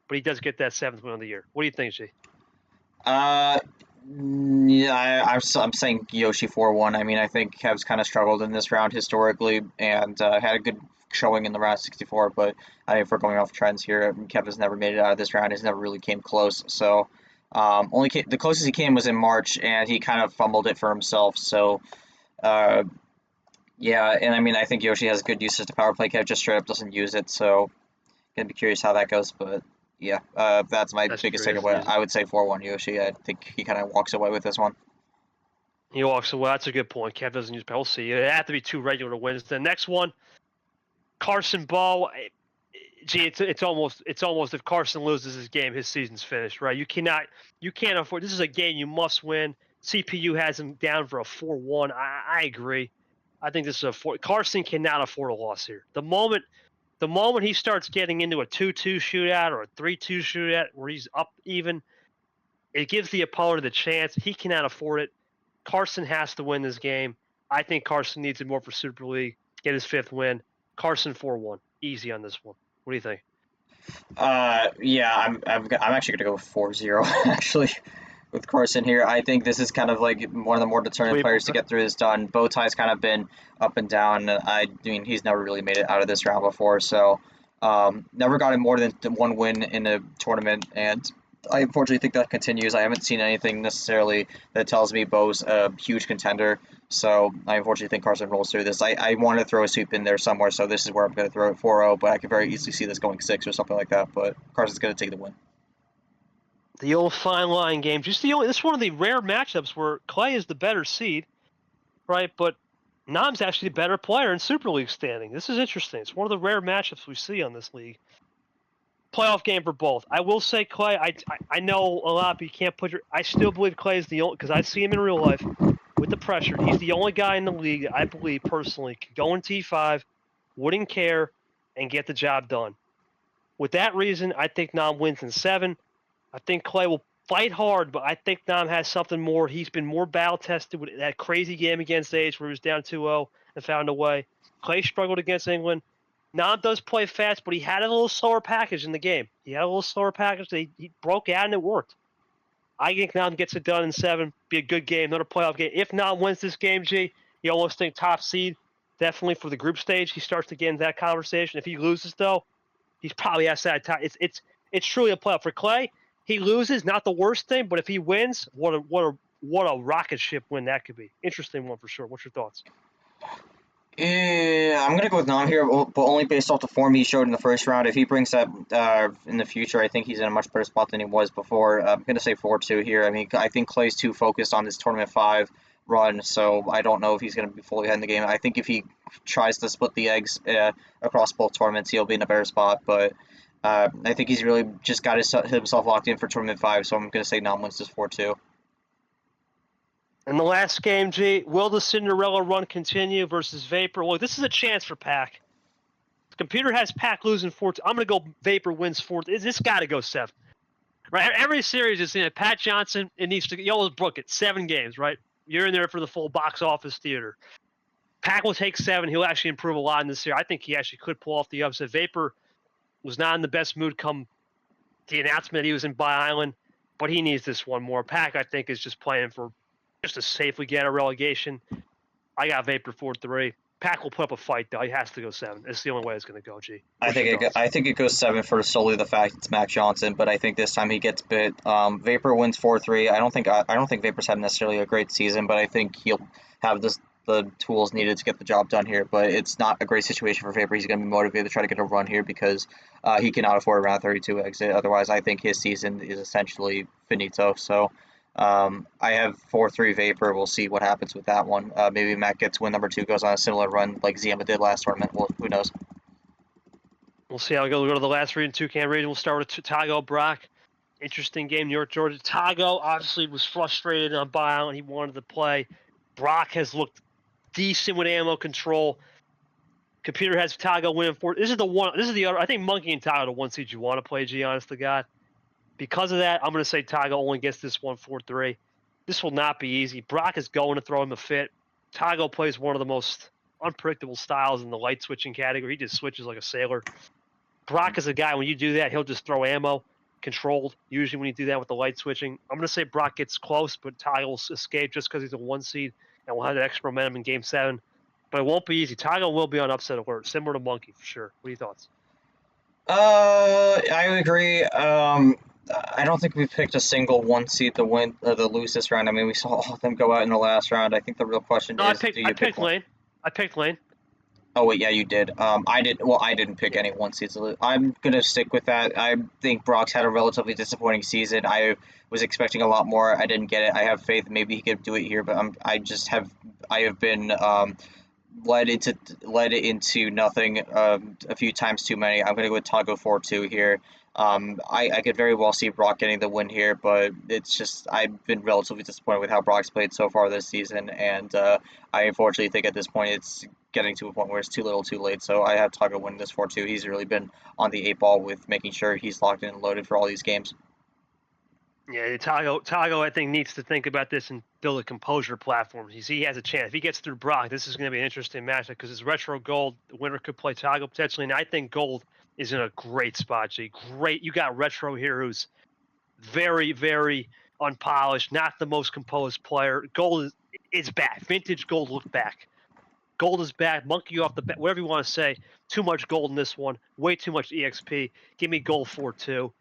But he does get that 7th win of the year. What do you think, G? Yeah, I'm saying Yoshi 4-1. I mean, I think Kev's kind of struggled in this round historically and had a good showing in the round 64, but I think if we're going off trends here, Kev has never made it out of this round. He's never really came close. So the closest he came was in March, and he kind of fumbled it for himself. So yeah, and I mean, I think Yoshi has good uses to power play. Kev just straight up doesn't use it, so gonna be curious how that goes, but. Yeah, that's my biggest takeaway. I would say 4-1 Yoshi. I think he kind of walks away with this one. He walks away. That's a good point. Kev doesn't use power. We'll see. It have to be 2 regular wins. The next one, Carson Ball. Gee, it's almost if Carson loses this game, his season's finished, right? You can't afford. This is a game you must win. CPU has him down for a 4-1. I agree. I think this is a 4. Carson cannot afford a loss here. The moment he starts getting into a 2-2 shootout or a 3-2 shootout where he's up even, it gives the opponent the chance. He cannot afford it. Carson has to win this game. I think Carson needs it more for Super League, get his 5th win. Carson 4-1. Easy on this one. What do you think? Yeah, I'm actually gonna go 4-0 actually with Carson here. I think this is kind of like one of the more determined players to get through this done. Bowtie's kind of been up and down. I mean, he's never really made it out of this round before, so never gotten more than 1 win in a tournament, and I unfortunately think that continues. I haven't seen anything necessarily that tells me Bo's a huge contender, so I unfortunately think Carson rolls through this. I want to throw a sweep in there somewhere, so this is where I'm going to throw it 4-0, but I could very easily see this going 6 or something like that, but Carson's going to take the win. The old fine line game. This is one of the rare matchups where Clay is the better seed, right? But Nam's actually the better player in Super League standing. This is interesting. It's one of the rare matchups we see on this league. Playoff game for both. I will say Clay. I know a lot, but you can't put your. I still believe Clay is the only, because I see him in real life with the pressure. He's the only guy in the league that I believe personally could go in T5, wouldn't care, and get the job done. With that reason, I think Nam wins in 7. I think Clay will fight hard, but I think Nam has something more. He's been more battle tested with that crazy game against Age where he was down 2-0 and found a way. Clay struggled against England. Nam does play fast, but he had a little slower package in the game. He broke out and it worked. I think Nam gets it done in 7. Be a good game, another playoff game. If Nam wins this game, G, you almost think top seed. Definitely for the group stage, he starts to get into that conversation. If he loses, though, he's probably outside top. It's truly a playoff for Clay. He loses, not the worst thing, but if he wins, what a rocket ship win that could be. Interesting one for sure. What's your thoughts? Yeah, I'm gonna go with Nam here, but only based off the form he showed in the first round. If he brings that in the future, I think he's in a much better spot than he was before. I'm gonna say 4-2 here. I mean, I think Clay's too focused on this tournament 5 run, so I don't know if he's gonna be fully ahead in the game. I think if he tries to split the eggs across both tournaments, he'll be in a better spot. But I think he's really just got himself locked in for tournament 5, so I'm gonna say Nam wins this 4-2. In the last game, G, will the Cinderella run continue versus Vapor? Well, this is a chance for Pac. The computer has Pac losing 4. I'm going to go Vapor wins 4. This got to go 7. Right? Every series is in it. Pat Johnson, it needs to. You always book it. 7 games, right? You're in there for the full box office theater. Pac will take 7. He'll actually improve a lot in this series. I think he actually could pull off the upset. Vapor was not in the best mood come the announcement he was in Bi Island, but he needs this one more. Pac, I think, is just playing for just to safely get a relegation. I got Vapor 4-3. Pac will put up a fight, though. He has to go 7. It's the only way it's going to go, G. I think it goes 7 for solely the fact it's Matt Johnson, but I think this time he gets bit. Vapor wins 4-3. I don't think Vapor's had necessarily a great season, but I think he'll have the tools needed to get the job done here. But it's not a great situation for Vapor. He's going to be motivated to try to get a run here because he cannot afford a round 32 exit. Otherwise, I think his season is essentially finito. So I have 4-3 Vapor. We'll see what happens with that one. Maybe Matt gets win number 2, goes on a similar run like Ziemba did last tournament. Well, who knows? We'll see how we go. We'll go to the last region, Toucan region. We'll start with Tago Brock. Interesting game, New York, Georgia. Tago obviously was frustrated on buyout. He wanted to play. Brock has looked decent with ammo control. Computer has Tago winning 4. This is the one. This is the other. I think Monkey and Tago are the one seed you want to play, G, honest to God. Because of that, I'm going to say Tago only gets this one 4-3. This will not be easy. Brock is going to throw him a fit. Tago plays one of the most unpredictable styles in the light switching category. He just switches like a sailor. Brock is a guy, when you do that, he'll just throw ammo controlled, usually when you do that with the light switching. I'm going to say Brock gets close, but Tago will escape just because he's a 1 seed, and we'll have that extra momentum in Game 7. But it won't be easy. Tago will be on upset alert, similar to Monkey for sure. What are your thoughts? I agree. I don't think we picked a single 1 seed to win the lose this round. I mean, we saw all of them go out in the last round. I think the real question No, is, do you picked one? Lane. I picked Lane. Oh wait, yeah, you did. I did. Well, I didn't pick any 1 seeds. I'm gonna stick with that. I think Brock's had a relatively disappointing season. I was expecting a lot more. I didn't get it. I have faith maybe he could do it here, but I have been led into nothing a few times too many. I'm gonna go with Tago 4-2 here. I could very well see Brock getting the win here, but it's just I've been relatively disappointed with how Brock's played so far this season, and I unfortunately think at this point it's getting to a point where it's too little too late. So I have Tago winning this 4-2. He's really been on the 8 ball with making sure he's locked in and loaded for all these games. Yeah, Tago, I think, needs to think about this and build a composure platform. You see, he has a chance. If he gets through Brock, this is going to be an interesting matchup because it's retro gold. The winner could play Tago potentially, and I think gold is in a great spot, G. Great. You got retro here who's very, very unpolished, not the most composed player. Gold is back. Vintage gold look back. Gold is back. Monkey off the bat, whatever you want to say. Too much gold in this one. Way too much EXP. Give me gold 4-2.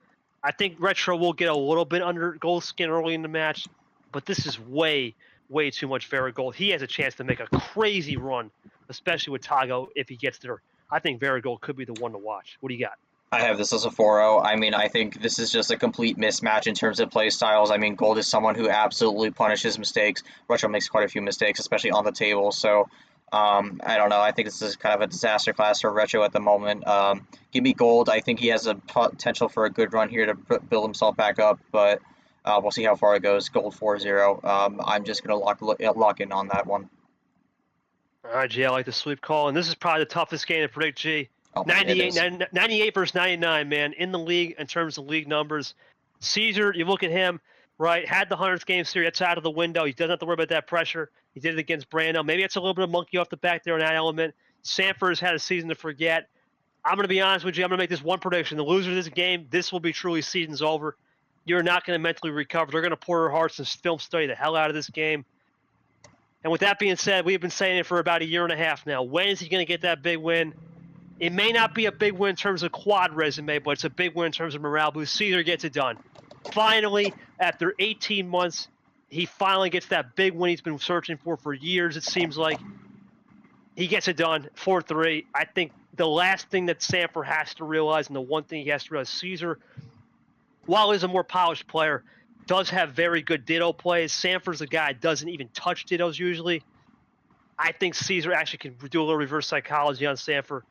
I think retro will get a little bit under gold skin early in the match, but this is way, way too much Vera Gold. He has a chance to make a crazy run, especially with Tago if he gets there. I think Vera Gold could be the one to watch. What do you got? I have this as a 4-0. I mean, I think this is just a complete mismatch in terms of play styles. I mean, Gold is someone who absolutely punishes mistakes. Retro makes quite a few mistakes, especially on the table. So, I don't know. I think this is kind of a disaster class for Retro at the moment. Give me Gold. I think he has a potential for a good run here to build himself back up, but we'll see how far it goes. Gold 4-0. I'm just going to lock in on that one. All right, G, I like the sweep call, and this is probably the toughest game to predict, G. Oh, 98 versus 99, man, in the league in terms of league numbers. Caesar, you look at him, right, had the 100th game series. That's out of the window. He doesn't have to worry about that pressure. He did it against Brando. Maybe it's a little bit of monkey off the back there in that element. Sanford has had a season to forget. I'm going to be honest with you. I'm going to make this one prediction. The loser of this game, this will be truly season's over. You're not going to mentally recover. They're going to pour their hearts and film study the hell out of this game. And with that being said, we've been saying it for about a year and a half now. When is he going to get that big win? It may not be a big win in terms of quad resume, but it's a big win in terms of morale boost. Caesar gets it done. Finally, after 18 months, he finally gets that big win he's been searching for years, it seems like. He gets it done, 4-3. I think the last thing that Sanford has to realize, and the one thing he has to realize, Caesar, while he's a more polished player, does have very good ditto plays. Sanford's a guy that doesn't even touch dittos usually. I think Caesar actually can do a little reverse psychology on Sanford.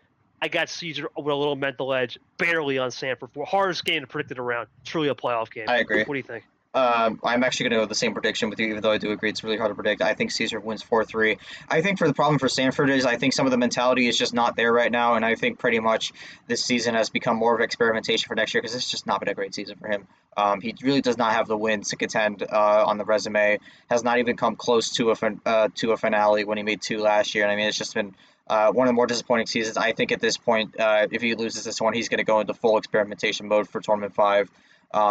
I got Caesar with a little mental edge, barely on Sanford. For hardest game to predict it around. Truly a playoff game. I agree. What do you think? I'm actually going to go with the same prediction with you, even though I do agree it's really hard to predict. I think Caesar wins 4-3. I think the problem for Sanford is I think some of the mentality is just not there right now, and I think pretty much this season has become more of experimentation for next year because it's just not been a great season for him. He really does not have the wins to contend on the resume. Has not even come close to a finale when he made 2 last year. And I mean, it's just been one of the more disappointing seasons. I think at this point, if he loses this one, he's going to go into full experimentation mode for Tournament 5.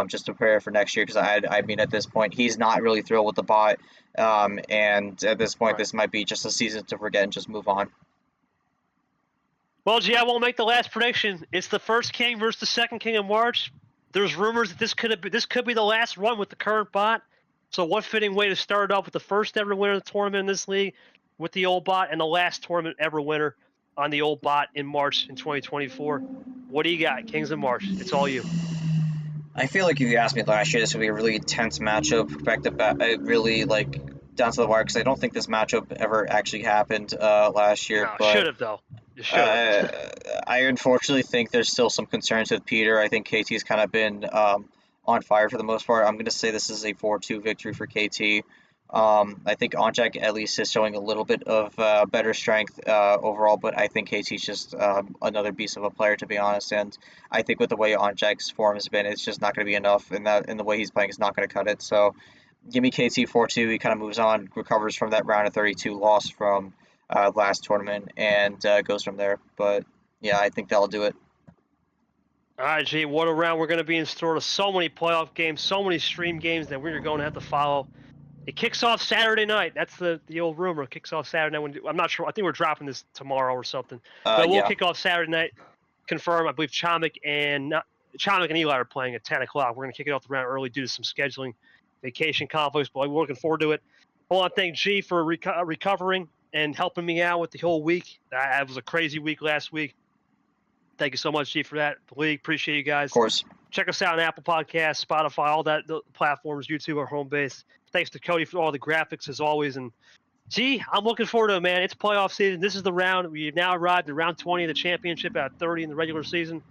Just to prepare for next year, because I mean, at this point, he's not really thrilled with the bot, and at this point, This might be just a season to forget and just move on. Well, G, I won't make the last prediction. It's the first king versus the second king in March. There's rumors that this could be the last run with the current bot. So what fitting way to start off with the first ever winner of the tournament in this league with the old bot, and the last tournament ever winner on the old bot in March in 2024. What do you got, Kings of March? It's all you. I feel like if you asked me last year, this would be a really intense matchup, back to back, really like down to the wire. Because I don't think this matchup ever actually happened last year. No, But should have though. You should have. I unfortunately think there's still some concerns with Peter. I think KT's kind of been on fire for the most part. I'm going to say this is a 4-2 victory for KT. I think Onjak at least is showing a little bit of better strength overall, but I think KT's just another beast of a player, to be honest. And I think with the way Onjak's form has been, it's just not going to be enough, and the way he's playing is not going to cut it. So give me KT 4-2. He kind of moves on, recovers from that round of 32 loss from last tournament, and goes from there. But yeah, I think that'll do it. All right, G, what a round we're going to be in store. So many playoff games, so many stream games that we're going to have to follow. It kicks off Saturday night. That's the old rumor. It kicks off Saturday night. I'm not sure. I think we're dropping this tomorrow or something. But we'll Yeah. kick off Saturday night. Confirm. I believe Chomik and Eli are playing at 10 o'clock. We're going to kick it off the round early due to some scheduling, vacation conflicts, but we're looking forward to it. I want to thank G for recovering and helping me out with the whole week. That was a crazy week last week. Thank you so much, G, for that. The league, appreciate you guys. Of course. Check us out on Apple Podcasts, Spotify, all that the platforms, YouTube, our home base. Thanks to Cody for all the graphics as always. And G, I'm looking forward to it, man. It's playoff season. This is the round. We've now arrived at round 20 of the championship out of 30 in the regular season.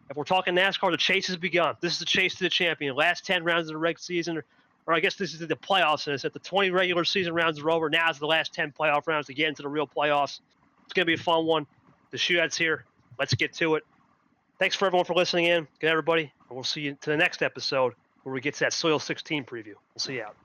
If we're talking NASCAR, the chase has begun. This is the chase to the champion. Last 10 rounds of the regular season, or I guess this is the playoffs. And it's at the 20 regular season rounds are over. Now it's the last 10 playoff rounds to get into the real playoffs. It's going to be a fun one. The shootout's here. Let's get to it. Thanks for everyone for listening in. Good, everybody. And we'll see you to the next episode where we get to that Soil 16 preview. We'll see you out.